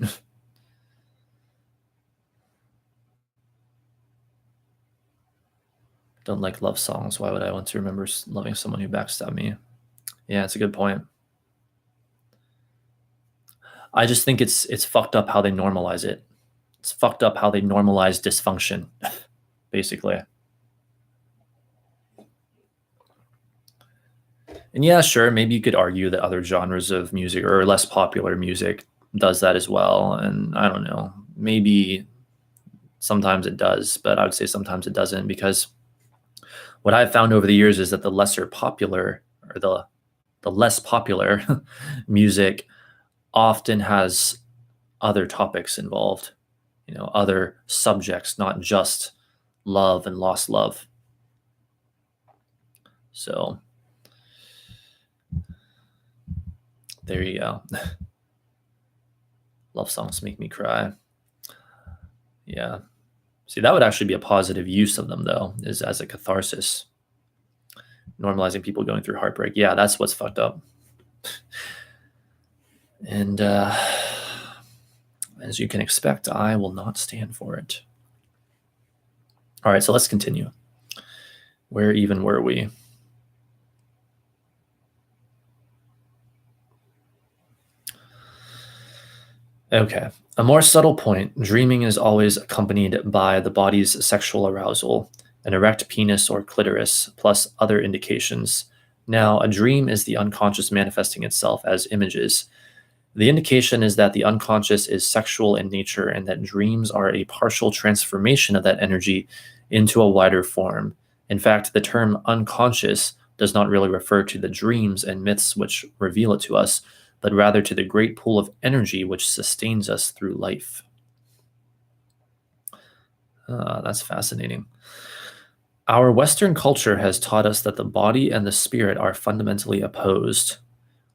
Don't like love songs. Why would I want to remember loving someone who backstabbed me? Yeah, it's a good point. I just think it's fucked up how they normalize it. It's fucked up how they normalize dysfunction, basically. And yeah, sure, maybe you could argue that other genres of music or less popular music does that as well. And I don't know, maybe sometimes it does, but I would say sometimes it doesn't, because what I've found over the years is that the lesser popular or the less popular music often has other topics involved, other subjects, not just love and lost love. So there you go. Love songs make me cry. Yeah. See, that would actually be a positive use of them, though, is as a catharsis. Normalizing people going through heartbreak. Yeah, that's what's fucked up. And as you can expect, I will not stand for it. All right, so let's continue. Where even were we? Okay, a more subtle point. Dreaming is always accompanied by the body's sexual arousal, an erect penis or clitoris, plus other indications. Now, a dream is the unconscious manifesting itself as images. The indication is that the unconscious is sexual in nature and that dreams are a partial transformation of that energy into a wider form. In fact, the term unconscious does not really refer to the dreams and myths which reveal it to us, but rather to the great pool of energy which sustains us through life. That's fascinating. Our Western culture has taught us that the body and the spirit are fundamentally opposed.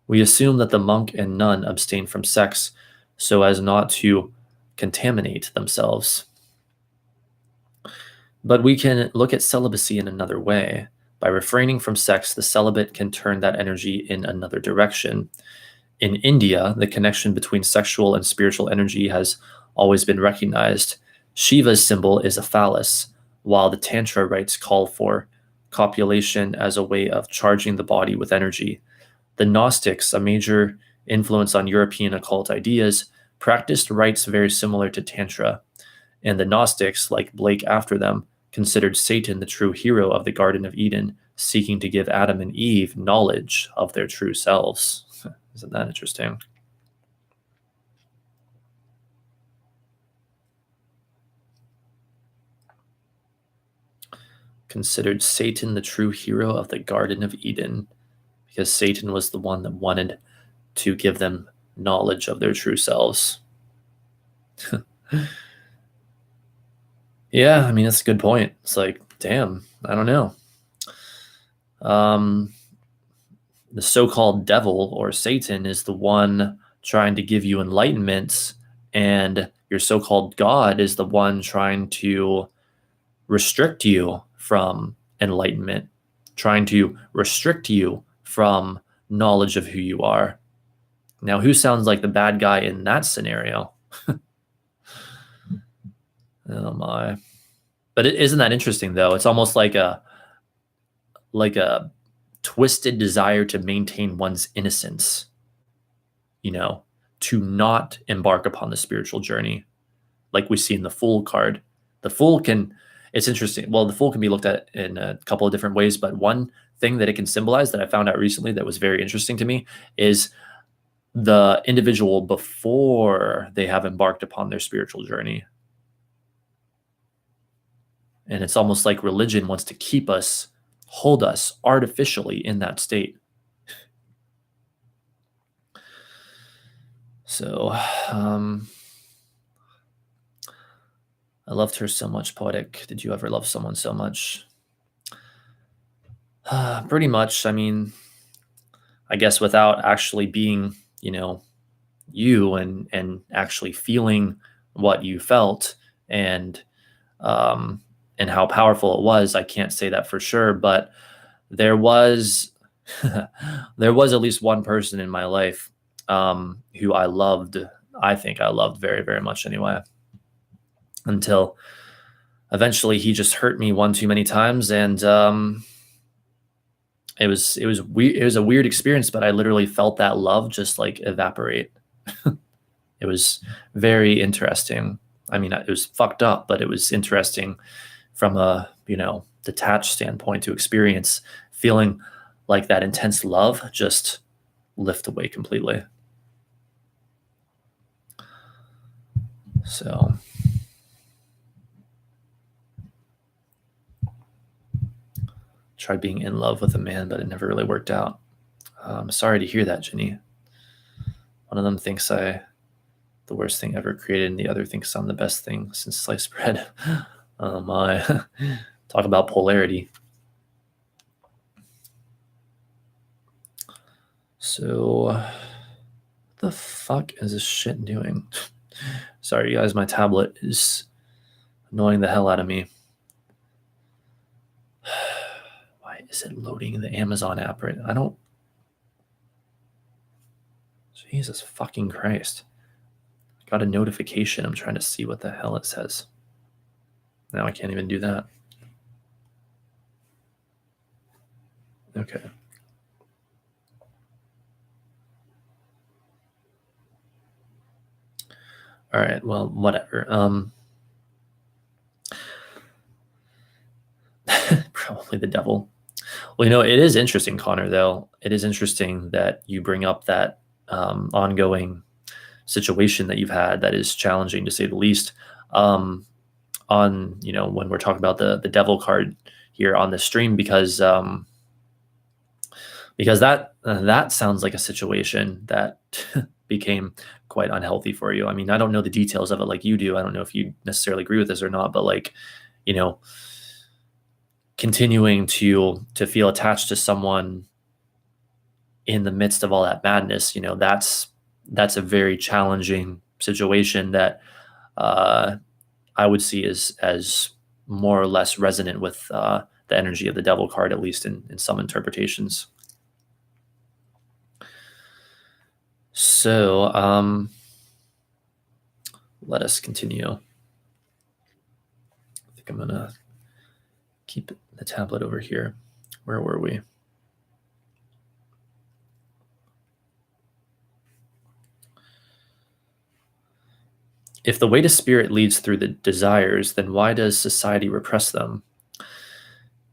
We assume that the monk and nun abstain from sex so as not to contaminate themselves. But we can look at celibacy in another way. By refraining from sex, the celibate can turn that energy in another direction. In India, the connection between sexual and spiritual energy has always been recognized. Shiva's symbol is a phallus, while the Tantra rites call for copulation as a way of charging the body with energy. The Gnostics, a major influence on European occult ideas, practiced rites very similar to Tantra, and the Gnostics, like Blake after them, considered Satan the true hero of the Garden of Eden, seeking to give Adam and Eve knowledge of their true selves. Isn't that interesting? Considered Satan the true hero of the Garden of Eden because Satan was the one that wanted to give them knowledge of their true selves. Yeah, I mean, that's a good point. It's like, damn, I don't know. The so-called devil or Satan is the one trying to give you enlightenment, and your so-called God is the one trying to restrict you from enlightenment, trying to restrict you from knowledge of who you are. Now, who sounds like the bad guy in that scenario? Oh my. But isn't that interesting though? It's almost like a twisted desire to maintain one's innocence, to not embark upon the spiritual journey, like we see in the Fool card. The Fool it's interesting. Well, the Fool can be looked at in a couple of different ways, but one thing that it can symbolize that I found out recently that was very interesting to me is the individual before they have embarked upon their spiritual journey. And it's almost like religion wants to hold us artificially in that state. So, I loved her so much. Poetic. Did you ever love someone so much? Pretty much. I mean, I guess without actually being, you and actually feeling what you felt and how powerful it was, I can't say that for sure, but there was there was at least one person in my life who I loved. I think I loved very, very much anyway, until eventually he just hurt me one too many times, and it was weird. It was a weird experience, but I literally felt that love just like evaporate. It was very interesting. I mean, it was fucked up, but it was interesting from a detached standpoint to experience feeling like that intense love just lift away completely. So tried being in love with a man, but it never really worked out. Sorry to hear that, Jenny. One of them thinks the worst thing ever created, and the other thinks I'm the best thing since sliced bread. Oh my. Talk about polarity. So, what the fuck is this shit doing? Sorry, you guys, my tablet is annoying the hell out of me. Why is it loading the Amazon app right now? I don't... Jesus fucking Christ. I got a notification. I'm trying to see what the hell it says. Now I can't even do that. Okay. All right, well, whatever. Probably the devil. Well, it is interesting, Connor, though. It is interesting that you bring up that ongoing situation that you've had that is challenging, to say the least. When we're talking about the devil card here on the stream, because that sounds like a situation that became quite unhealthy for you. I mean, I don't know the details of it like you do. I don't know if you necessarily agree with this or not, but continuing to feel attached to someone in the midst of all that madness, that's a very challenging situation that I would see as more or less resonant with the energy of the devil card, at least in some interpretations. So let us continue. I'm going to keep the tablet over here. Where were we? If the way to spirit leads through the desires, then why does society repress them?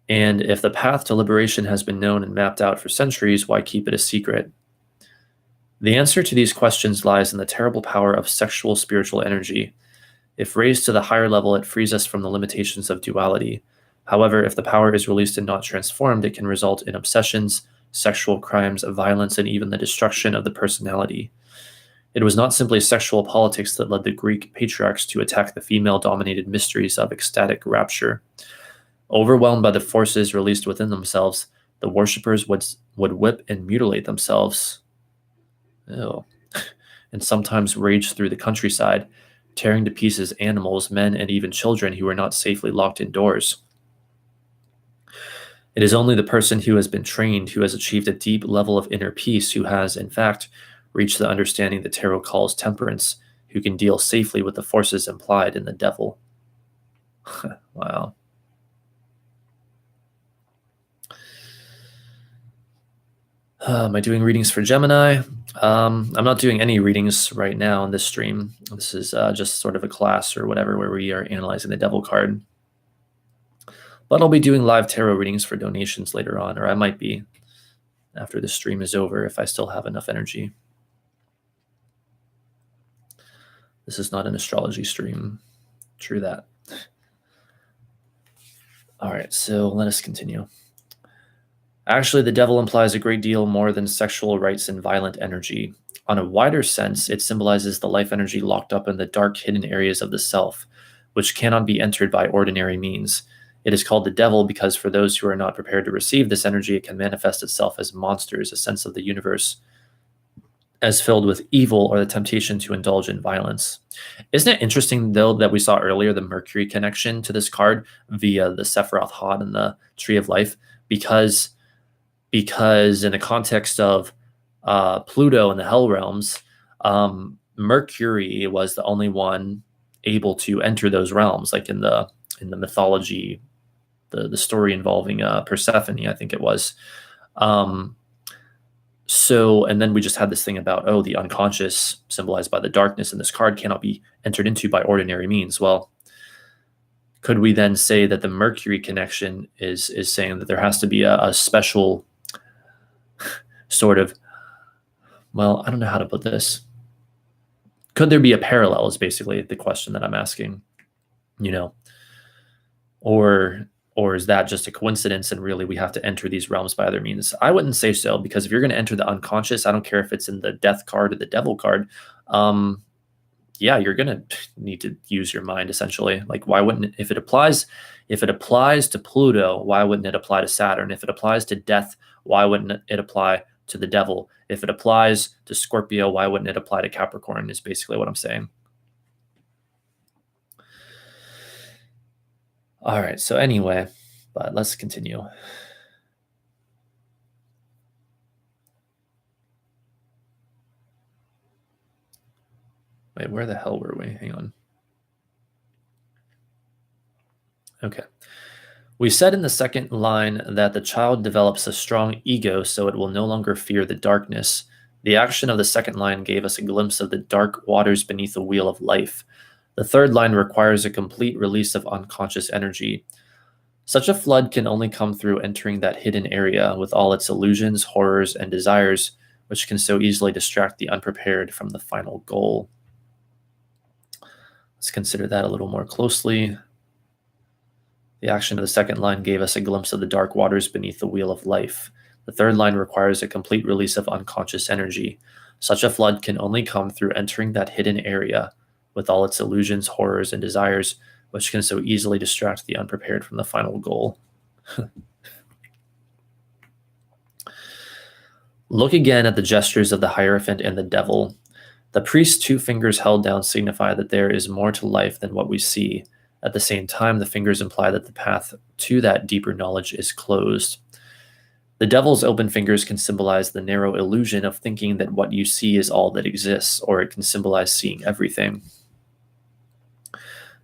And if the path to liberation has been known and mapped out for centuries, why keep it a secret? The answer to these questions lies in the terrible power of sexual spiritual energy. If raised to the higher level, it frees us from the limitations of duality. However, if the power is released and not transformed, it can result in obsessions, sexual crimes, violence, and even the destruction of the personality. It was not simply sexual politics that led the Greek patriarchs to attack the female-dominated mysteries of ecstatic rapture. Overwhelmed by the forces released within themselves, the worshippers would whip and mutilate themselves. Ew. And sometimes rage through the countryside, tearing to pieces animals, men, and even children who were not safely locked indoors. It is only the person who has been trained, who has achieved a deep level of inner peace, who has, in fact, reached the understanding that tarot calls temperance, who can deal safely with the forces implied in the devil. Wow. Am I doing readings for Gemini? I'm not doing any readings right now in this stream. This is just sort of a class or whatever where we are analyzing the devil card. But I'll be doing live tarot readings for donations later on, or I might be after the stream is over if I still have enough energy. This is not an astrology stream. True that. All right, so let us continue. Actually, the devil implies a great deal more than sexual rights and violent energy. On a wider sense, it symbolizes the life energy locked up in the dark hidden areas of the self, which cannot be entered by ordinary means. It is called the devil because for those who are not prepared to receive this energy, it can manifest itself as monsters, a sense of the universe as filled with evil or the temptation to indulge in violence. Isn't it interesting, though, that we saw earlier the Mercury connection to this card via the Sephiroth Hod and the Tree of Life? Because in the context of Pluto and the Hell Realms, Mercury was the only one able to enter those realms, like in the mythology, the story involving Persephone, I think it was. So, and then we just had this thing about, the unconscious symbolized by the darkness in this card cannot be entered into by ordinary means. Well, could we then say that the Mercury connection is saying that there has to be a special sort of, well, I don't know how to put this. Could there be a parallel is basically the question that I'm asking, or is that just a coincidence and really we have to enter these realms by other means? I wouldn't say so, because if you're going to enter the unconscious, I don't care if it's in the death card or the devil card, you're going to need to use your mind essentially. Like, why wouldn't it, if it applies to Pluto, why wouldn't it apply to Saturn? If it applies to death, why wouldn't it apply to the devil? If it applies to Scorpio, why wouldn't it apply to Capricorn is basically what I'm saying. All right, so anyway, but let's continue. Wait, where the hell were we? Hang on. Okay. We said in the second line that the child develops a strong ego, so it will no longer fear the darkness. The action of the second line gave us a glimpse of the dark waters beneath the wheel of life. The third line requires a complete release of unconscious energy. Such a flood can only come through entering that hidden area with all its illusions, horrors, and desires, which can so easily distract the unprepared from the final goal. Let's consider that a little more closely. The action of the second line gave us a glimpse of the dark waters beneath the wheel of life. The third line requires a complete release of unconscious energy. Such a flood can only come through entering that hidden area with all its illusions, horrors, and desires, which can so easily distract the unprepared from the final goal. Look again at the gestures of the Hierophant and the devil. The priest's 2 fingers held down signify that there is more to life than what we see. At the same time, the fingers imply that the path to that deeper knowledge is closed. The devil's open fingers can symbolize the narrow illusion of thinking that what you see is all that exists, or it can symbolize seeing everything.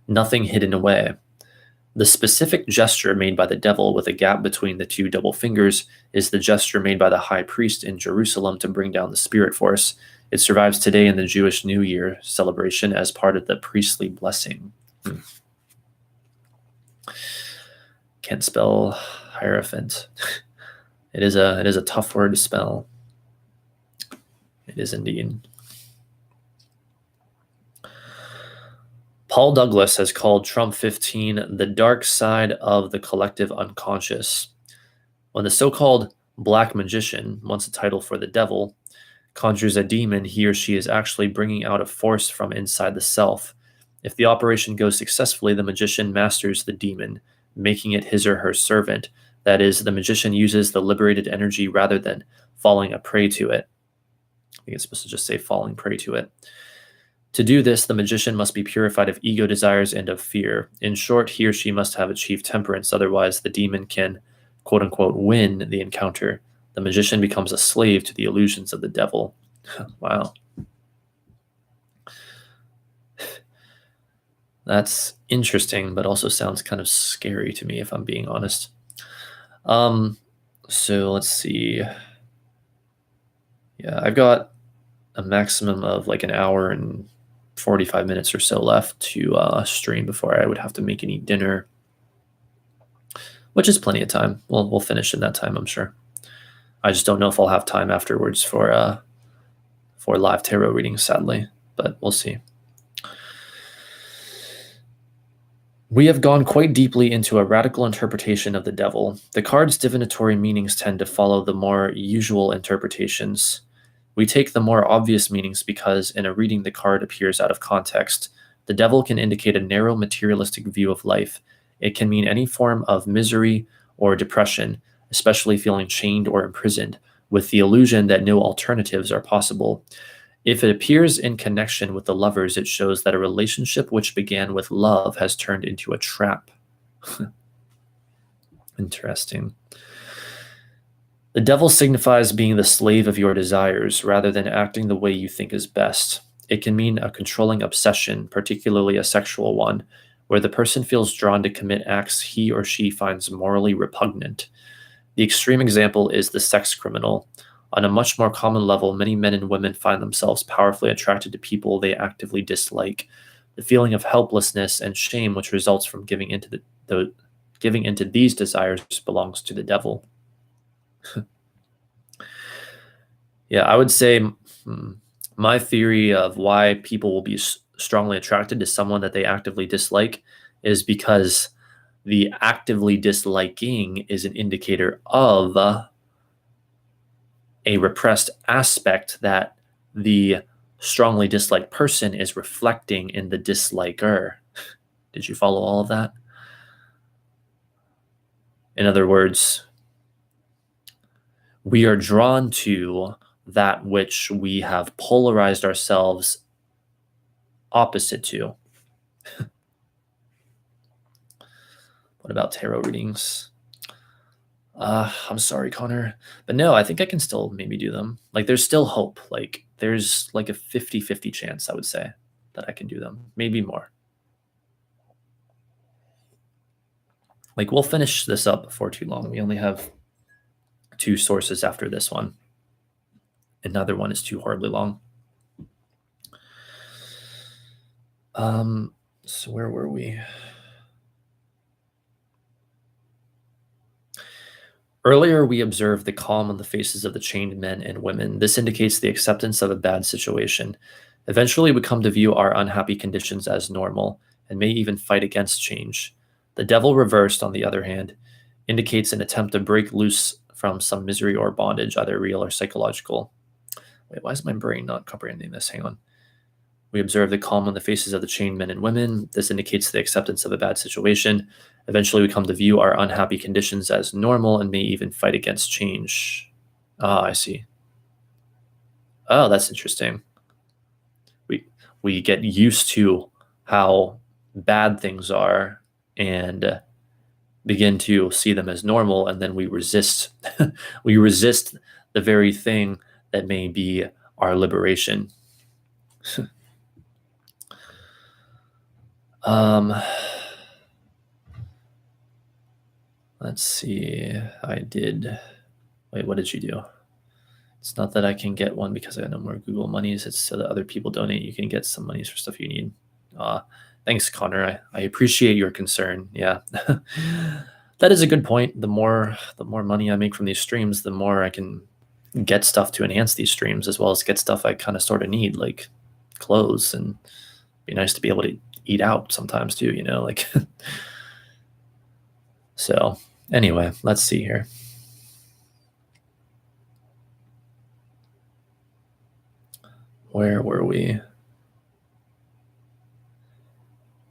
Nothing hidden away. The specific gesture made by the devil with a gap between the two double fingers is the gesture made by the high priest in Jerusalem to bring down the spirit force. It survives today in the Jewish New Year celebration as part of the priestly blessing. Can't spell Hierophant. It is a tough word to spell. It is indeed. Paul Douglas has called Trump 15 the dark side of the collective unconscious. When the so-called black magician, once a title for the devil, conjures a demon, he or she is actually bringing out a force from inside the self. If the operation goes successfully, the magician masters the demon, making it his or her servant. That is, the magician uses the liberated energy rather than falling a prey to it. I think it's supposed to just say falling prey to it. To do this, the magician must be purified of ego desires and of fear. In short, he or she must have achieved temperance, otherwise the demon can, quote-unquote, win the encounter. The magician becomes a slave to the illusions of the devil. Wow. That's interesting, but also sounds kind of scary to me, if I'm being honest. So let's see. Yeah, I've got a maximum of like an hour and 45 minutes or so left to stream before I would have to make and eat dinner, which is plenty of time. We'll finish in that time, I'm sure. I just don't know if I'll have time afterwards for live tarot readings, sadly, but we'll see. We have gone quite deeply into a radical interpretation of the devil. The card's divinatory meanings tend to follow the more usual interpretations. We take the more obvious meanings because in a reading the card appears out of context. The devil can indicate a narrow materialistic view of life. It can mean any form of misery or depression, especially feeling chained or imprisoned, with the illusion that no alternatives are possible. If it appears in connection with the lovers, it shows that a relationship which began with love has turned into a trap. Interesting. The devil signifies being the slave of your desires rather than acting the way you think is best. It can mean a controlling obsession, particularly a sexual one, where the person feels drawn to commit acts he or she finds morally repugnant. The extreme example is the sex criminal. On a much more common level, many men and women find themselves powerfully attracted to people they actively dislike. The feeling of helplessness and shame which results from giving into these desires belongs to the devil. Yeah, I would say my theory of why people will be strongly attracted to someone that they actively dislike is because the actively disliking is an indicator of a repressed aspect that the strongly disliked person is reflecting in the disliker. Did you follow all of that? In other words, we are drawn to that which we have polarized ourselves opposite to. What about tarot readings? I'm sorry, Connor. But no, I think I can still maybe do them. Like, there's still hope. Like, there's like a 50-50 chance, I would say, that I can do them. Maybe more. Like, we'll finish this up before too long. We only have 2 sources after this one. Another one is too horribly long. So where were we? Earlier, we observed the calm on the faces of the chained men and women. This indicates the acceptance of a bad situation. Eventually, we come to view our unhappy conditions as normal and may even fight against change. The devil reversed, on the other hand, indicates an attempt to break loose from some misery or bondage, either real or psychological. Wait, why is my brain not comprehending this? Hang on. We observe the calm on the faces of the chained men and women. This indicates the acceptance of a bad situation. Eventually, we come to view our unhappy conditions as normal and may even fight against change. Ah, I see. Oh, that's interesting. We get used to how bad things are and begin to see them as normal, and then we resist. We resist the very thing that may be our liberation. Let's see. I did. Wait, what did you do? It's not that I can get one because I got no more Google monies. It's so that other people donate. You can get some monies for stuff you need. Thanks, Connor. I appreciate your concern. Yeah. That is a good point. The more money I make from these streams, the more I can get stuff to enhance these streams, as well as get stuff I kind of sort of need, like clothes, and be nice to be able to eat out sometimes too, you know, like. So anyway, let's see here. Where were we?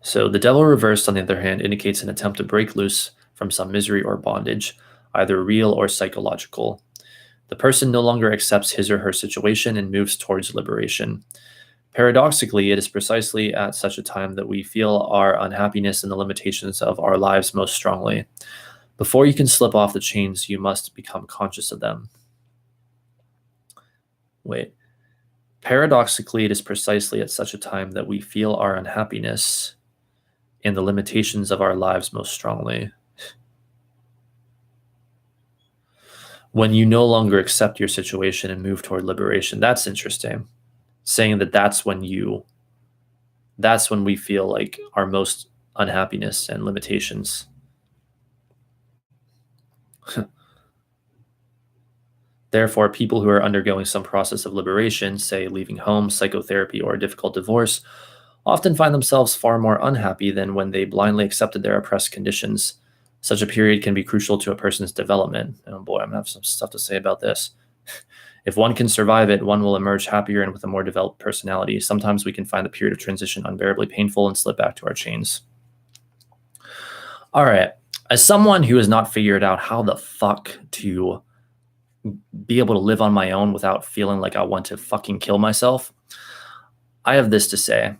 So the devil reversed, on the other hand, indicates an attempt to break loose from some misery or bondage, either real or psychological. The person no longer accepts his or her situation and moves towards liberation. Paradoxically, it is precisely at such a time that we feel our unhappiness and the limitations of our lives most strongly. Before you can slip off the chains, you must become conscious of them. Wait. Paradoxically, it is precisely at such a time that we feel our unhappiness and the limitations of our lives most strongly. When you no longer accept your situation and move toward liberation. That's interesting. Saying that that's when we feel like our most unhappiness and limitations. Therefore, people who are undergoing some process of liberation, say leaving home, psychotherapy, or a difficult divorce, often find themselves far more unhappy than when they blindly accepted their oppressed conditions. Such a period can be crucial to a person's development. Oh boy, I'm gonna have some stuff to say about this. If one can survive it, one will emerge happier and with a more developed personality. Sometimes we can find the period of transition unbearably painful and slip back to our chains. All right. As someone who has not figured out how the fuck to be able to live on my own without feeling like I want to fucking kill myself, I have this to say.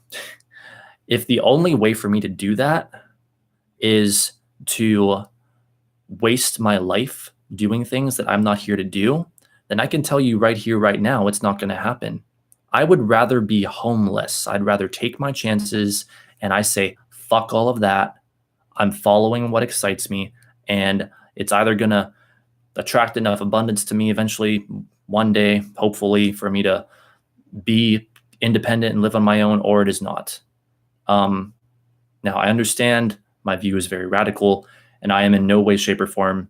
If the only way for me to do that is to waste my life doing things that I'm not here to do, then I can tell you right here, right now, it's not going to happen. I would rather be homeless. I'd rather take my chances, and I say, fuck all of that. I'm following what excites me, and it's either going to attract enough abundance to me eventually one day, hopefully, for me to be independent and live on my own, or it is not. Now, I understand my view is very radical, and I am in no way, shape, or form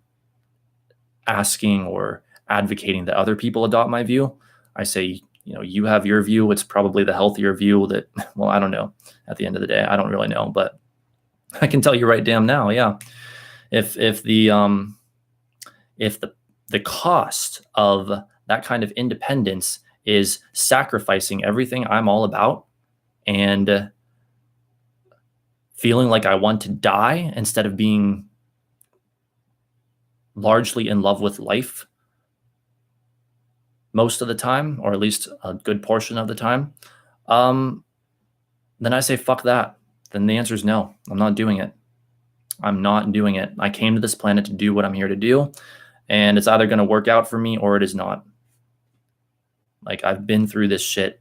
asking or advocating that other people adopt my view. I say, you know, you have your view. It's probably the healthier view that, well, I don't know. At the end of the day, I don't really know, but I can tell you right damn now, yeah. If the cost of that kind of independence is sacrificing everything I'm all about and feeling like I want to die instead of being largely in love with life most of the time, or at least a good portion of the time, then I say, fuck that. Then the answer is no. I'm not doing it. I'm not doing it. I came to this planet to do what I'm here to do, and it's either going to work out for me or it is not. Like, I've been through this shit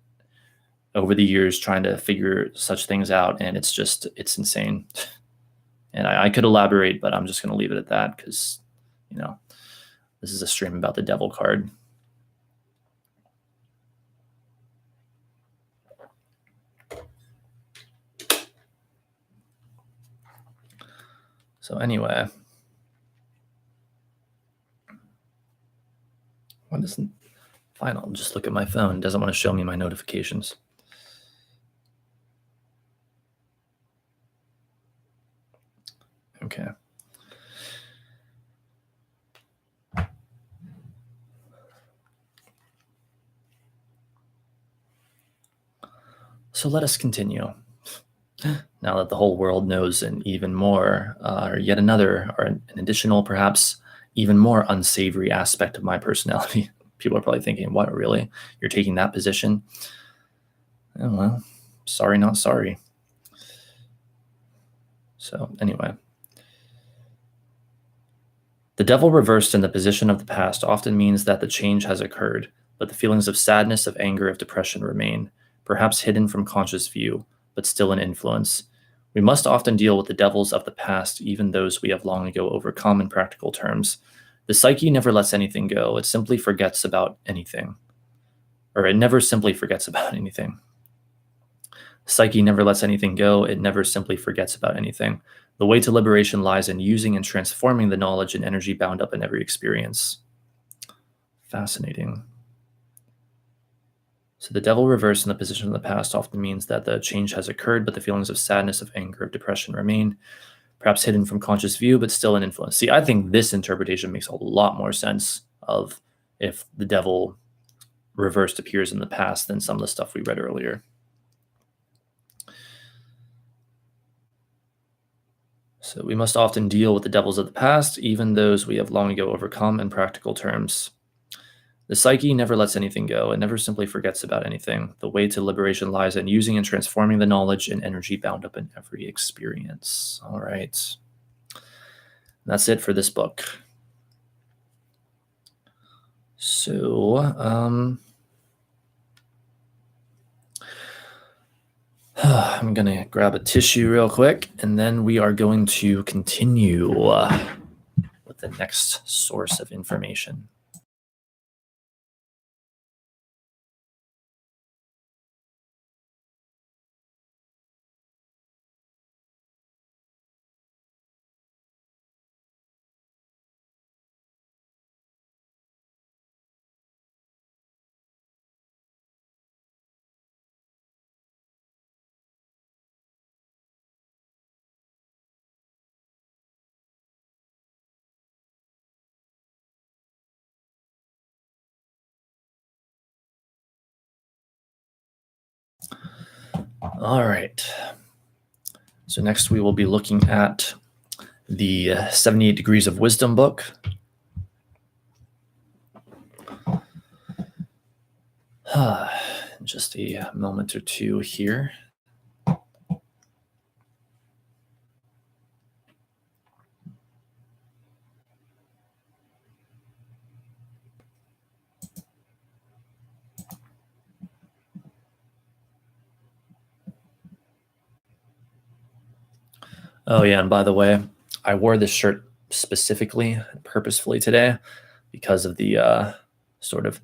over the years trying to figure such things out, and it's insane. And I could elaborate, but I'm just going to leave it at that because, you know, this is a stream about the devil card. So anyway, what isn't fine? I'll just look at my phone. It doesn't want to show me my notifications. Okay. So let us continue. Now that the whole world knows an even more, or yet another, or an additional, perhaps even more unsavory aspect of my personality. People are probably thinking, what, really? You're taking that position? Oh, well, sorry, not sorry. So anyway. The devil reversed in the position of the past often means that the change has occurred, but the feelings of sadness, of anger, of depression remain, perhaps hidden from conscious view, but still an influence. We must often deal with the devils of the past, even those we have long ago overcome in practical terms. The psyche never lets anything go. It simply forgets about anything. Or it never simply forgets about anything. Psyche never lets anything go. It never simply forgets about anything. The way to liberation lies in using and transforming the knowledge and energy bound up in every experience. Fascinating. So the devil reversed in the position of the past often means that the change has occurred, but the feelings of sadness, of anger, of depression remain, perhaps hidden from conscious view, but still an influence. See, I think this interpretation makes a lot more sense of if the devil reversed appears in the past than some of the stuff we read earlier. So we must often deal with the devils of the past, even those we have long ago overcome in practical terms. The psyche never lets anything go. It never simply forgets about anything. The way to liberation lies in using and transforming the knowledge and energy bound up in every experience. All right. That's it for this book. So, I'm going to grab a tissue real quick, and then we are going to continue with the next source of information. All right. So next we will be looking at the 78 Degrees of Wisdom book. Just a moment or two here. Oh yeah, and by the way, I wore this shirt specifically, purposefully today because of the sort of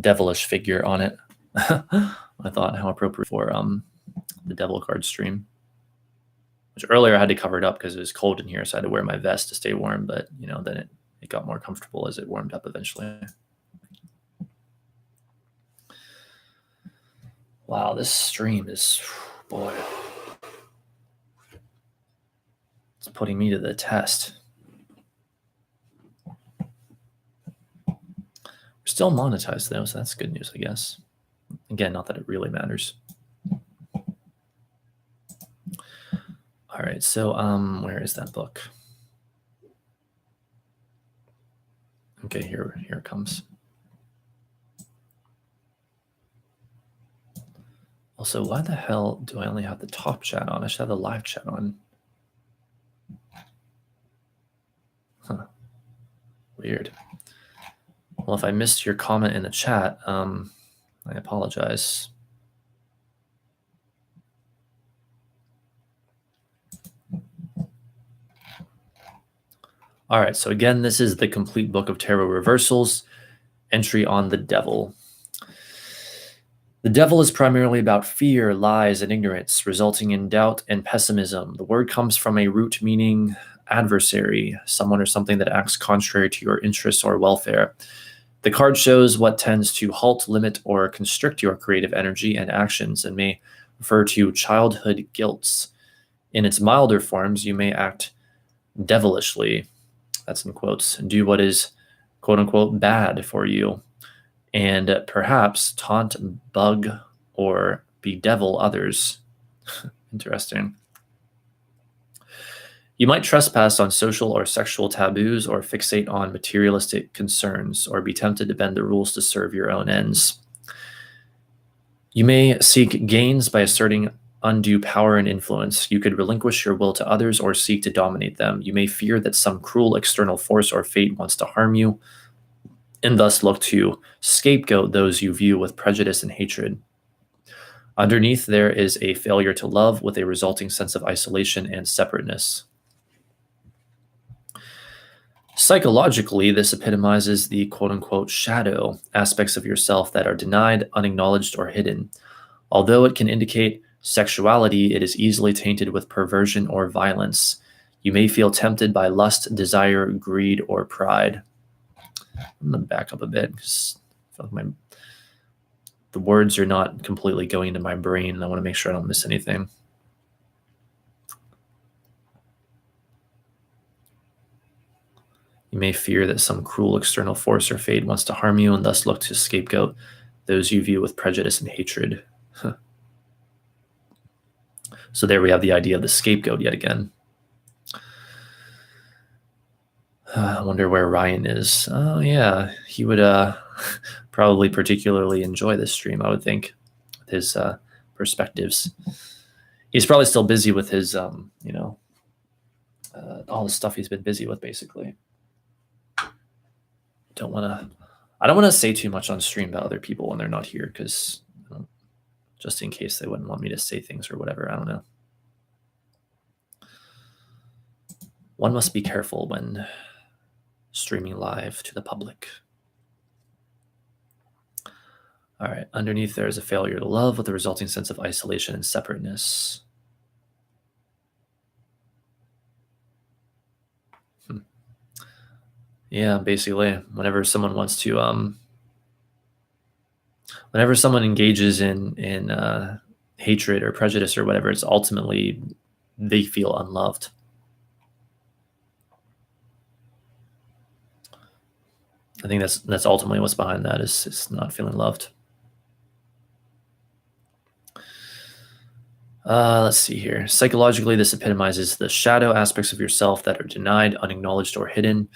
devilish figure on it. I thought how appropriate for the devil card stream. Which earlier I had to cover it up because it was cold in here, so I had to wear my vest to stay warm. But you know, then it got more comfortable as it warmed up eventually. Wow, this stream is, boy, it's putting me to the test. We're still monetized though, so that's good news, I guess. Again, not that it really matters. All right, so where is that book? Okay, here it comes. Also, why the hell do I only have the top chat on? I should have the live chat on. Huh. Weird. Well, if I missed your comment in the chat, I apologize. All right, so again, this is the complete book of tarot reversals, entry on the devil. The devil is primarily about fear, lies, and ignorance, resulting in doubt and pessimism. The word comes from a root meaning adversary, someone or something that acts contrary to your interests or welfare. The card shows what tends to halt, limit, or constrict your creative energy and actions and may refer to childhood guilts. In its milder forms, you may act devilishly, that's in quotes, do what is quote unquote bad for you, and perhaps taunt, bug, or bedevil others. Interesting. You might trespass on social or sexual taboos or fixate on materialistic concerns or be tempted to bend the rules to serve your own ends. You may seek gains by asserting undue power and influence. You could relinquish your will to others or seek to dominate them. You may fear that some cruel external force or fate wants to harm you, and thus look to scapegoat those you view with prejudice and hatred. Underneath, there is a failure to love with a resulting sense of isolation and separateness. Psychologically, this epitomizes the quote-unquote shadow aspects of yourself that are denied, unacknowledged, or hidden. Although it can indicate sexuality, it is easily tainted with perversion or violence. You may feel tempted by lust, desire, greed, or pride. I'm going to back up a bit because I feel like the words are not completely going into my brain, and I want to make sure I don't miss anything. You may fear that some cruel external force or fate wants to harm you and thus look to scapegoat those you view with prejudice and hatred. So there we have the idea of the scapegoat yet again. I wonder where Ryan is. Oh, yeah. He would probably particularly enjoy this stream, I would think, with his perspectives. He's probably still busy with his, all the stuff he's been busy with, basically. I don't want to say too much on stream about other people when they're not here, because just in case they wouldn't want me to say things or whatever. I don't know. One must be careful when streaming live to the public. All right, underneath there is a failure to love with a resulting sense of isolation and separateness. Yeah, basically, whenever someone wants to, whenever someone engages in hatred or prejudice or whatever, it's ultimately they feel unloved. I think that's ultimately what's behind that is not feeling loved. Let's see here. Psychologically, this epitomizes the shadow aspects of yourself that are denied, unacknowledged, or hidden.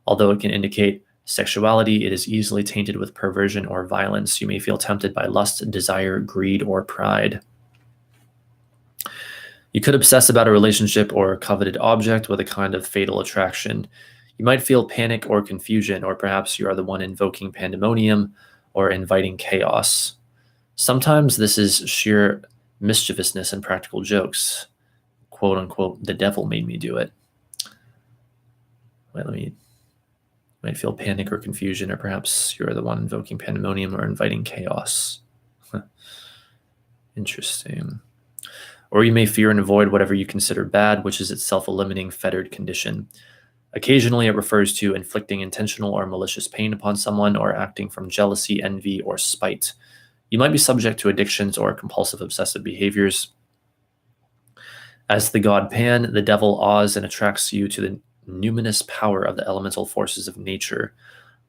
Although it can indicate sexuality, it is easily tainted with perversion or violence. You may feel tempted by lust, desire, greed, or pride. You could obsess about a relationship or a coveted object with a kind of fatal attraction. You might feel panic or confusion, or perhaps you are the one invoking pandemonium or inviting chaos. Sometimes this is sheer mischievousness and practical jokes. Quote unquote, the devil made me do it. Wait, you might feel panic or confusion, or perhaps you're the one invoking pandemonium or inviting chaos. Interesting. Or you may fear and avoid whatever you consider bad, which is itself a limiting, fettered condition. Occasionally, it refers to inflicting intentional or malicious pain upon someone, or acting from jealousy, envy, or spite. You might be subject to addictions or compulsive obsessive behaviors. As the god Pan, the devil awes and attracts you to the numinous power of the elemental forces of nature,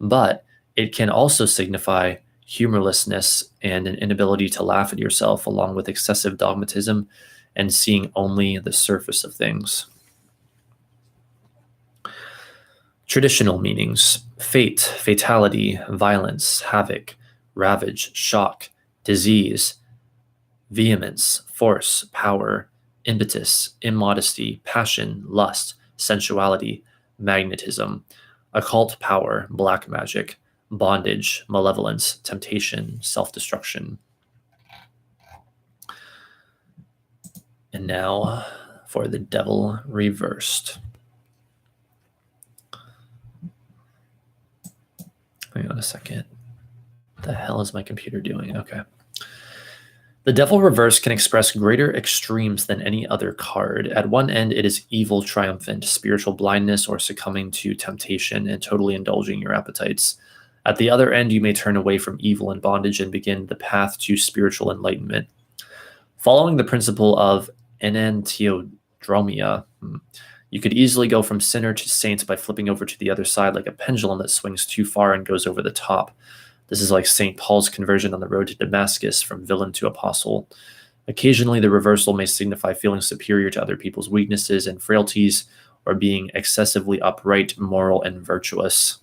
but it can also signify humorlessness and an inability to laugh at yourself, along with excessive dogmatism and seeing only the surface of things. Traditional meanings: fate, fatality, violence, havoc, ravage, shock, disease, vehemence, force, power, impetus, immodesty, passion, lust, sensuality, magnetism, occult power, black magic, bondage, malevolence, temptation, self-destruction. And now for the devil reversed. Hang on a second. What the hell is my computer doing? Okay. The devil reverse can express greater extremes than any other card. At one end, it is evil triumphant, spiritual blindness, or succumbing to temptation and totally indulging your appetites. At the other end, you may turn away from evil and bondage and begin the path to spiritual enlightenment. Following the principle of enantiodromia, you could easily go from sinner to saint by flipping over to the other side like a pendulum that swings too far and goes over the top. This is like St. Paul's conversion on the road to Damascus from villain to apostle. Occasionally, the reversal may signify feeling superior to other people's weaknesses and frailties, or being excessively upright, moral, and virtuous.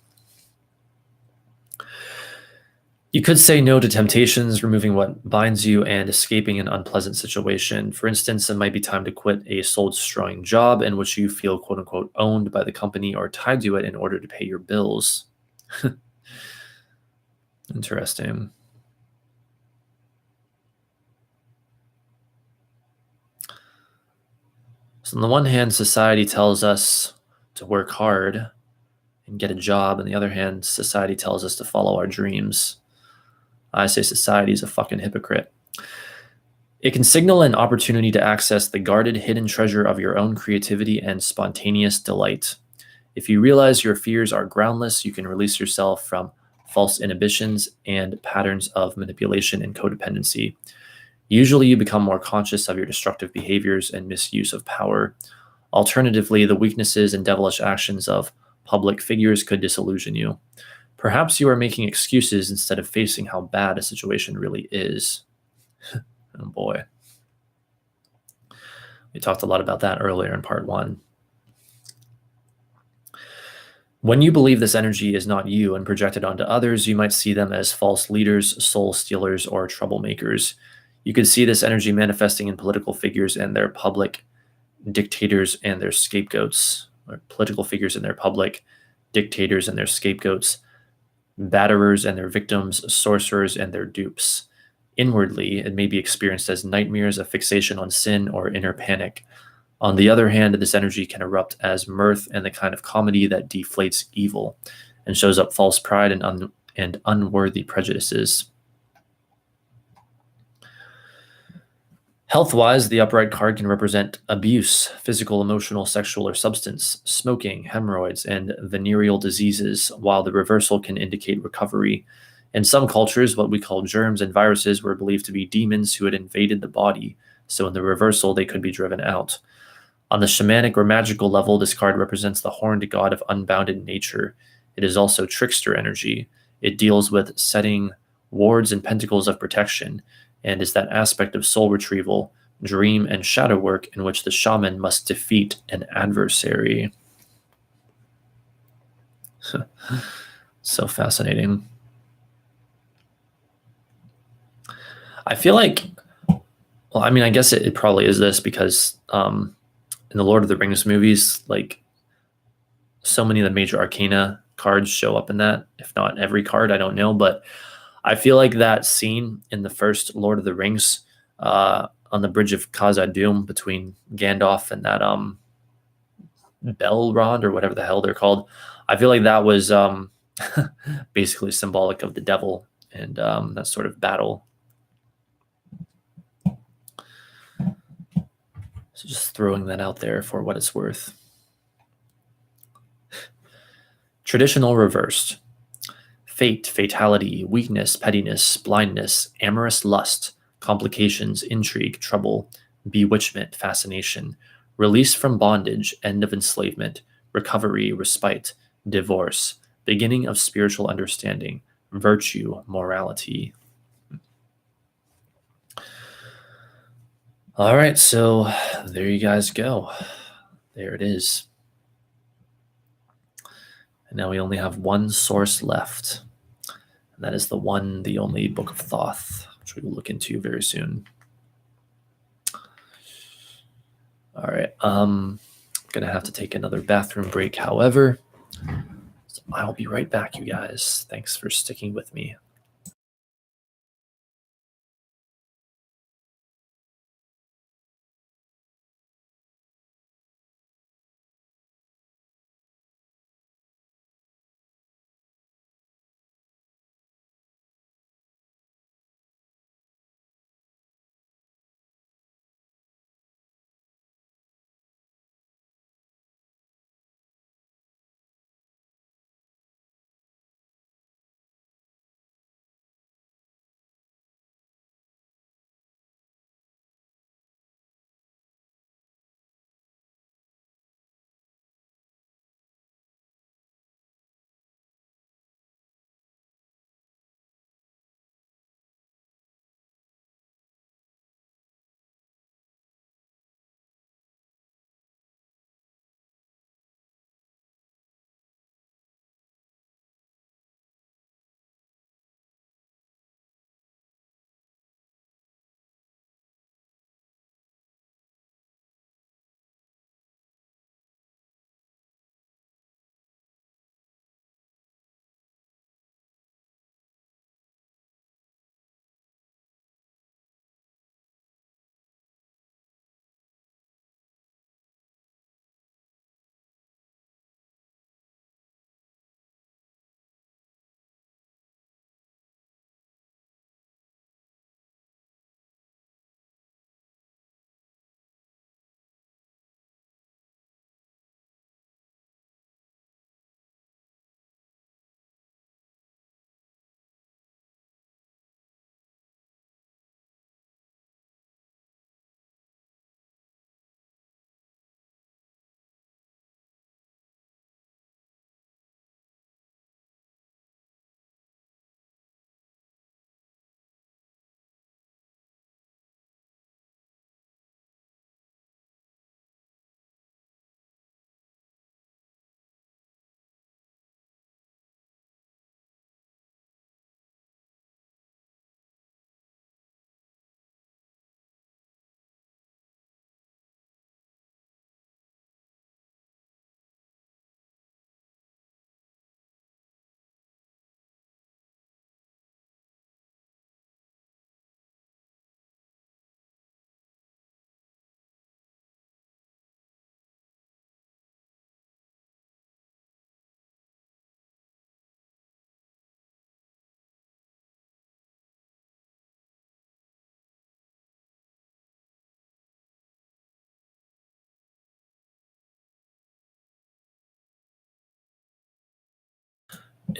You could say no to temptations, removing what binds you, and escaping an unpleasant situation. For instance, it might be time to quit a soul-destroying job in which you feel quote-unquote owned by the company or tied to it in order to pay your bills. Interesting. So on the one hand, society tells us to work hard and get a job. On the other hand, society tells us to follow our dreams. I say society is a fucking hypocrite. It can signal an opportunity to access the guarded hidden treasure of your own creativity and spontaneous delight. If you realize your fears are groundless, you can release yourself from false inhibitions and patterns of manipulation and codependency. Usually, you become more conscious of your destructive behaviors and misuse of power. Alternatively, the weaknesses and devilish actions of public figures could disillusion you. Perhaps you are making excuses instead of facing how bad a situation really is. Oh boy. We talked a lot about that earlier in part 1. When you believe this energy is not you and projected onto others, you might see them as false leaders, soul stealers, or troublemakers. You could see this energy manifesting in political figures and their public, dictators and their scapegoats, or political figures and their public, dictators and their scapegoats, batterers and their victims, sorcerers and their dupes. Inwardly, it may be experienced as nightmares, a fixation on sin, or inner panic. On the other hand, this energy can erupt as mirth and the kind of comedy that deflates evil and shows up false pride and unworthy prejudices. Health-wise, the upright card can represent abuse, physical, emotional, sexual, or substance, smoking, hemorrhoids, and venereal diseases, while the reversal can indicate recovery. In some cultures, what we call germs and viruses were believed to be demons who had invaded the body, so in the reversal, they could be driven out. On the shamanic or magical level, this card represents the horned god of unbounded nature. It is also trickster energy. It deals with setting wards and pentacles of protection, and is that aspect of soul retrieval, dream, and shadow work in which the shaman must defeat an adversary. So fascinating. I feel like, well, I mean, I guess it probably is this because in the Lord of the Rings movies, like so many of the major arcana cards show up in that, if not every card, I don't know, but I feel like that scene in the first Lord of the Rings on the bridge of Khazad-dûm between Gandalf and that Belrond or whatever the hell they're called, I feel like that was basically symbolic of the devil and that sort of battle. So just throwing that out there for what it's worth. Traditional reversed. Fate, fatality, weakness, pettiness, blindness, amorous lust, complications, intrigue, trouble, bewitchment, fascination, release from bondage, end of enslavement, recovery, respite, divorce, beginning of spiritual understanding, virtue, morality. All right, so there you guys go. There it is. And now we only have one source left. And that is the one, the only Book of Thoth, which we will look into very soon. All right, I'm gonna have to take another bathroom break, however. So I'll be right back, you guys. Thanks for sticking with me.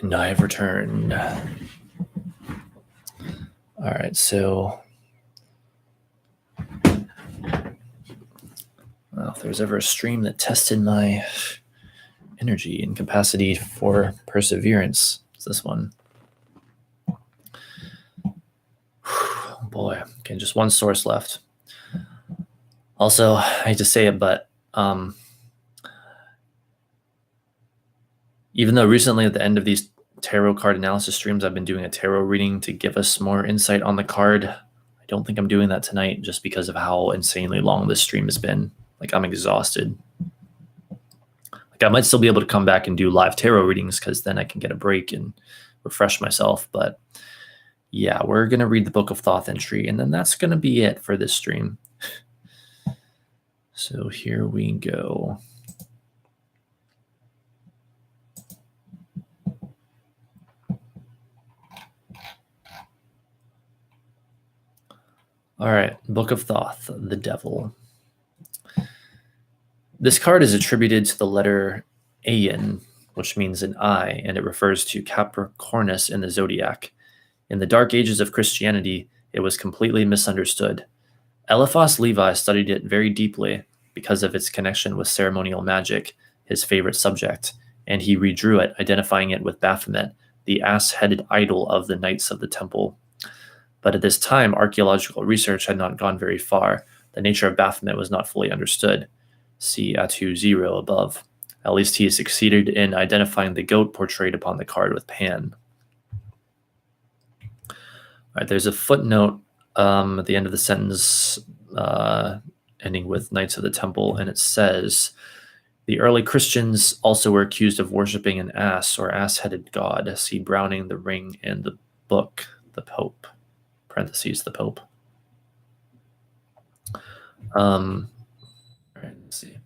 And I have returned. All right, so well, if there's ever a stream that tested my energy and capacity for perseverance, it's this one. Oh boy, okay, just one source left. Also, I hate to say it, but even though recently at the end of these tarot card analysis streams, I've been doing a tarot reading to give us more insight on the card, I don't think I'm doing that tonight just because of how insanely long this stream has been. Like, I'm exhausted. Like, I might still be able to come back and do live tarot readings because then I can get a break and refresh myself. But yeah, we're going to read the Book of Thoth entry, and then that's going to be it for this stream. So here we go. All right, Book of Thoth, the Devil. This card is attributed to the letter Ayin, which means an eye, and it refers to Capricornus in the zodiac. In the dark ages of Christianity, it was completely misunderstood. Eliphas Levi studied it very deeply because of its connection with ceremonial magic, his favorite subject, and he redrew it, identifying it with Baphomet, the ass-headed idol of the Knights of the Temple. But at this time, archaeological research had not gone very far. The nature of Baphomet was not fully understood. See Atu 0 above. At least he succeeded in identifying the goat portrayed upon the card with Pan. All right, there's a footnote at the end of the sentence ending with Knights of the Temple, and it says, the early Christians also were accused of worshiping an ass or ass-headed god. See Browning, The Ring, and the Book, The Pope. Parentheses, the Pope. All right, let's see.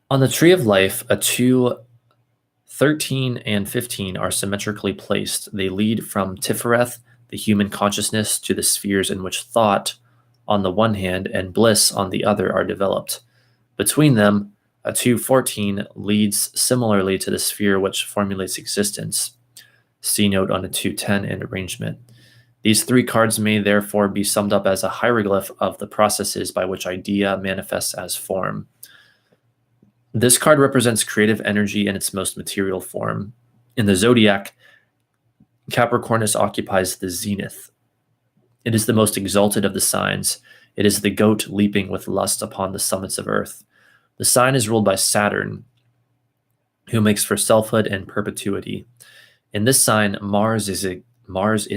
On the Tree of Life, a 2, 13, and 15 are symmetrically placed. They lead from Tifereth, the human consciousness, to the spheres in which thought, on the one hand, and bliss on the other are developed. Between them, a 214 leads similarly to the sphere which formulates existence. See note on a 210 and arrangement. These three cards may therefore be summed up as a hieroglyph of the processes by which idea manifests as form. This card represents creative energy in its most material form. In the zodiac, Capricornus occupies the zenith. It is the most exalted of the signs. It is the goat leaping with lust upon the summits of earth. The sign is ruled by Saturn, who makes for selfhood and perpetuity. In this sign, Mars is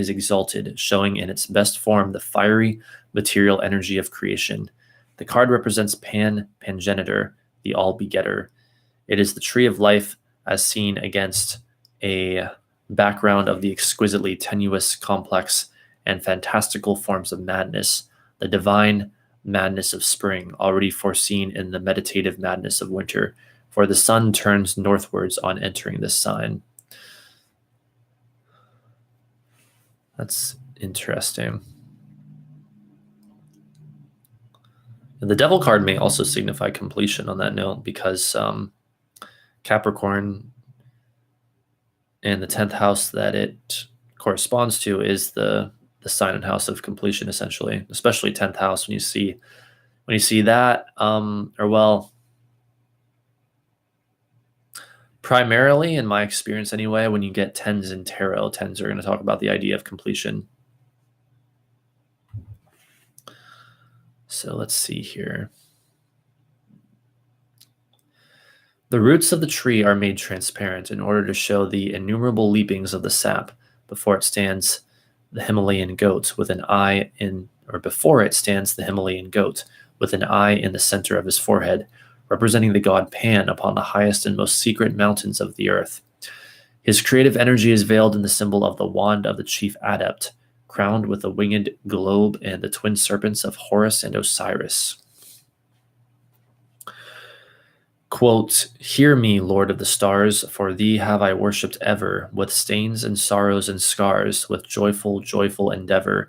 exalted, showing in its best form the fiery, material energy of creation. The card represents Pan, Pangenitor, the all-begetter. It is the tree of life as seen against a background of the exquisitely tenuous, complex, and fantastical forms of madness, the divine madness of spring, already foreseen in the meditative madness of winter, for the sun turns northwards on entering this sign. That's interesting. And the Devil card may also signify completion on that note, because Capricorn and the 10th house that it corresponds to is the sign and house of completion, essentially, especially 10th house. When you see that, primarily in my experience anyway, when you get 10s in tarot, 10s are going to talk about the idea of completion. So let's see here. The roots of the tree are made transparent in order to show the innumerable leapings of the sap. Before it stands the Himalayan goat with an eye before it stands the Himalayan goat with an eye in the center of his forehead, representing the god Pan upon the highest and most secret mountains of the earth. His creative energy is veiled in the symbol of the wand of the chief adept, crowned with a winged globe and the twin serpents of Horus and Osiris. Quote, hear me, Lord of the stars, for thee have I worshipped ever, with stains and sorrows and scars, with joyful, joyful endeavor.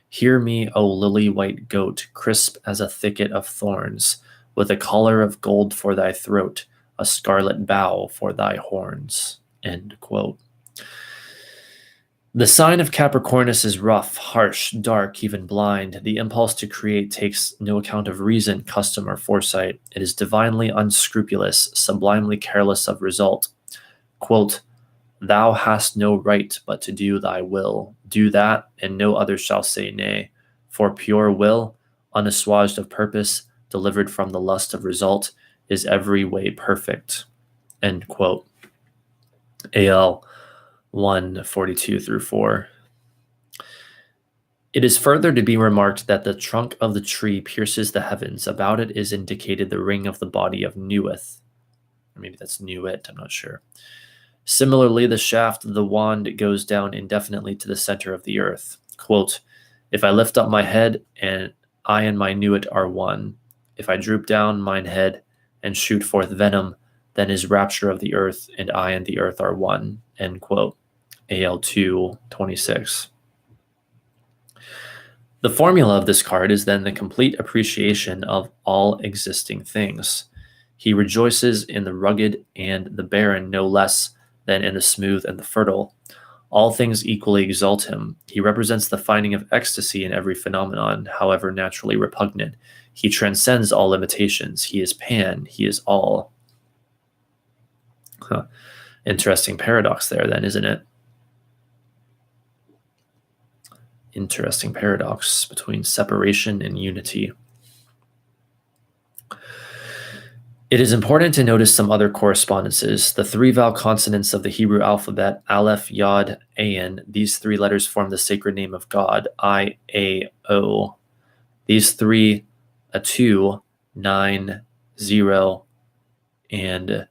Hear me, O lily-white goat, crisp as a thicket of thorns, with a collar of gold for thy throat, a scarlet bow for thy horns. End quote. The sign of Capricornus is rough, harsh, dark, even blind. The impulse to create takes no account of reason, custom, or foresight. It is divinely unscrupulous, sublimely careless of result. Quote, thou hast no right but to do thy will. Do that, and no other shall say nay. For pure will, unassuaged of purpose, delivered from the lust of result, is every way perfect. End quote. AL 142 through 4. It is further to be remarked that the trunk of the tree pierces the heavens. About it is indicated the ring of the body of Nuith. Or maybe that's Nuit, I'm not sure. Similarly, the shaft of the wand goes down indefinitely to the center of the earth. Quote, if I lift up my head, and I and my Nuit are one. If I droop down mine head and shoot forth venom, then is rapture of the earth, and I and the earth are one. End quote. AL 226. The formula of this card is then the complete appreciation of all existing things. He rejoices in the rugged and the barren no less than in the smooth and the fertile. All things equally exalt him. He represents the finding of ecstasy in every phenomenon, however naturally repugnant. He transcends all limitations. He is Pan. He is all. Interesting paradox there, then, isn't it? Interesting paradox between separation and unity. It is important to notice some other correspondences. The three vowel consonants of the Hebrew alphabet, Aleph, Yod, Ayin, these three letters form the sacred name of God, I, A, O. These three, a 2, 9, 0, and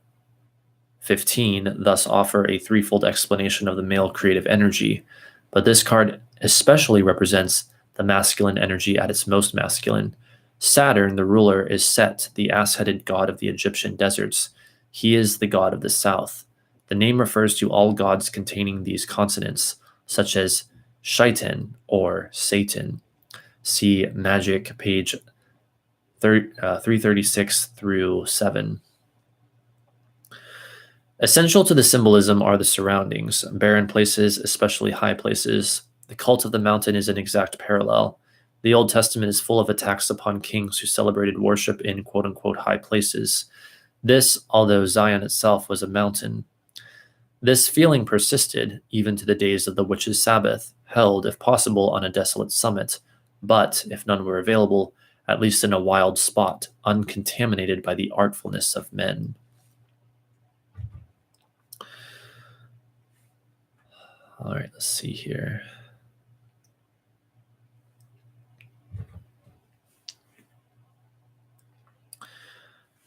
15, thus offer a threefold explanation of the male creative energy. But this card especially represents the masculine energy at its most masculine. Saturn, the ruler, is Set, the ass-headed god of the Egyptian deserts. He is the god of the south. The name refers to all gods containing these consonants, such as Shaitan or Satan. See Magic, page 336 through 7. Essential to the symbolism are the surroundings, barren places, especially high places. The cult of the mountain is an exact parallel. The Old Testament is full of attacks upon kings who celebrated worship in quote-unquote high places. This, although Zion itself was a mountain. This feeling persisted even to the days of the witches' Sabbath, held, if possible, on a desolate summit, but, if none were available, at least in a wild spot, uncontaminated by the artfulness of men. All right, let's see here.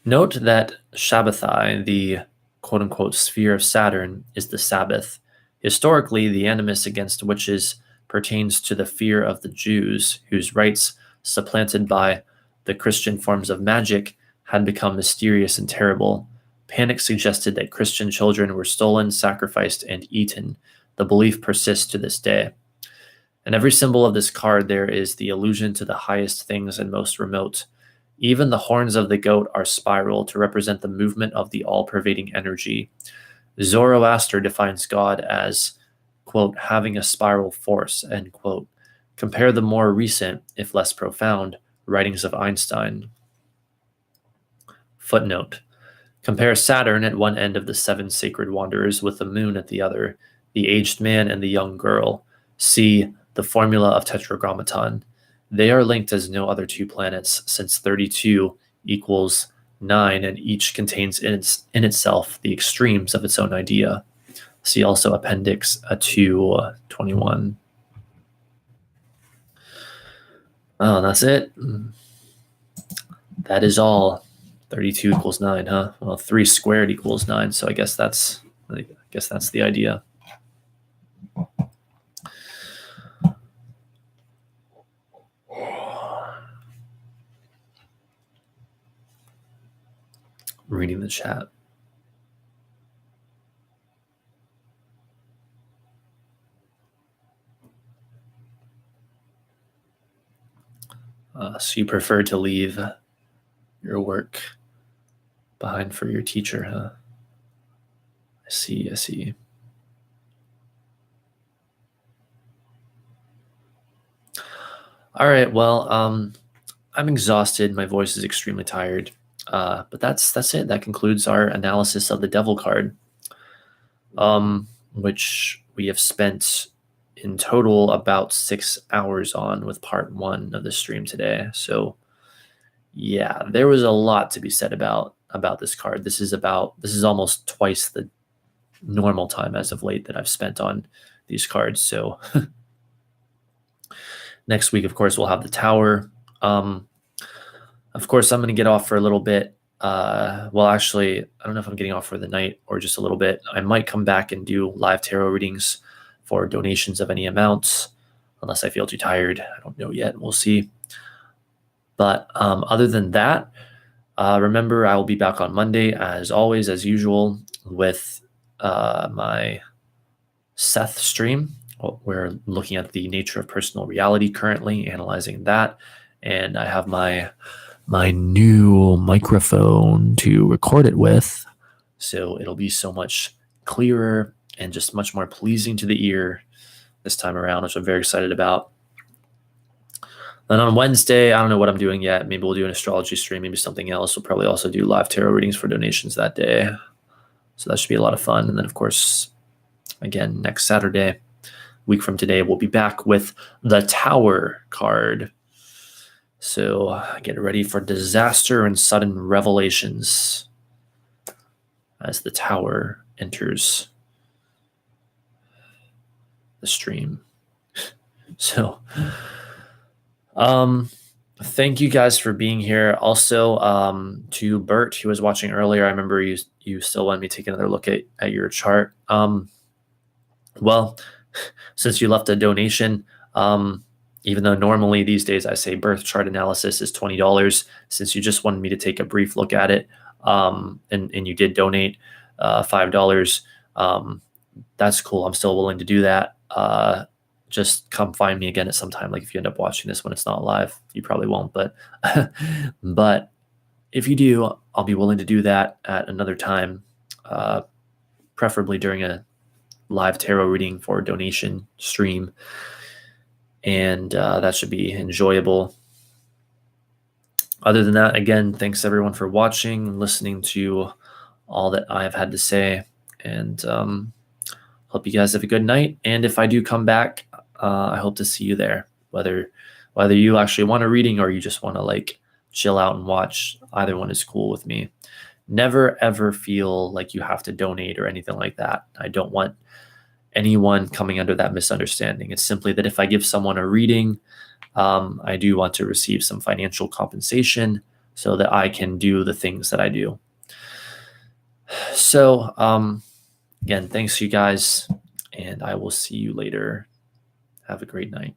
Note that Shabbathai, the quote-unquote sphere of Saturn, is the Sabbath. Historically, the animus against witches pertains to the fear of the Jews, whose rites, supplanted by the Christian forms of magic, had become mysterious and terrible. Panic suggested that Christian children were stolen, sacrificed, and eaten. The belief persists to this day. In every symbol of this card, there is the allusion to the highest things and most remote. Even the horns of the goat are spiral to represent the movement of the all-pervading energy. Zoroaster defines God as, quote, having a spiral force, end quote. Compare the more recent, if less profound, writings of Einstein. Footnote. Compare Saturn at one end of the seven sacred wanderers with the moon at the other, the aged man and the young girl. See the formula of Tetragrammaton. They are linked as no other two planets, since 32 equals 9, and each contains in itself the extremes of its own idea. See also Appendix 221. Oh, that's it. That is all. 32 equals 9, huh? Well, 3 squared equals 9, so I guess that's the idea. Reading the chat. So you prefer to leave your work Behind for your teacher, huh? I see. I see. All right. Well, I'm exhausted. My voice is extremely tired. But that's it. That concludes our analysis of the Devil card, which we have spent in total about 6 hours on with part 1 of the stream today. So yeah, there was a lot to be said about this card. This is almost twice the normal time as of late that I've spent on these cards. So next week, of course, we'll have the Tower. Of course, I'm going to get off for a little bit. Well, actually, I don't know if I'm getting off for the night or just a little bit. I might come back and do live tarot readings for donations of any amounts, unless I feel too tired. I don't know yet. We'll see. But other than that, remember, I will be back on Monday, as always, as usual, with my Seth stream. We're looking at the nature of personal reality currently, analyzing that. And I have my new microphone to record it with. So it'll be so much clearer and just much more pleasing to the ear this time around, which I'm very excited about. Then on Wednesday, I don't know what I'm doing yet. Maybe we'll do an astrology stream, maybe something else. We'll probably also do live tarot readings for donations that day. So that should be a lot of fun. And then, of course, again, next Saturday, a week from today, we'll be back with the Tower card. So get ready for disaster and sudden revelations as the Tower enters the stream. So thank you guys for being here. Also, to Bert, who was watching earlier, I remember you still wanted me to take another look at your chart. Well, since you left a donation, even though normally these days I say birth chart analysis is $20, since you just wanted me to take a brief look at it, and you did donate $5, that's cool. I'm still willing to do that. Just come find me again at some time. Like if you end up watching this when it's not live, you probably won't, but but if you do, I'll be willing to do that at another time, preferably during a live tarot reading for a donation stream. And that should be enjoyable. Other than that, again, thanks everyone for watching and listening to all that I've had to say. And hope you guys have a good night. And if I do come back, I hope to see you there. Whether you actually want a reading or you just want to like chill out and watch, either one is cool with me. Never ever feel like you have to donate or anything like that. I don't want anyone coming under that misunderstanding. It's simply that if I give someone a reading, I do want to receive some financial compensation so that I can do the things that I do. So again, thanks you guys, and I will see you later. Have a great night.